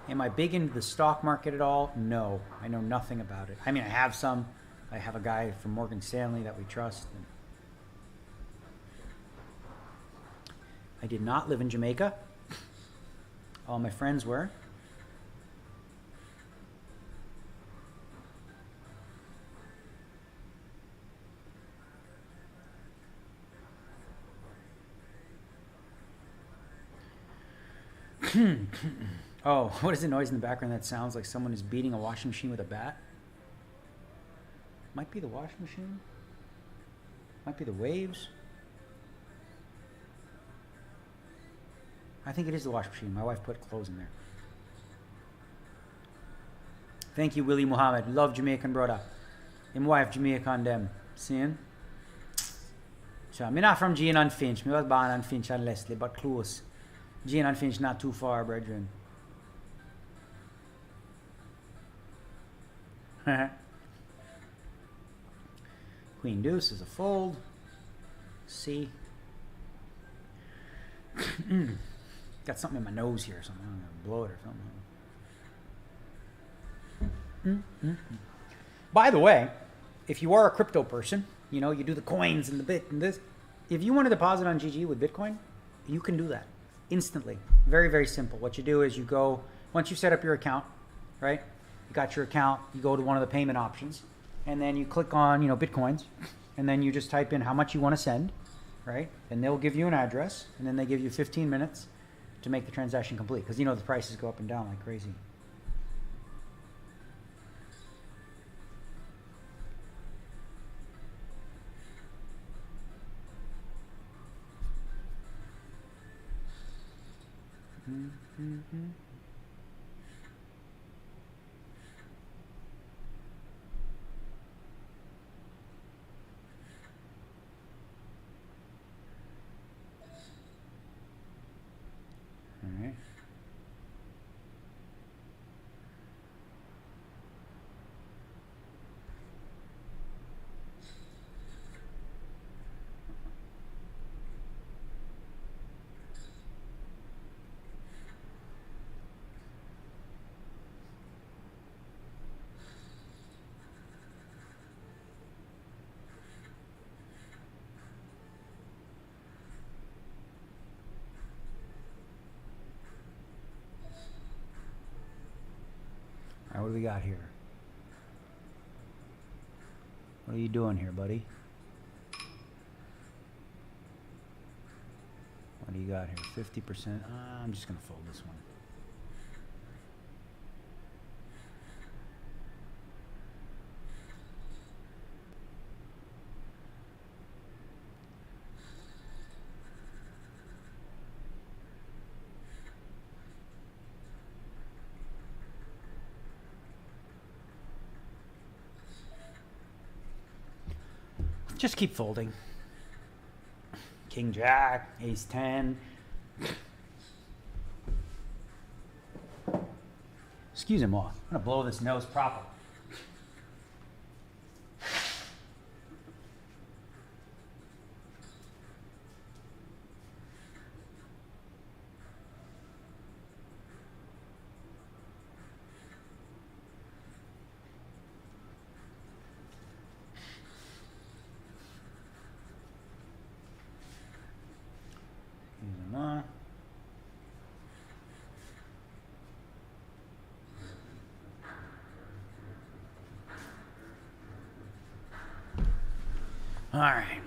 Am I big into the stock market at all? No, I know nothing about it. I mean, I have some. I have a guy from Morgan Stanley that we trust. And I did not live in Jamaica. All my friends were. Oh, what is the noise in the background that sounds like someone is beating a washing machine with a bat? Might be the washing machine. Might be the waves. I think it is the washing machine. My wife put clothes in there. Thank you, Willie Muhammad. Love Jamaican brother. And wife Jamaican them. Seeing? So, I'm not from Jane and Finch. I was born in Finch and Leslie, but close. Jane and Finch not too far, brethren. Queen deuce is a fold. C. Got something in my nose here or something. I'm gonna blow it or something. By the way, if you are a crypto person, you know, you do the coins and the bit and this. If you want to deposit on GG with Bitcoin, you can do that instantly. Very, very simple. What you do is you go, once you set up your account, right? You got your account, you go to one of the payment options, and then you click on, you know, Bitcoins, and then you just type in how much you want to send, right? And they'll give you an address, and then they give you 15 minutes to make the transaction complete, because you know the prices go up and down like crazy. All right. All right, what do we got here? What are you doing here, buddy? What do you got here? 50%. I'm just going to fold this one. Just keep folding. King Jack, Ace 10. Excuse him off. I'm gonna blow this nose proper. All right.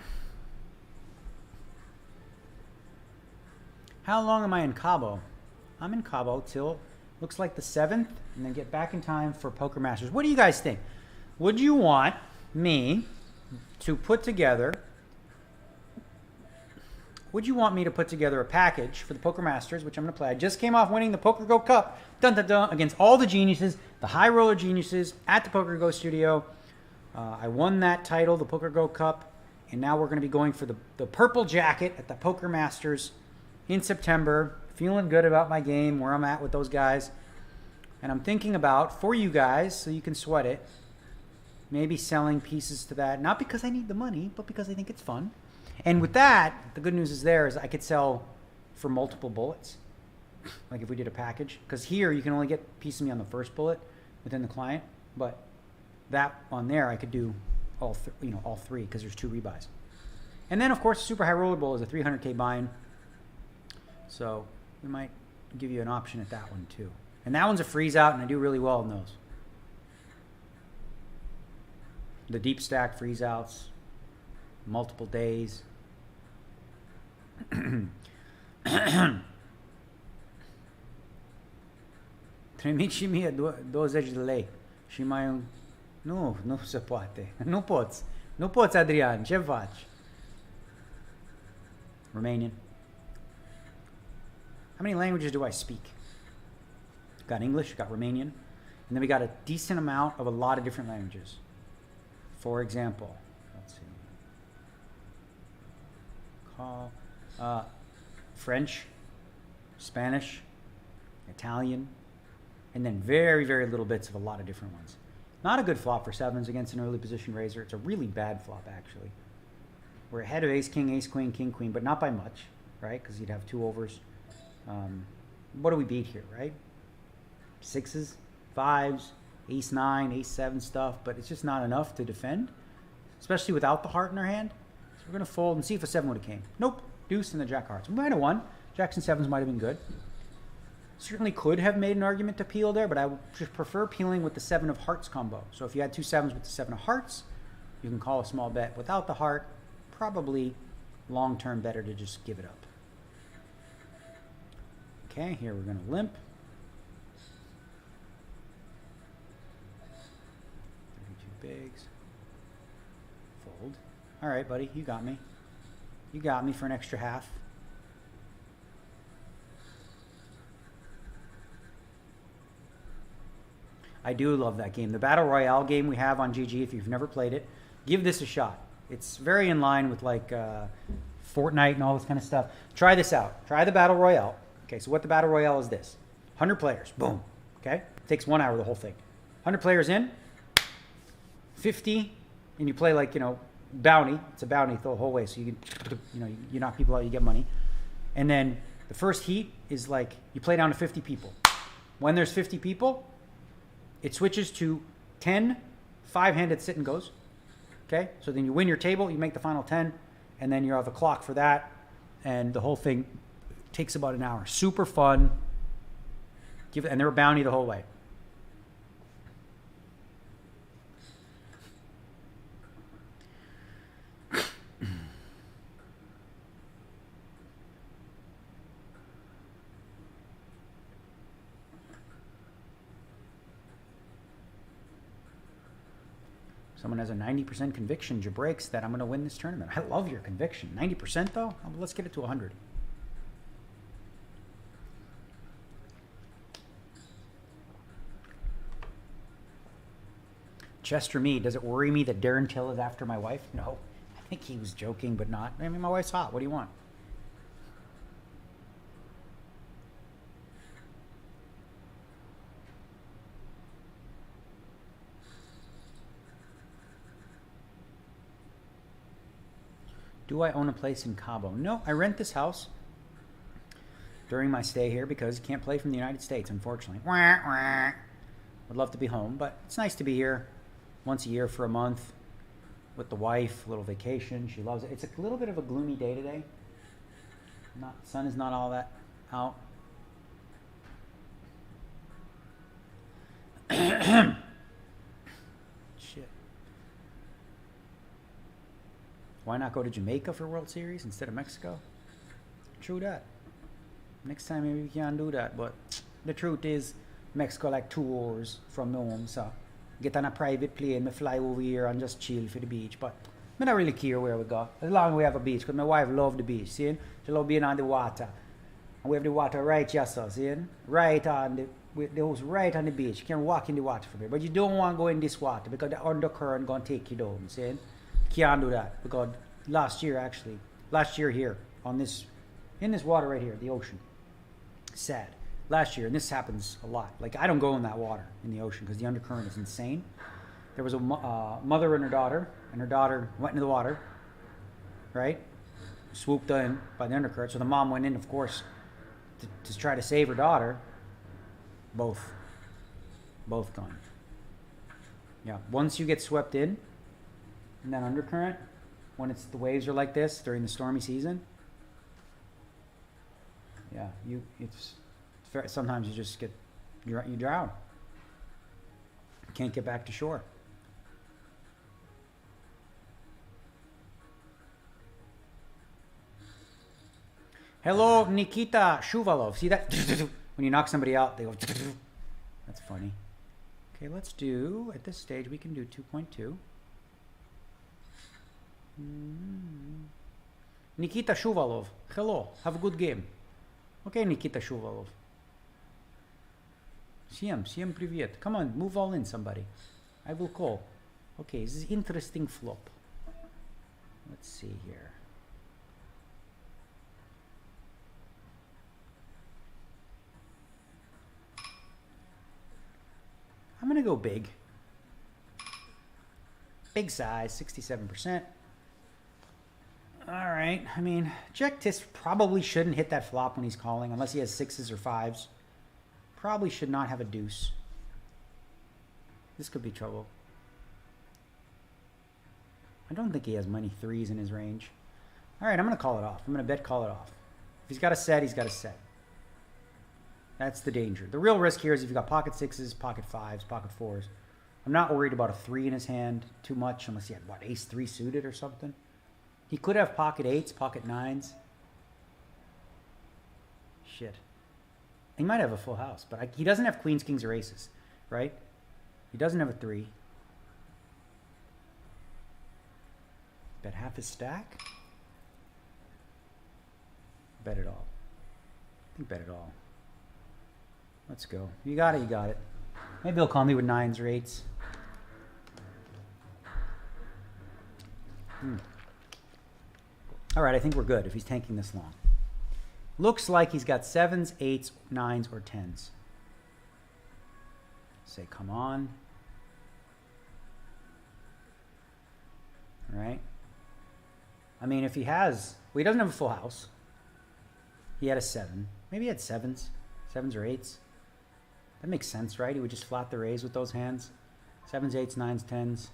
How long am I in Cabo? I'm in Cabo till looks like the 7th, and then get back in time for Poker Masters. What do you guys think? Would you want me to put together? Would you want me to put together a package for the Poker Masters, which I'm going to play? I just came off winning the PokerGO Cup, dun dun dun, against all the geniuses, the high roller geniuses at the PokerGO studio. I won that title, the PokerGO Cup, and now we're going to be going for the purple jacket at the Poker Masters in September. Feeling good about my game, where I'm at with those guys. And I'm thinking about, for you guys, so you can sweat it, maybe selling pieces to that. Not because I need the money, but because I think it's fun. And with that, the good news is I could sell for multiple bullets. Like if we did a package. Because here, you can only get piece of me on the first bullet within the client. But that on there, I could do all three, because there's 2 rebuys. And then, of course, Super High Roller Bowl is a 300K buy-in. So we might give you an option at that one, too. And that one's a freeze out, and I do really well in those. The deep stack freeze outs, multiple days. Trimiți mie 20 de lei și mai un... Nu se poate. Nu poți. Nu poți, Adrian. Ce faci? Romanian. How many languages do I speak? Got English, got Romanian, and then we got a decent amount of a lot of different languages. For example, let's see. French, Spanish, Italian, and then very, very little bits of a lot of different ones. Not a good flop for 7s against an early position raiser. It's a really bad flop, actually. We're ahead of ace, king, king, queen, but not by much, right? Because you'd have 2 overs. What do we beat here, right? 6s, 5s, ace 9, ace 7 stuff, but it's just not enough to defend, especially without the heart in our hand. So we're going to fold and see if a 7 would have came. Nope. Deuce and the jack hearts. We might have won. Jacks and 7s might have been good. Certainly could have made an argument to peel there, but I would just prefer peeling with the 7 of hearts combo. So if you had 2 7s with the 7 of hearts, you can call a small bet. Without the heart, probably long-term better to just give it up. Okay, here we're going to limp. 32 bigs. Fold. All right, buddy, you got me. You got me for an extra half. I do love that game. The Battle Royale game we have on GG, if you've never played it, give this a shot. It's very in line with like Fortnite and all this kind of stuff. Try this out. Try the Battle Royale. Okay, so what the Battle Royale is this. 100 players. Boom. Okay? It takes 1 hour, the whole thing. 100 players in. 50. And you play like, bounty. It's a bounty the whole way. So you can, you knock people out, you get money. And then the first heat is like, you play down to 50 people. When there's 50 people, it switches to 10 5-handed sit and goes. Okay? So then you win your table, you make the final 10, and then you have a clock for that, and the whole thing takes about an hour. Super fun. And they're a bounty the whole way. Someone has a 90% conviction, Jabreaks, that I'm going to win this tournament. I love your conviction. 90% though? Let's get it to 100. Chester Mead, does it worry me that Darren Till is after my wife? No. I think he was joking, but not. I mean, my wife's hot. What do you want? Do I own a place in Cabo? No, I rent this house during my stay here because you can't play from the United States, unfortunately. Would love to be home, but it's nice to be here once a year for a month with the wife, a little vacation. She loves it. It's a little bit of a gloomy day today. Sun is not all that out. Shit. Why not go to Jamaica for World Series instead of Mexico? True that. Next time maybe we can do that, but the truth is Mexico like 2 hours from home, so get on a private plane, me fly over here and just chill for the beach. But I don't really care where we go, as long as we have a beach, because my wife loves the beach, see? She loves being on the water. And we have the water right here, so, see? Right on the house right on the beach. You can walk in the water from here, but you don't want to go in this water because the undercurrent going to take you down, see? Can't do that, because last year here, in this water right here, the ocean, sad. Last year, and this happens a lot, like I don't go in that water in the ocean because the undercurrent is insane. There was a mother and her daughter went into the water, right? Swooped in by the undercurrent. So the mom went in, of course, to try to save her daughter. Both gone. Yeah, once you get swept in that undercurrent, when the waves are like this during the stormy season, yeah, sometimes you just you drown. You can't get back to shore. Hello, Nikita Shuvalov. See that? When you knock somebody out, they go. That's funny. Okay, let's do, at this stage, we can do 2.2. Nikita Shuvalov. Hello. Have a good game. Okay, Nikita Shuvalov. Всем привет. Come on, move all in, somebody. I will call. Okay, this is interesting flop. Let's see here. I'm going to go big. Big size, 67%. All right. I mean, Jack Tis probably shouldn't hit that flop when he's calling, unless he has 6s or 5s. Probably should not have a deuce. This could be trouble. I don't think he has many 3s in his range. All right, I'm going to call it off. I'm going to bet call it off. If he's got a set, he's got a set. That's the danger. The real risk here is if you've got pocket 6s, pocket 5s, pocket 4s. I'm not worried about a 3 in his hand too much, unless he had, what, ace 3 suited or something. He could have pocket 8s, pocket 9s. Shit. He might have a full house, but he doesn't have queens, kings, or aces, right? He doesn't have a 3. Bet half his stack? Bet it all. I think bet it all. Let's go. You got it, you got it. Maybe he'll call me with 9s or 8s. All right, I think we're good if he's tanking this long. Looks like he's got 7s, 8s, 9s, or 10s. Say, come on. All right. I mean, if he has, well, he doesn't have a full house. He had a 7. Maybe he had 7s. 7s or 8s. That makes sense, right? He would just flat the raise with those hands. 7s, 8s, 9s, 10s.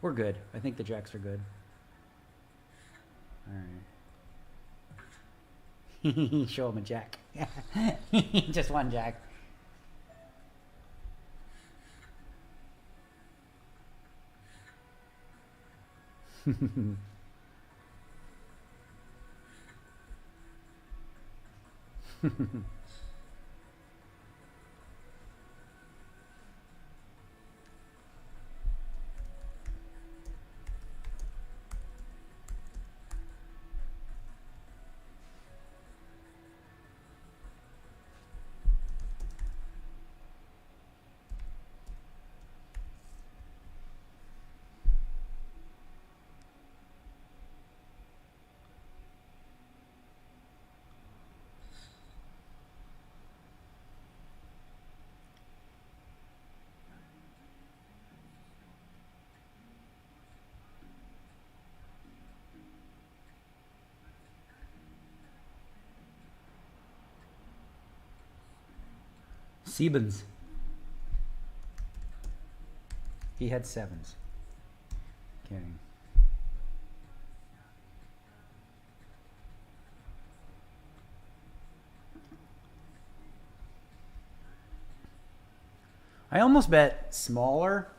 We're good. I think the jacks are good. All right. Show him a jack. Just one jack. Siebens. He had sevens. Kidding. I almost bet smaller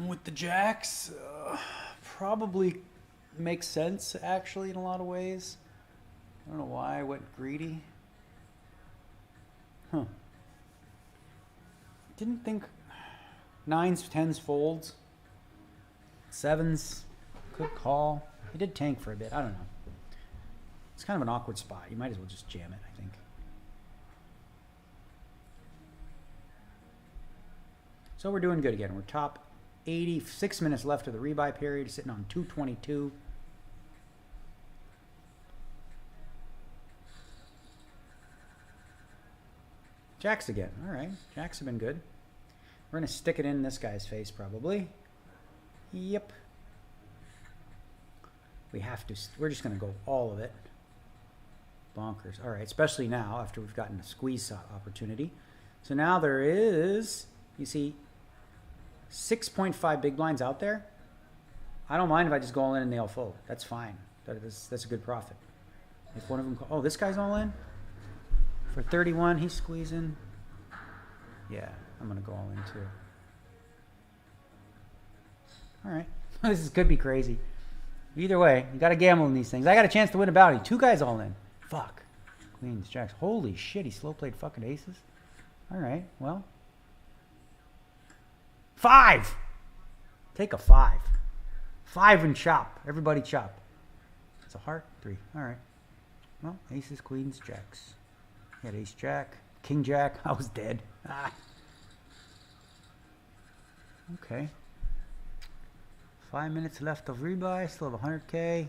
with the jacks. Probably makes sense, actually, in a lot of ways. I don't know why I went greedy. Huh. Didn't think nines, tens folds. Sevens could call. He did tank for a bit. I don't know. It's kind of an awkward spot. You might as well just jam it, I think. So we're doing good again. We're top 86 minutes left of the rebuy period, sitting on 222. Jacks again. All right. Jacks have been good. We're going to stick it in this guy's face probably. Yep. We have to. We're just going to go all of it. Bonkers. All right. Especially now after we've gotten a squeeze opportunity. So now there is, you see, 6.5 big blinds out there. I don't mind if I just go all in and they all fold. That's fine. That's a good profit. If one of them, oh, this guy's all in for 31. He's squeezing. Yeah, I'm gonna go all in too. All right, this could be crazy. Either way, you gotta gamble in these things. I got a chance to win a bounty. Two guys all in. Fuck. Queens, jacks. Holy shit, he slow played fucking aces. All right, well. 5. Take a 5. 5 and chop. Everybody chop. It's a heart. 3. All right. Well, aces, queens, jacks. He had ace jack, king jack. I was dead. Ah. Okay. 5 minutes left of rebuy. Still have 100K.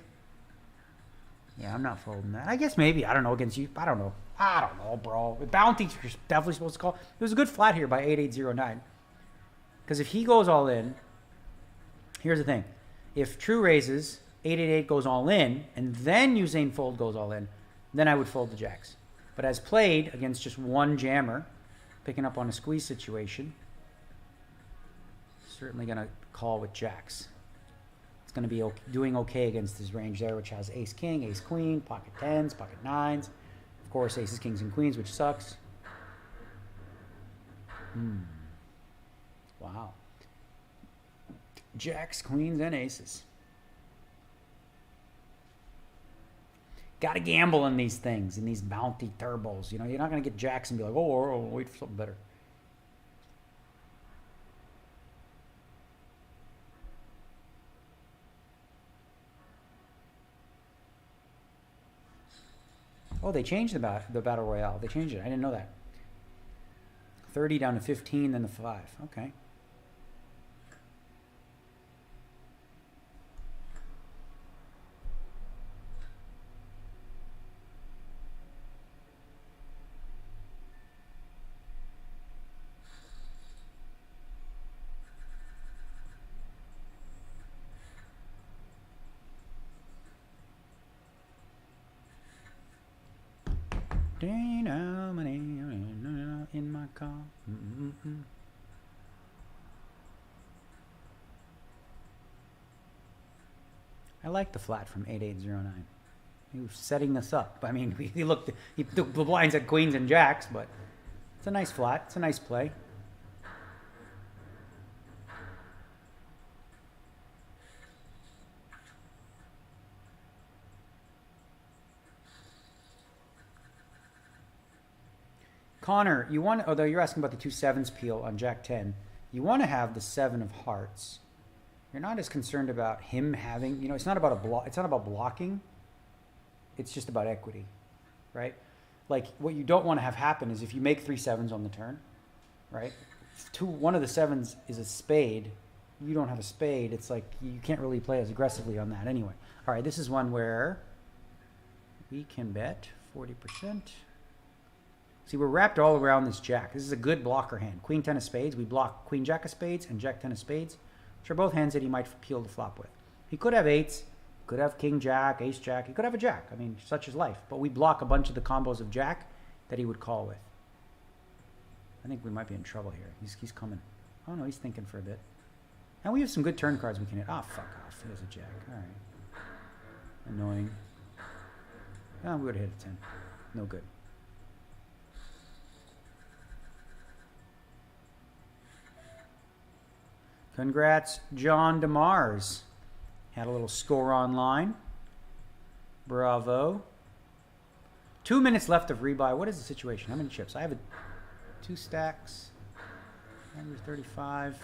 Yeah, I'm not folding that. I guess maybe. I don't know against you. I don't know. I don't know, bro. Bounties you're definitely supposed to call. There was a good flat here by 8809. Because if he goes all in, here's the thing. If True raises, 888 goes all in, and then Usain Fold goes all in, then I would fold the jacks. But as played against just one jammer, picking up on a squeeze situation, certainly going to call with jacks. It's going to be doing okay against his range there, which has ace king, ace queen, pocket tens, pocket nines. Of course, aces, kings, and queens, which sucks. Wow. Jacks, queens, and aces. Got to gamble in these things, in these bounty turbos. You know, you're not going to get jacks and be like, oh, wait for something better. Oh, they changed the Battle Royale. They changed it. I didn't know that. 30 down to 15, then the 5. Okay. In my car. I like the flat from 8809. He was setting this up. I mean, he the blinds had queens and jacks, but it's a nice flat. It's a nice play. Connor, you want, although you're asking about the 2 sevens peel on Jack 10, you want to have the 7 of hearts. You're not as concerned about him having, you know, it's not about it's not about blocking. It's just about equity, right? Like what you don't want to have happen is if you make 3 sevens on the turn, right? One of the sevens is a spade. You don't have a spade. It's like you can't really play as aggressively on that anyway. All right, this is one where we can bet 40%. See, we're wrapped all around this jack. This is a good blocker hand. Queen 10 of spades. We block queen jack of spades and jack 10 of spades, which are both hands that he might peel the flop with. He could have eights, could have king jack, ace jack. He could have a jack. I mean, such is life. But we block a bunch of the combos of jack that he would call with. I think we might be in trouble here. He's coming. Oh no, he's thinking for a bit. And we have some good turn cards we can hit. Ah, fuck off. There's a jack. All right. Annoying. Oh, we would have hit a 10. No good. Congrats, John DeMars. Had a little score online. Bravo. 2 minutes left of rebuy. What is the situation? How many chips? I have 2 stacks. Under 35.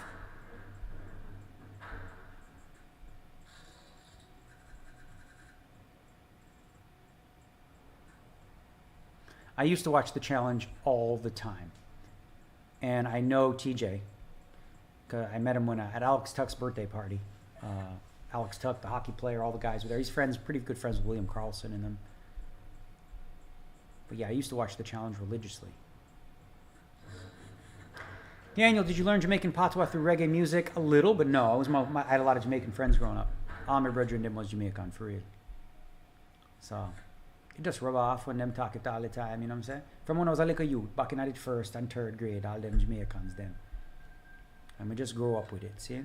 I used to watch the challenge all the time. And I know TJ. I met him at Alex Tuck's birthday party. Alex Tuck, the hockey player, all the guys were there. He's pretty good friends with William Carlson and them. But yeah, I used to watch the challenge religiously. Daniel, did you learn Jamaican patois through reggae music? A little, but no. I had a lot of Jamaican friends growing up. All my brethren them was Jamaican, for real. So, it just rub off when them talk it all the time, you know what I'm saying? From when I was a little youth, back in the 1st and 3rd grade, all them Jamaicans then. And we just grow up with it, see?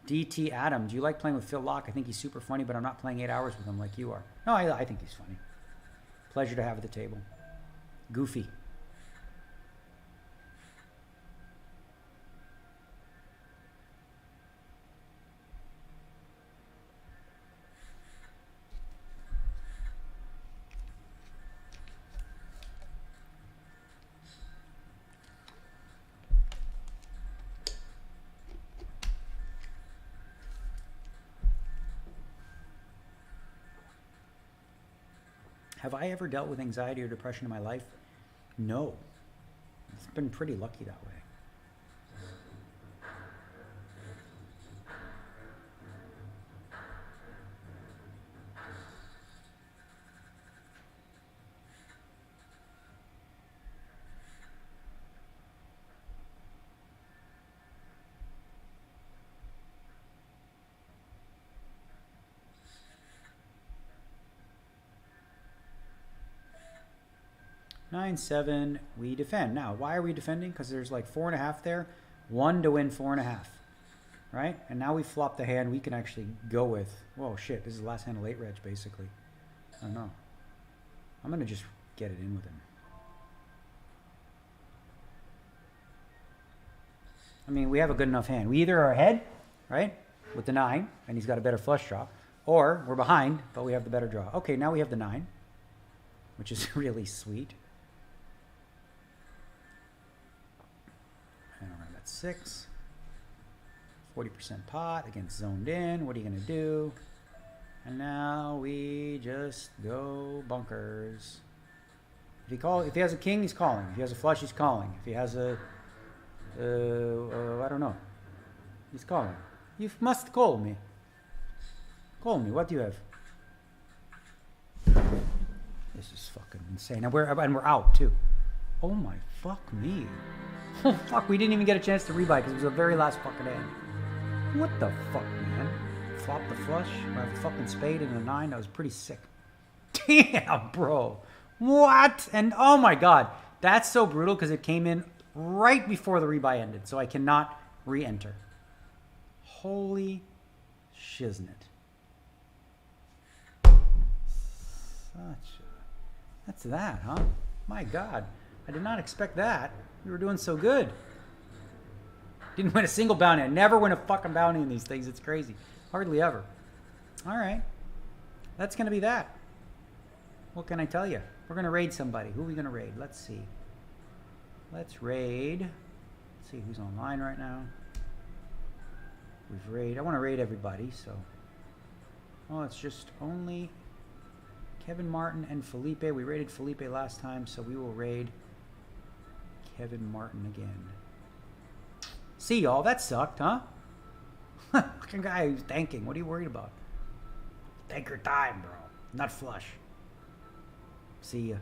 DT Adam, do you like playing with Phil Locke? I think he's super funny, but I'm not playing 8 hours with him like you are. No, I think he's funny. Pleasure to have at the table. Goofy. Have I ever dealt with anxiety or depression in my life? No. It's been pretty lucky that way. Nine, 7, we defend. Now, why are we defending? Because there's like 4.5 there. 1 to win 4.5. Right? And now we flop the hand we can actually go with. Whoa, shit. This is the last hand of late reg, basically. I don't know. I'm going to just get it in with him. I mean, we have a good enough hand. We either are ahead, right, with the 9, and he's got a better flush draw, or we're behind, but we have the better draw. Okay, now we have the 9, which is really sweet. And around that 6. 40% pot against zoned in. What are you going to do? And now we just go bunkers. If he has a king, he's calling. If he has a flush, he's calling. If he has a I don't know. He's calling. You must call me. Call me. What do you have? This is fucking insane. And we're out too. Oh my fuck me. Oh fuck, we didn't even get a chance to rebuy because it was the very last fucking hand. What the fuck, man? Flop the flush. I have a fucking spade and a 9. That was pretty sick. Damn, bro. What? And oh my god. That's so brutal because it came in right before the rebuy ended. So I cannot re-enter. Holy shiznit. That's that, huh? My god. I did not expect that. We were doing so good. Didn't win a single bounty. I never win a fucking bounty in these things. It's crazy. Hardly ever. All right. That's going to be that. What can I tell you? We're going to raid somebody. Who are we going to raid? Let's see. Let's raid. Let's see who's online right now. We've raided. I want to raid everybody, so. Oh, it's just only Kevin Martin and Felipe. We raided Felipe last time, so we will raid Kevin Martin again. See y'all. That sucked, huh? Fucking guy who's tanking. What are you worried about? Take your time, bro. Not flush. See ya.